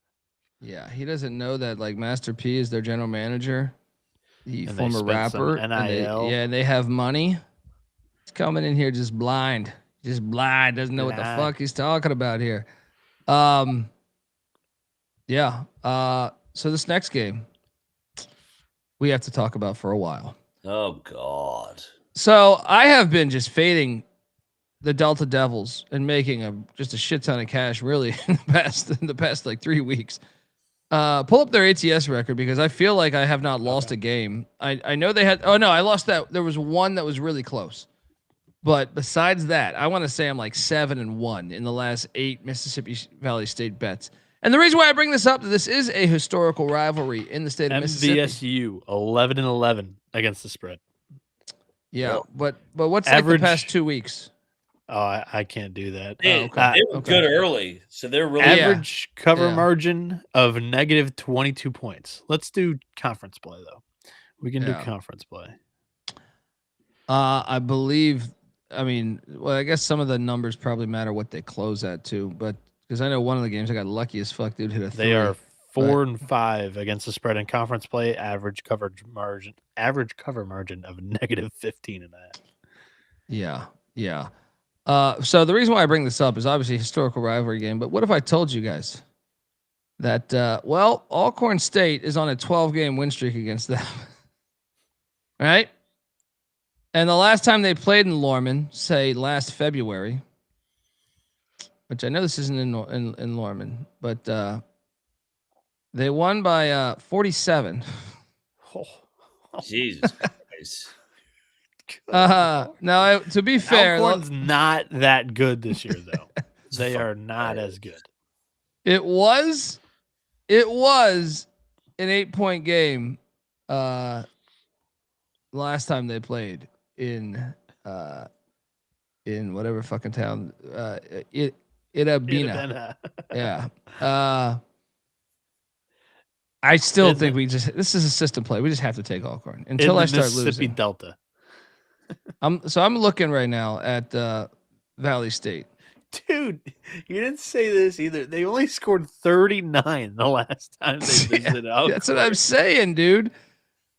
Yeah, he doesn't know that like Master P is their general manager, the And former rapper. NIL. And they have money. He's coming in here just blind, doesn't know what the fuck he's talking about here. So this next game we have to talk about for a while. Oh God. So I have been just fading the Delta Devils and making just a shit ton of cash really in the past like 3 weeks. Pull up their ATS record because I feel like I have not lost a game. I know they had, I lost that. There was one that was really close, but besides that, I want to say I'm like 7-1 in the last 8 Mississippi Valley State bets. And the reason why I bring this up, this is a historical rivalry in the state of Mississippi. MVSU 11-11 against the spread. Yeah, but what's average, like the past 2 weeks? Oh, I can't do that. They were good early, so they're really average cover margin of negative 22 points. Let's do conference play though. We can do conference play. I believe I mean, well, I guess some of the numbers probably matter what they close at too, but because I know one of the games I got lucky as fuck, dude, hit a 3. They are 4-5 against the spread in conference play. Average cover margin of -15.5. Yeah, yeah. So the reason why I bring this up is obviously a historical rivalry game. But what if I told you guys that Alcorn State is on a 12-game win streak against them, right? And the last time they played in Lorman, say last February, which I know this isn't in Lorman, but they won by 47. Jesus Christ. Now, to be fair, Alcorn's not that good this year, though. They are not as good. It was an 8-point game last time they played in whatever fucking town, Itabena. Yeah. I still think this is a system play. We just have to take Alcorn until I start Mississippi losing. Delta. I'm looking right now at Valley State. Dude, you didn't say this either. They only scored 39 the last time they visited Alcorn. That's what I'm saying, dude.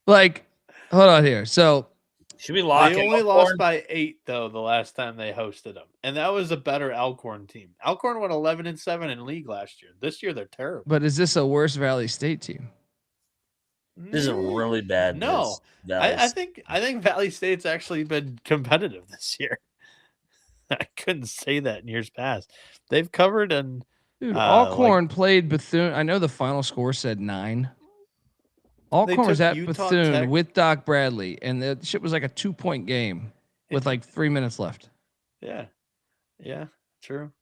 Like, hold on here. So should we lock? They only lost by 8 though the last time they hosted them, and that was a better Alcorn team. Alcorn went 11-7 in league last year. This year they're terrible. But is this a worse Valley State team? This is a really bad. No, I think Valley State's actually been competitive this year. I couldn't say that in years past. They've covered and dude, Alcorn played Bethune. I know the final score said 9. Alcorn was at Utah Bethune Tech with Doc Bradley, and the shit was like a 2-point game with like 3 minutes left. Yeah, true.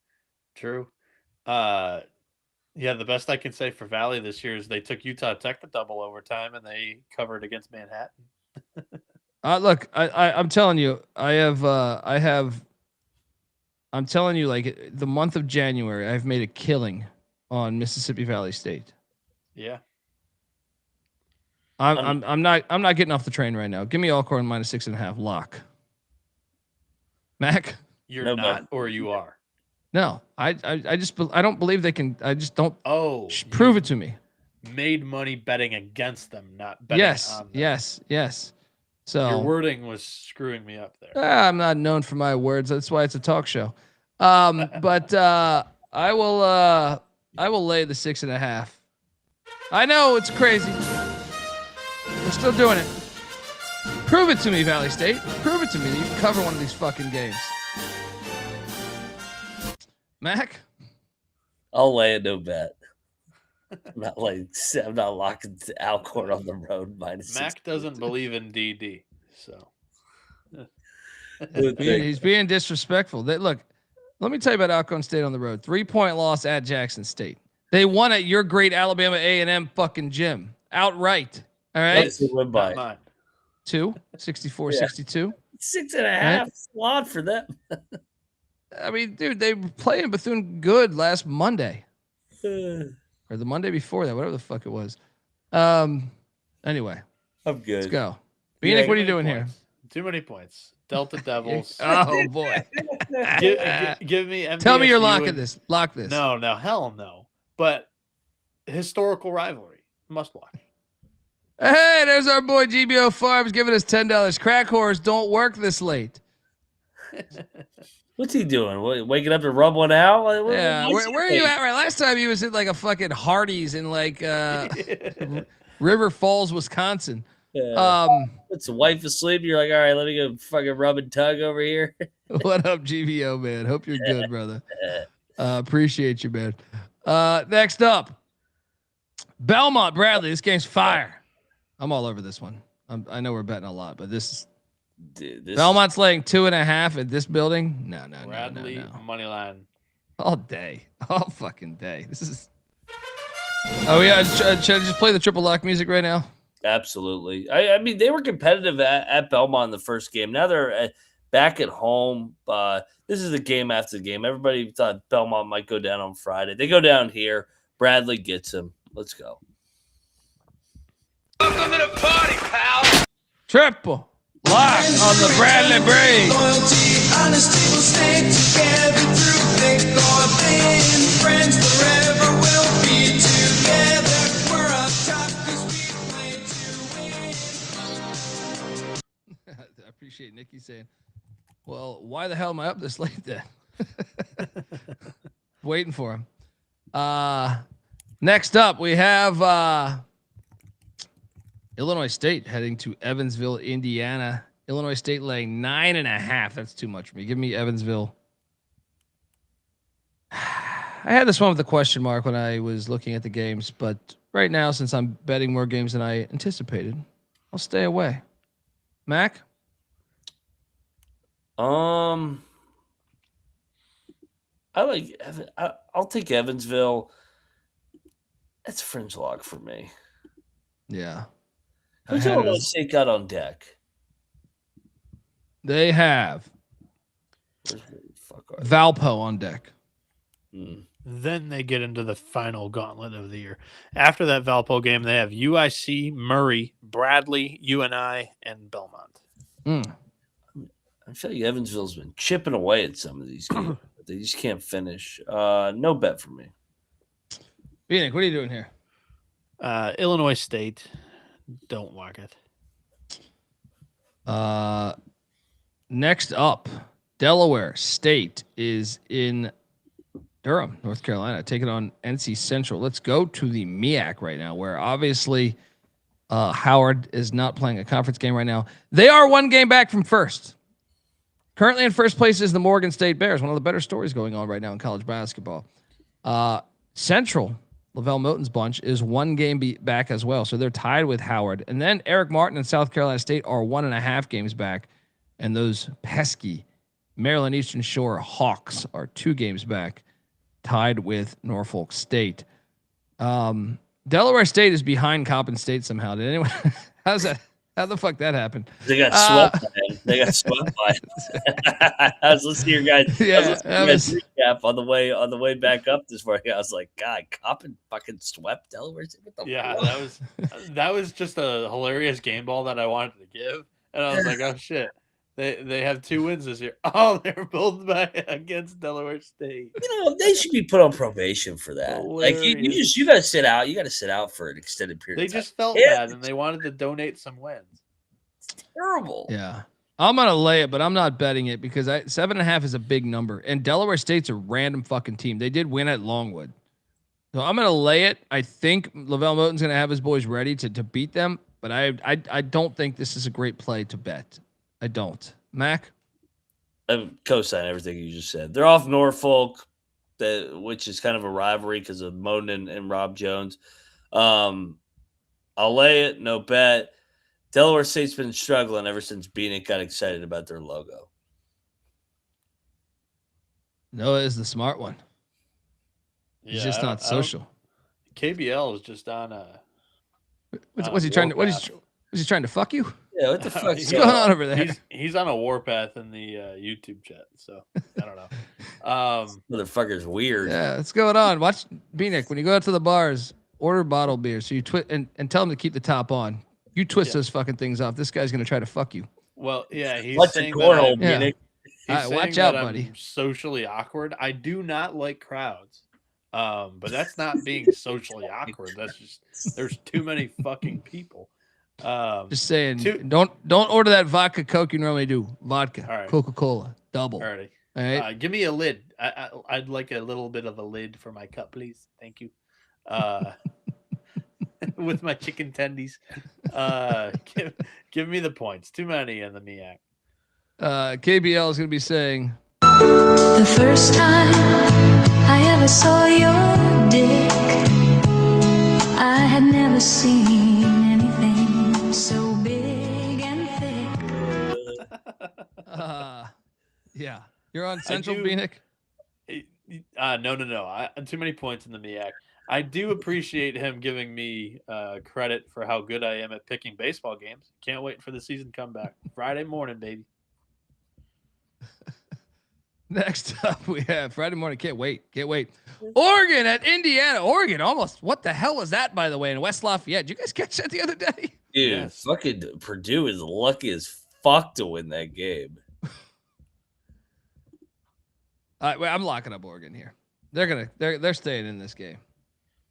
Yeah, the best I can say for Valley this year is they took Utah Tech to double overtime and they covered against Manhattan. Look, I'm telling you, I'm telling you, like the month of January, I've made a killing on Mississippi Valley State. Yeah. I'm not getting off the train right now. Give me Alcorn -6.5 lock. Mac, you're not, or you are. No, I don't believe they can. I just don't. Oh, prove it to me. Made money betting against them, not betting on them. Yes. So your wording was screwing me up there. I'm not known for my words. That's why it's a talk show. But I will lay the 6.5. I know it's crazy. We're still doing it. Prove it to me, Valley State. Prove it to me that you can cover one of these fucking games. Mac? I'll lay a no bet. I'm not locking Alcorn on the road -6. Mac doesn't believe in DD, so he's being disrespectful. Look, let me tell you about Alcorn State on the road. 3-point loss at Jackson State. They won at your great Alabama A&M fucking gym outright. All right. What's the win by? 2, 64-62. 6.5. Right? Lot for them. I mean, dude, they were playing Bethune good last Monday. Or the Monday before that, whatever the fuck it was. Anyway. I'm good. Let's go. Bieniek, what are you doing here? Too many points. Delta Devils. Oh, boy. Give me MTSU. Tell me you're locking this. Lock this. No, hell no. But historical rivalry. Must watch. Hey, there's our boy GBO Farms giving us $10. Crack whores don't work this late. What's he doing? Waking up to rub one out? Yeah, where are you at right? Last time he was at like a fucking Hardee's in like River Falls, Wisconsin. It's the wife asleep. You're like, all right, let me go fucking rub and tug over here. What up, GVO, man? Hope you're good, brother. Appreciate you, man. Next up, Belmont Bradley. This game's fire. I'm all over this one. I know we're betting a lot, but this Belmont's laying 2.5 at this building. No. Bradley money line all day, all fucking day. This is. Oh yeah, should I just play the triple lock music right now? Absolutely. I mean, they were competitive at Belmont in the first game. Now they're back at home. This is the game after the game. Everybody thought Belmont might go down on Friday. They go down here. Bradley gets him. Let's go. Welcome to the party, pal. Triple lock on the Bradley Braves. Honesty will stay together through thick or thin. Friends forever will be together. We're up top 'cause we play to win. I appreciate Nikki saying, well, why the hell am I up this late then? Waiting for him. Next up, we have Illinois State heading to Evansville, Indiana. Illinois State laying 9.5. That's too much for me. Give me Evansville. I had this one with a question mark when I was looking at the games, but right now, since I'm betting more games than I anticipated, I'll stay away. Mac? I like. I'll take Evansville. That's a fringe lock for me. Yeah. Who's Illinois State got on deck? They have Valpo on deck. Then they get into the final gauntlet of the year. After that Valpo game, they have UIC, Murray, Bradley, UNI, and Belmont. I feel like Evansville's been chipping away at some of these games. But they just can't finish. No bet for me. Bieniek, what are you doing here? Illinois State. Don't walk it. Next up, Delaware State is in Durham, North Carolina, taking on NC Central. Let's go to the MEAC right now, where obviously Howard is not playing a conference game right now. They are one game back from first. Currently in first place is the Morgan State Bears, one of the better stories going on right now in college basketball. Central, Lavelle Milton's bunch, is one game back as well, so they're tied with Howard. And then Eric Martin and South Carolina State are 1.5 games back, and those pesky Maryland Eastern Shore Hawks are 2 games back, tied with Norfolk State. Delaware State is behind Coppin State somehow. Did anyone? How's that? How the fuck that happened? They got swept by him. They got swept by him. I was listening to your guys. Recap on the way back up this morning. I was like, God, Coppin fucking swept Delaware. What the that was just a hilarious game ball that I wanted to give, and I was like, oh shit. They have 2 wins this year. Oh, they're both against Delaware State. They should be put on probation for that. Hilarious. Like you got to sit out. You got to sit out for an extended period. They of time. just felt bad and they wanted to donate some wins. It's terrible. Yeah, I'm gonna lay it, but I'm not betting it because 7.5 is a big number, and Delaware State's a random fucking team. They did win at Longwood, so I'm gonna lay it. I think Lavelle Moten's gonna have his boys ready to beat them, but I don't think this is a great play to bet. I don't. Mac? I co-sign everything you just said. They're off Norfolk, which is kind of a rivalry because of Moten and Rob Jones. I'll lay it, no bet. Delaware State's been struggling ever since Bieniek got excited about their logo. Noah is the smart one. He's just not social. KBL is just on what's he trying to? Was he trying to fuck you? Yeah, what the fuck is going on over there? He's on a warpath in the YouTube chat, so I don't know. Motherfucker's weird. Yeah, what's going on? Watch Bieniek when you go out to the bars, order bottled beer. So you and tell him to keep the top on. You twist those fucking things off. This guy's gonna try to fuck you. Well, yeah, he's What's saying a cornhole, Bieniek? Right, watch out, buddy. I'm socially awkward. I do not like crowds. But that's not being socially awkward. That's just there's too many fucking people. Just saying, don't order that vodka Coke you normally do. Vodka, right. Coca-Cola, double. Alrighty. All right. Give me a lid. I'd like a little bit of a lid for my cup, please. Thank you. With my chicken tendies. Give me the points. Too many in the MEAC. KBL is going to be saying, the first time I ever saw your dick, I had never seen anything so big and thick. Yeah. You're on Central, Bieniek? No. Too many points in the MEAC. I do appreciate him giving me credit for how good I am at picking baseball games. Can't wait for the season comeback. Friday morning, baby. Next up, we have Friday morning. Can't wait. Oregon at Indiana. Oregon almost. What the hell was that, by the way, in West Lafayette? Did you guys catch that the other day? Dude, fucking Purdue is lucky as fuck to win that game. I'm locking up Oregon here. They're staying in this game.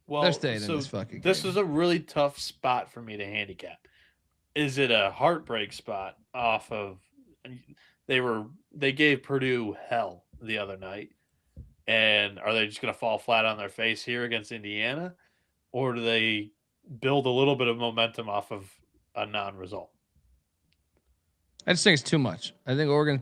Well, They're staying in this fucking game. This is a really tough spot for me to handicap. Is it a heartbreak spot off of they gave Purdue hell the other night, and are they just going to fall flat on their face here against Indiana, or do they build a little bit of momentum off of a non-result? I just think it's too much. I think Oregon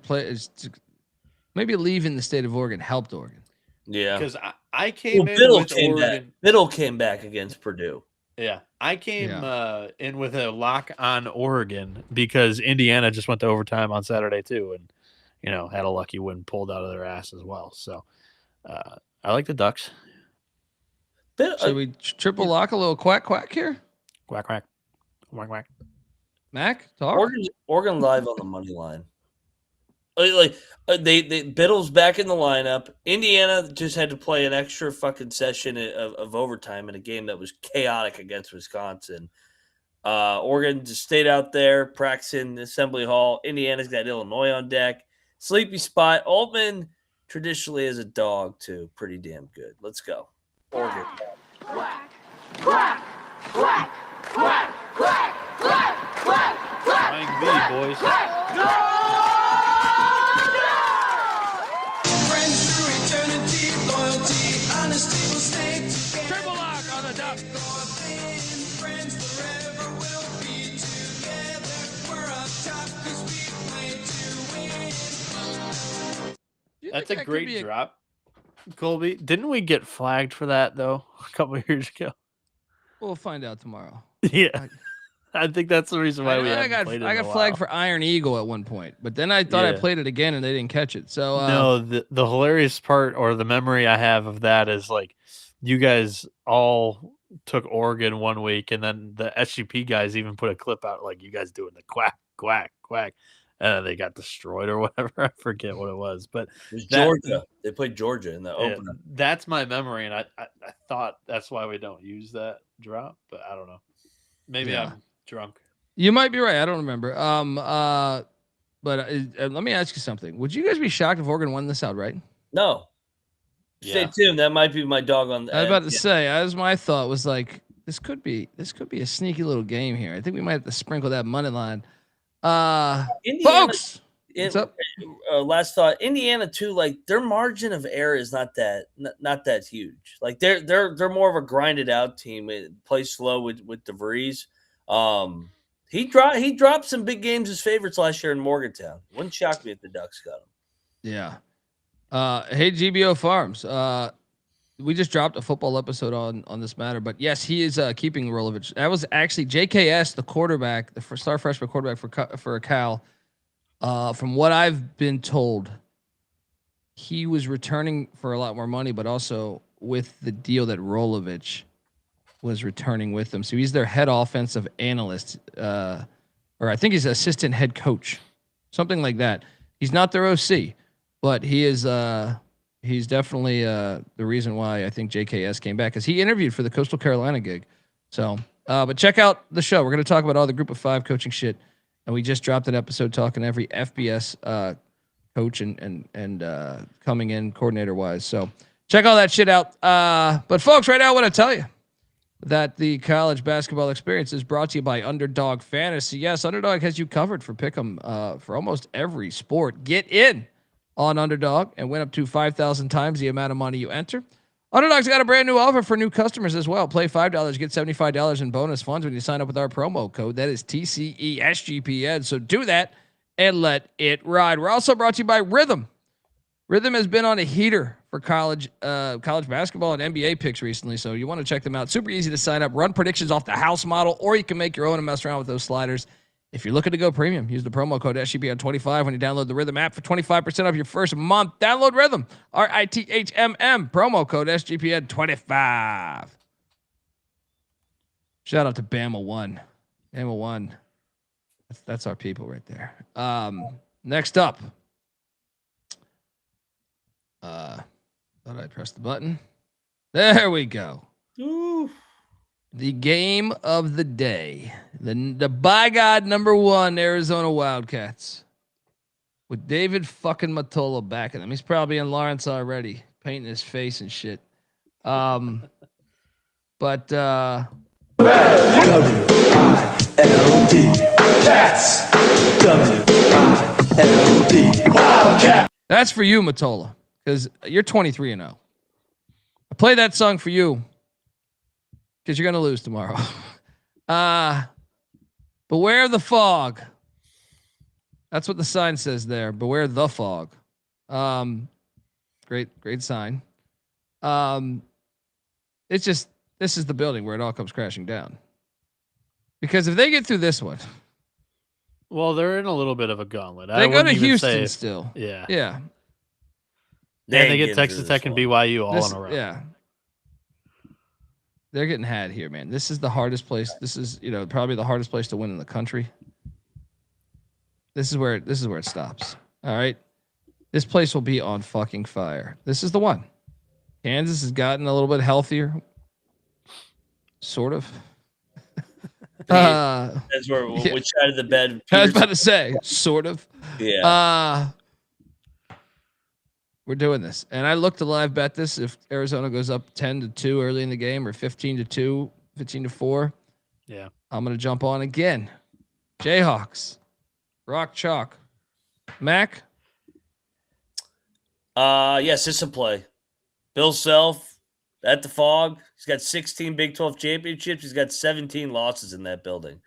maybe leaving the state of Oregon helped Oregon. Yeah, because I came in with Oregon. Biddle came back against Purdue. Yeah, I came in with a lock on Oregon because Indiana just went to overtime on Saturday too, and had a lucky win pulled out of their ass as well. So I like the Ducks. Should we triple lock a little quack here? Quack quack, quack quack. Mac, talk. Oregon live on the money line. They Biddle's back in the lineup. Indiana just had to play an extra fucking session of overtime in a game that was chaotic against Wisconsin. Oregon just stayed out there practicing the Assembly Hall. Indiana's got Illinois on deck. Sleepy spot. Altman traditionally is a dog too. Pretty damn good. Let's go. Oregon. Quack, quack, quack, quack, quack, quack, quack, quack. Flying V, boys. Friends through eternity, loyalty, honesty will stay together. Triple lock on the Ducks. Friends forever will be together. We're up top 'cause we play to win. That's a great drop, Colby. Didn't we get flagged for that though a couple of years ago? We'll find out tomorrow. Yeah. I think that's the reason why I got flagged for Iron Eagle at one point, but then I thought I played it again and they didn't catch it. So no, the hilarious part or the memory I have of that is like you guys all took Oregon one week, and then the SGP guys even put a clip out like you guys doing the quack quack quack, and they got destroyed or whatever. I forget what it was, but it was Georgia. They played Georgia in the opener. That's my memory, and I thought that's why we don't use that drop, but I don't know. Maybe I'm drunk. You might be right. I don't remember. But let me ask you something. Would you guys be shocked if Oregon won this outright? No. Stay tuned. That might be my dog on the I was about to say, as my thought was like, this could be a sneaky little game here. I think we might have to sprinkle that money line. Indiana, folks, what's up? Last thought. Indiana too, like their margin of error is not that huge. Like they're more of a grinded out team. It plays slow with DeVries. He dropped some big games as favorites last year in Morgantown. Wouldn't shock me if the Ducks got him. Yeah. Hey, GBO Farms. We just dropped a football episode on this matter, but yes, he is keeping Rolovich. That was actually JKS, the quarterback, the star freshman quarterback for Cal. From what I've been told, he was returning for a lot more money, but also with the deal that Rolovich was returning with them. So he's their head offensive analyst, or I think he's assistant head coach, something like that. He's not their OC, but he is. He's definitely the reason why I think JKS came back, because he interviewed for the Coastal Carolina gig. So, but check out the show. We're going to talk about all the Group of 5 coaching shit, and we just dropped an episode talking every FBS coach and coming in coordinator wise. So check all that shit out. But folks, right now I want to tell you that the college basketball experience is brought to you by Underdog Fantasy. Yes, Underdog has you covered for pick'em for almost every sport. Get in on Underdog and win up to 5,000 times the amount of money you enter. Underdog's got a brand new offer for new customers as well. Play $5, get $75 in bonus funds when you sign up with our promo code. That is TCESGPN. So do that and let it ride. We're also brought to you by Rhythm. Rhythm has been on a heater for college basketball and NBA picks recently, so you want to check them out. Super easy to sign up. Run predictions off the house model, or you can make your own and mess around with those sliders. If you're looking to go premium, use the promo code SGPN25 when you download the Rhythm app for 25% off your first month. Download Rhythm, RITHMM, promo code SGPN25. Shout out to Bama 1. Bama 1. That's our people right there. Next up. Thought I pressed the button. There we go. Ooh. The game of the day. The by God number 1 Arizona Wildcats with David fucking Matola backing him. He's probably in Lawrence already, painting his face and shit. But that's for you, Matola, because you're 23-0. I play that song for you because you're gonna lose tomorrow. Beware the fog. That's what the sign says there. Beware the fog. Great sign. It's just, this is the building where it all comes crashing down. Because if they get through this one, well, they're in a little bit of a gauntlet. They go to Houston still. Yeah. Yeah. And they get Texas Tech and BYU all in a row. Yeah. They're getting had here, man. This is the hardest place. This is, probably the hardest place to win in the country. This is where it stops. All right. This place will be on fucking fire. This is the one. Kansas has gotten a little bit healthier. Sort of. That's where which side of the bed? I was about to say, sort of. Yeah. We're doing this, and I look to live bet this if Arizona goes up 10-2 early in the game or 15-2, 15-4. Yeah, I'm gonna jump on again. Jayhawks, rock chalk. Mac. Yes, it's a play. Bill Self at the Fog. He's got 16 Big 12 championships. He's got 17 losses in that building.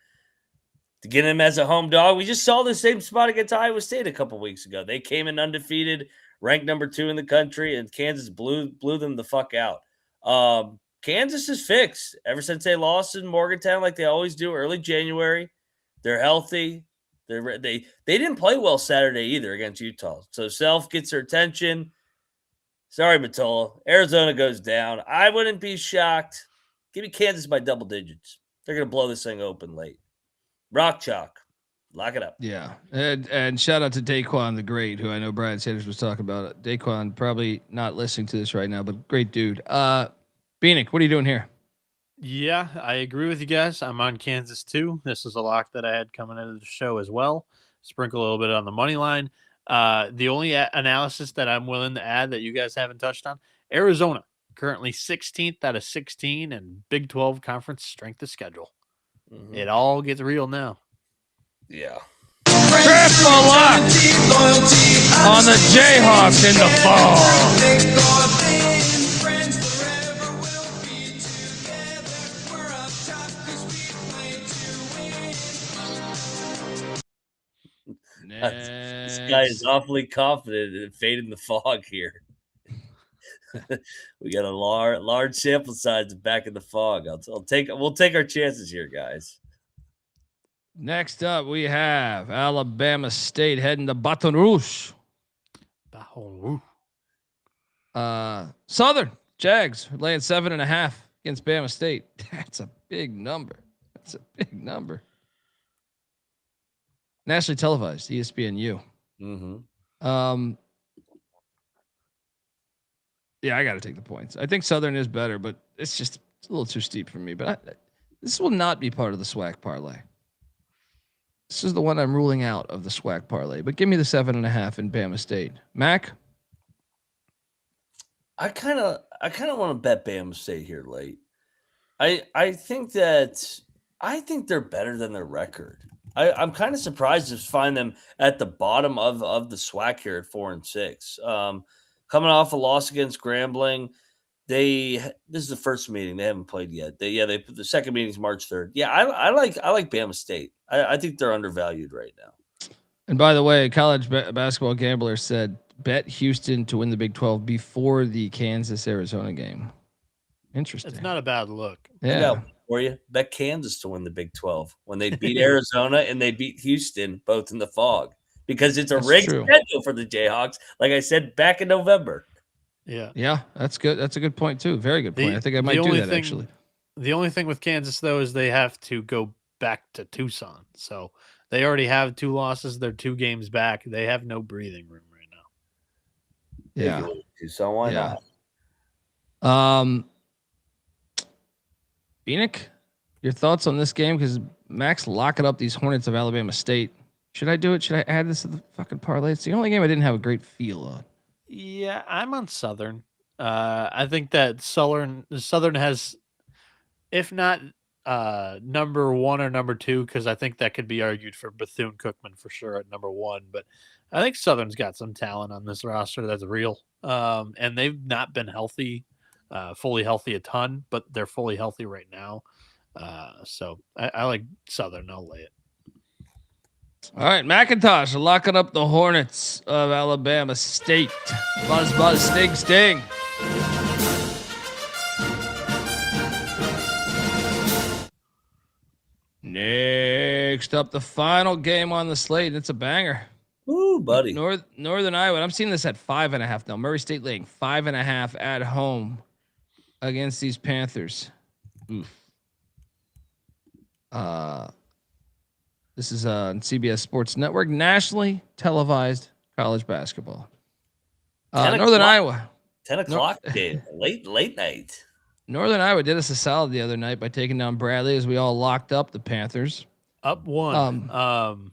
To get him as a home dog, we just saw the same spot against Iowa State a couple weeks ago. They came in undefeated, ranked number 2 in the country, and Kansas blew them the fuck out. Kansas is fixed ever since they lost in Morgantown, like they always do early January. They're healthy. They didn't play well Saturday either against Utah. So Self gets their attention. Sorry, Matola. Arizona goes down. I wouldn't be shocked. Give me Kansas by double digits. They're going to blow this thing open late. Rock chalk. Lock it up. Yeah. And shout out to Daquan the Great, who I know Brian Sanders was talking about. Daquan probably not listening to this right now, but great dude. Bieniek, what are you doing here? Yeah, I agree with you guys. I'm on Kansas too. This is a lock that I had coming into the show as well. Sprinkle a little bit on the money line. The only analysis that I'm willing to add that you guys haven't touched on, Arizona, currently 16th out of 16 and Big 12 conference strength of schedule. Mm-hmm. It all gets real now. Yeah. Triple lock on the Jayhawks in the fall. This guy is awfully confident in fading the fog here. We got a large sample size back in the fog. We'll take our chances here, guys. Next up, we have Alabama State heading to Baton Rouge. Southern Jags laying 7.5 against Bama State. That's a big number. Nationally televised, ESPNU. Mm-hmm. Yeah, I got to take the points. I think Southern is better, but it's a little too steep for me. But this will not be part of the Swac parlay. This is the one I'm ruling out of the Swac parlay. But give me the 7.5 in Bama State. Mac? I kind of want to bet Bama State here late. I think they're better than their record. I'm kind of surprised to find them at the bottom of the Swac here at 4-6. Coming off a loss against Grambling, this is the first meeting. They haven't played yet. The second meeting is March 3rd. Yeah, I like Bama State. I think they're undervalued right now. And by the way, College Basketball Gambler said bet Houston to win the Big 12 before the Kansas-Arizona game. Interesting. It's not a bad look. Yeah. For you, bet Kansas to win the Big 12 when they beat Arizona and they beat Houston both in the fog because it's a rigged schedule for the Jayhawks. Like I said back in November. Yeah, that's good. That's a good point too. Very good point. I think I might do that actually. The only thing with Kansas though is they have to go back to Tucson, so they already have 2 losses. They're 2 games back. They have no breathing room right now. Yeah, Tucson, why not? Bieniek, your thoughts on this game? Because Max locking up these Hornets of Alabama State. Should I do it? Should I add this to the fucking parlay? It's the only game I didn't have a great feel on. Yeah, I'm on Southern. I think that Southern has, if not number 1 or number 2, because I think that could be argued for Bethune-Cookman for sure at number 1. But I think Southern's got some talent on this roster that's real. And they've not been healthy, fully healthy a ton, but they're fully healthy right now. So I like Southern. I'll lay it. All right, McIntyre locking up the Hornets of Alabama State. Buzz, sting. Next up, the final game on the slate. It's a banger. Ooh, buddy. Northern Iowa. I'm seeing this at 5.5 now. Murray State laying 5.5 at home against these Panthers. Oof. This is on CBS Sports Network, nationally televised college basketball. Northern Iowa. 10 o'clock game, late night. Northern Iowa did us a solid the other night by taking down Bradley as we all locked up the Panthers. Up 1.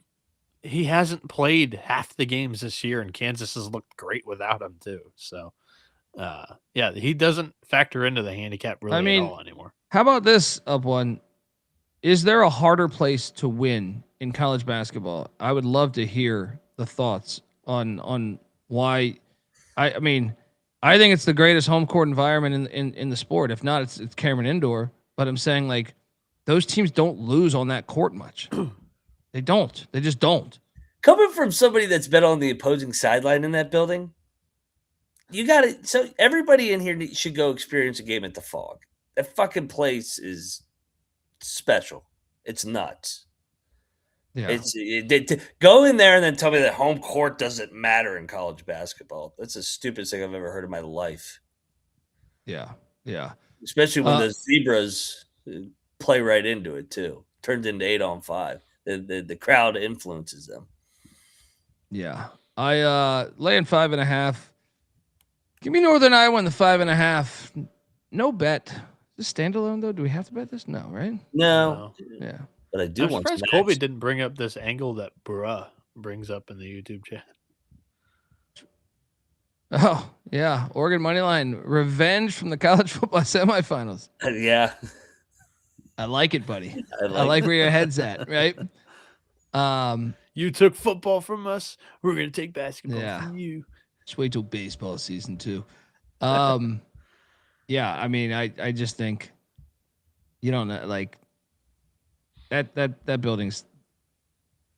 He hasn't played half the games this year, and Kansas has looked great without him too. So, yeah, he doesn't factor into the handicap really at all anymore. How about this, Up 1? Is there a harder place to win in college basketball? I would love to hear the thoughts on why. I mean, I think it's the greatest home court environment in the sport. If not, it's Cameron Indoor. But I'm saying, like, those teams don't lose on that court much. They don't. They just don't. Coming from somebody that's been on the opposing sideline in that building, you got it. So everybody in here should go experience a game at the Fog. That fucking place is special. It's nuts. Yeah. Go in there and then tell me that home court doesn't matter in college basketball. That's the stupidest thing I've ever heard in my life. Yeah. Yeah. Especially when the Zebras play right into it too. Turns into 8-on-5. The crowd influences them. Yeah. I laying 5.5. Give me Northern Iowa in the 5.5. No bet. Is this standalone though? Do we have to bet this? No, right? No. Yeah. But I do I'm want surprised Colby didn't bring up this angle that Bruh brings up in the YouTube chat. Oh, yeah. Oregon moneyline revenge from the college football semifinals. Yeah. I like it, buddy. I like where your head's at, right? You took football from us. We're going to take basketball from you. Just wait till baseball season 2. Yeah, I mean, I just think you don't know, like that building's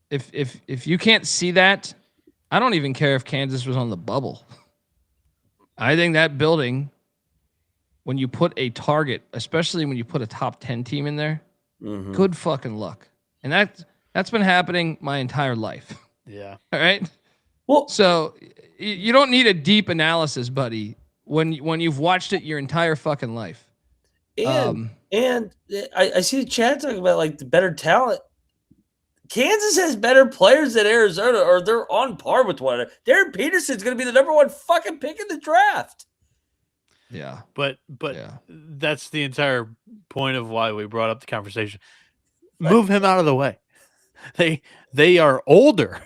if you can't see that, I don't even care if Kansas was on the bubble. I think that building, when you put a target, especially when you put a top 10 team in there, good fucking luck. And that's been happening my entire life. Yeah. All right. Well, so you don't need a deep analysis, buddy, when you've watched it your entire fucking life. And I see the chat talking about like the better talent. Kansas has better players than Arizona, or they're on par with one another. Darren Peterson's going to be the number 1 fucking pick in the draft. Yeah. But that's the entire point of why we brought up the conversation. Move him out of the way. They are older.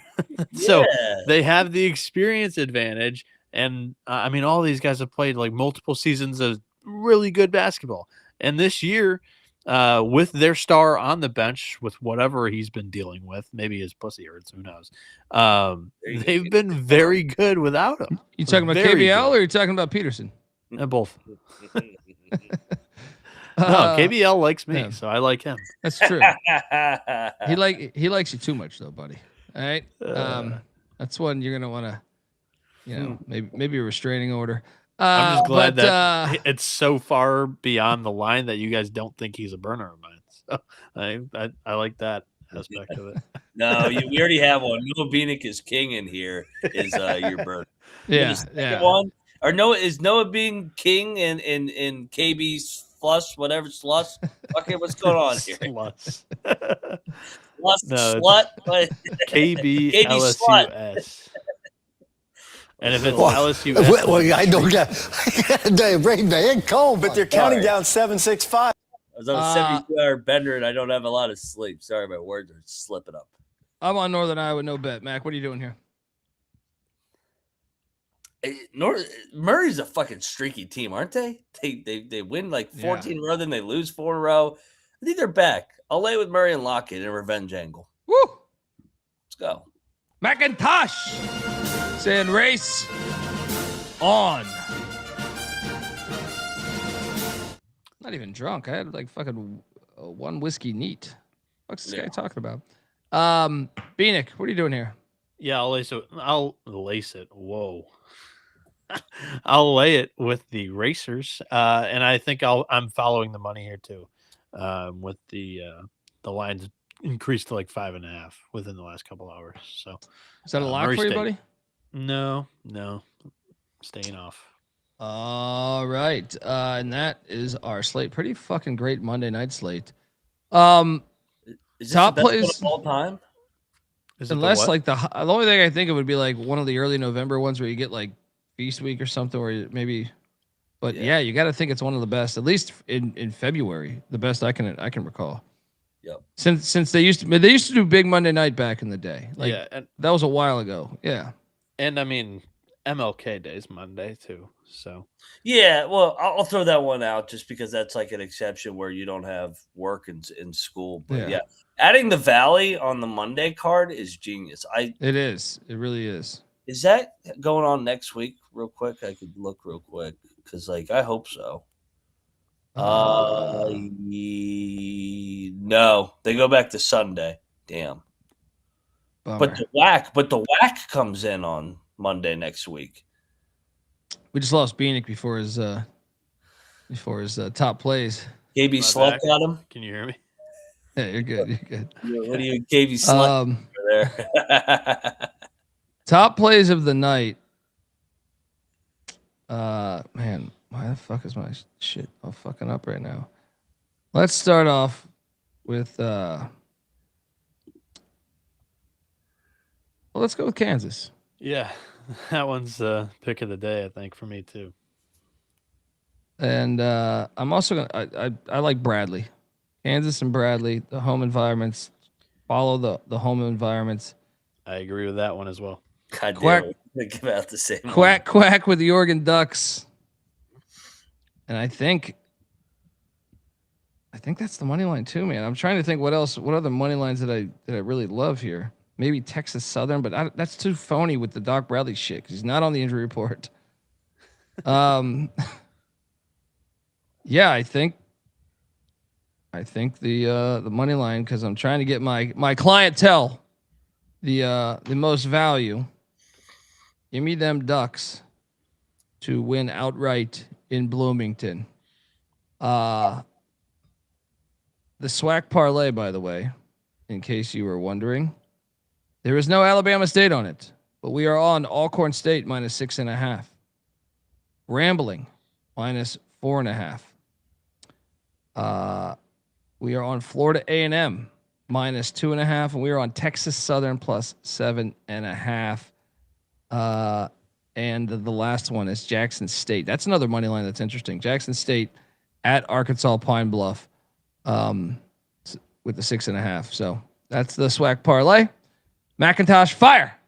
So they have the experience advantage. And I mean, all these guys have played like multiple seasons of really good basketball. And this year, with their star on the bench, with whatever he's been dealing with, maybe his pussy hurts, who knows? They've been very good without him. You talking about KBL or you talking about Peterson? Both. No, KBL likes me, so I like him. That's true. He likes you too much, though, buddy. All right. That's one you're gonna want to, maybe a restraining order. I'm just glad that it's so far beyond the line that you guys don't think he's a burner of mine. So I like that aspect of it. No, we already have one. Noah Bieniek is king in here. Is your burner? Yeah. One or Noah is Noah being king in KB's flush whatever slush. Okay, what's going on here? Slut. KB LSUS. And if it's LSU, well, I don't got damn brain man cold, but they're counting down 7-6-5. I was on a 72-hour bender and I don't have a lot of sleep. Sorry, my words are slipping up. I'm on Northern Iowa, no bet. Mac, what are you doing here? Murray's a fucking streaky team, aren't they? They win like 14 in a row, then they lose 4 in a row. I think they're back. I'll lay with Murray and Lockett in a revenge angle. Woo! Let's go. McIntyre saying race on. Not even drunk. I had like fucking one whiskey neat. What's this guy talking about? Bieniek, what are you doing here? Yeah, I'll lace it. Whoa. I'll lay it with the racers. And I think I'm following the money here too. With the lines increased to like 5.5 within the last couple hours. So is that a lock for you, buddy? No. Staying off. All right. And that is our slate. Pretty fucking great Monday night slate. Is this top plays of all time? Unless like the only thing I think it would be like one of the early November ones where you get like Feast Week or something, where maybe. But yeah, you got to think it's one of the best, at least in February, the best I can recall. Yep. Since they used to do big Monday night back in the day. Like and that was a while ago. Yeah. And I mean, MLK Day is Monday too. So yeah, well, I'll throw that one out just because that's like an exception where you don't have work in school. But yeah, adding the Valley on the Monday card is genius. It is. It really is. Is that going on next week? Real quick, I could look real quick because like I hope so. No, they go back to Sunday. Damn. Bummer. But the whack comes in on Monday next week. We just lost Bieniek before his top plays. KB Slut got him. Can you hear me? Yeah, you're good. You're good. What do you KB Slut there? Top plays of the night. Man, why the fuck is my shit all fucking up right now? Let's start off with well, let's go with Kansas. Yeah, that one's pick of the day, I think, for me too. And I'm also gonna I like Bradley, Kansas and Bradley. The home environments, follow the home environments. I agree with that one as well. God Quack, damn, give out the same quack with the Oregon Ducks. And I think that's the money line too, man. I'm trying to think what other money lines that I really love here. Maybe Texas Southern, but that's too phony with the Doc Bradley shit because he's not on the injury report. Yeah, I think the money line because I'm trying to get my clientele the most value. Give me them Ducks to win outright in Bloomington. The Swac parlay, by the way, in case you were wondering, there is no Alabama State on it, but we are on Alcorn State minus 6.5, Rambling minus 4.5. We are on Florida A&M minus 2.5, and we are on Texas Southern plus 7.5. And the last one is Jackson State. That's another money line that's interesting. Jackson State at Arkansas Pine Bluff with the 6.5. So that's the SWAC parlay. McIntosh, fire.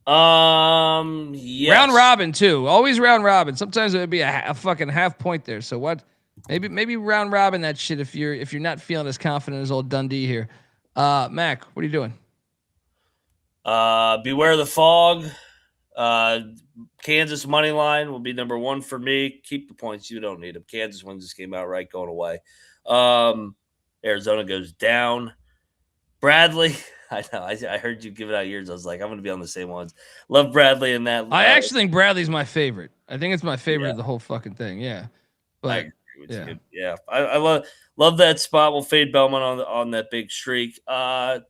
Yes. Round robin too. Always round robin. Sometimes it would be a fucking half point there. So what? Maybe round robin that shit if you're not feeling as confident as old Dundee here. Mac, what are you doing? Beware the fog. Kansas money line will be number 1 for me. Keep the points. You don't need them. Kansas wins this game outright, going away. Arizona goes down. Bradley. I know. I heard you give it out yours. I was like, I'm going to be on the same ones. Love Bradley in that. I actually think Bradley's my favorite. I think it's my favorite of the whole fucking thing. Yeah. But I agree with you. Yeah. I love that spot. We'll fade Belmont on that big streak. Give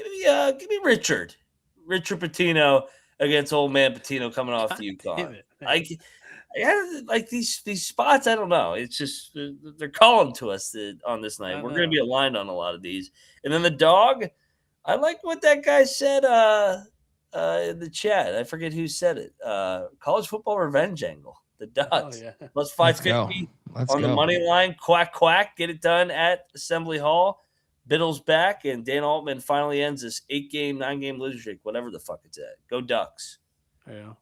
me Richard Pitino against old man Pitino coming off the UConn. I like these spots. I don't know. It's just they're calling to us on this night. We're going to be aligned on a lot of these. And then the dog, I like what that guy said in the chat. I forget who said it. College football revenge angle. The Ducks. Oh, yeah. Plus 550 on the money line. Quack, quack. Get it done at Assembly Hall. Biddle's back, and Dan Altman finally ends this 8-game, 9-game losing streak, whatever the fuck it's at. Go Ducks. Yeah.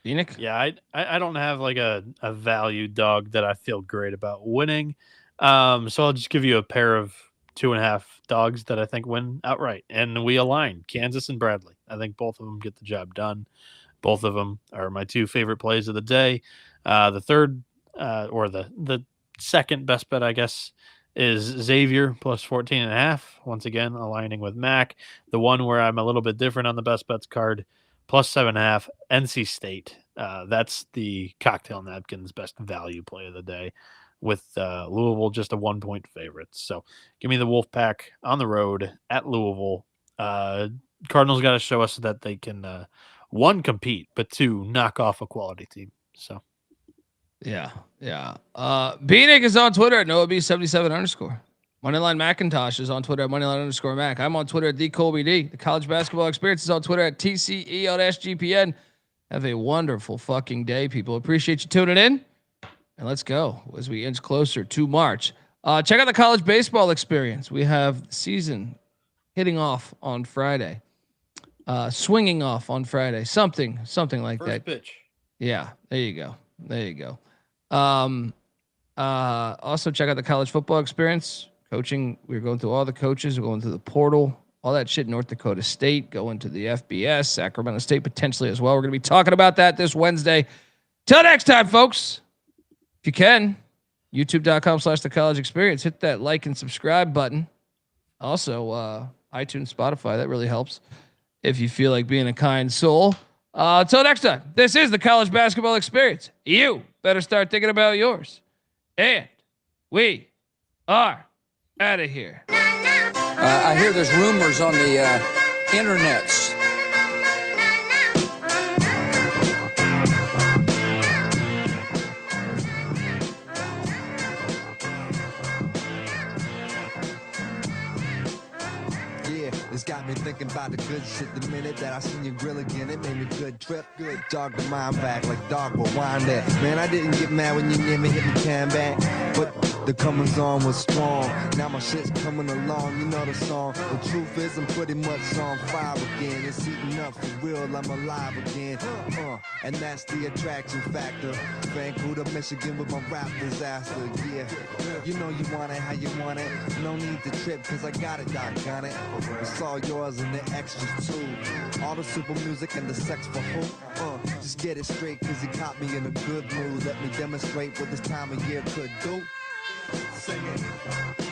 Bieniek? Yeah, I don't have like a value dog that I feel great about winning. So I'll just give you a pair of 2.5 dogs that I think win outright. And we align Kansas and Bradley. I think both of them get the job done. Both of them are my 2 favorite plays of the day. The third or the second best bet, I guess, is Xavier plus 14.5. Once again, aligning with Mac. The one where I'm a little bit different on the best bets card, plus 7.5, NC State. That's the cocktail napkins best value play of the day, with Louisville just a 1-point favorite. So give me the Wolfpack on the road at Louisville. Cardinals got to show us that they can, 1, compete, but 2, knock off a quality team. So. Yeah. Bieniek is on Twitter at NoahB77_. Moneyline McIntosh is on Twitter at Moneyline_Mac. I'm on Twitter at TheColbyD. The College Basketball Experience is on Twitter at TCE on SGPN. Have a wonderful fucking day, people. Appreciate you tuning in. And let's go as we inch closer to March. Check out the College Baseball Experience. We have the season hitting off on Friday. Swinging off on Friday. Something like First that. Pitch. Yeah, there you go. Also check out the College Football Experience. Coaching, we're going through all the coaches. We're going through the portal, all that shit. North Dakota State, going to the FBS, Sacramento State potentially as well. We're going to be talking about that this Wednesday. Till next time, folks. If you can, youtube.com/the college experience. Hit that like and subscribe button. Also, iTunes, Spotify. That really helps if you feel like being a kind soul. Till next time, this is the College Basketball Experience. You better start thinking about yours. And we are out of here. I hear there's rumors on the internets. It's got me thinking about the good shit the minute that I seen your grill again. It made me good trip, good dog the mind back like dog will wind that. Man, I didn't get mad when you near me hit me can back, but the comings on was strong. Now my shit's coming along, you know the song. The truth is I'm pretty much on fire again. It's heating up for real, I'm alive again. And that's the attraction factor. Vancouver, Michigan with my rap disaster. Yeah, you know you want it how you want it. No need to trip cause I got it, doggone it. It's all yours and the extras too. All the super music and the sex for who? Just get it straight cause you caught me in a good mood. Let me demonstrate what this time of year could do. Sing it.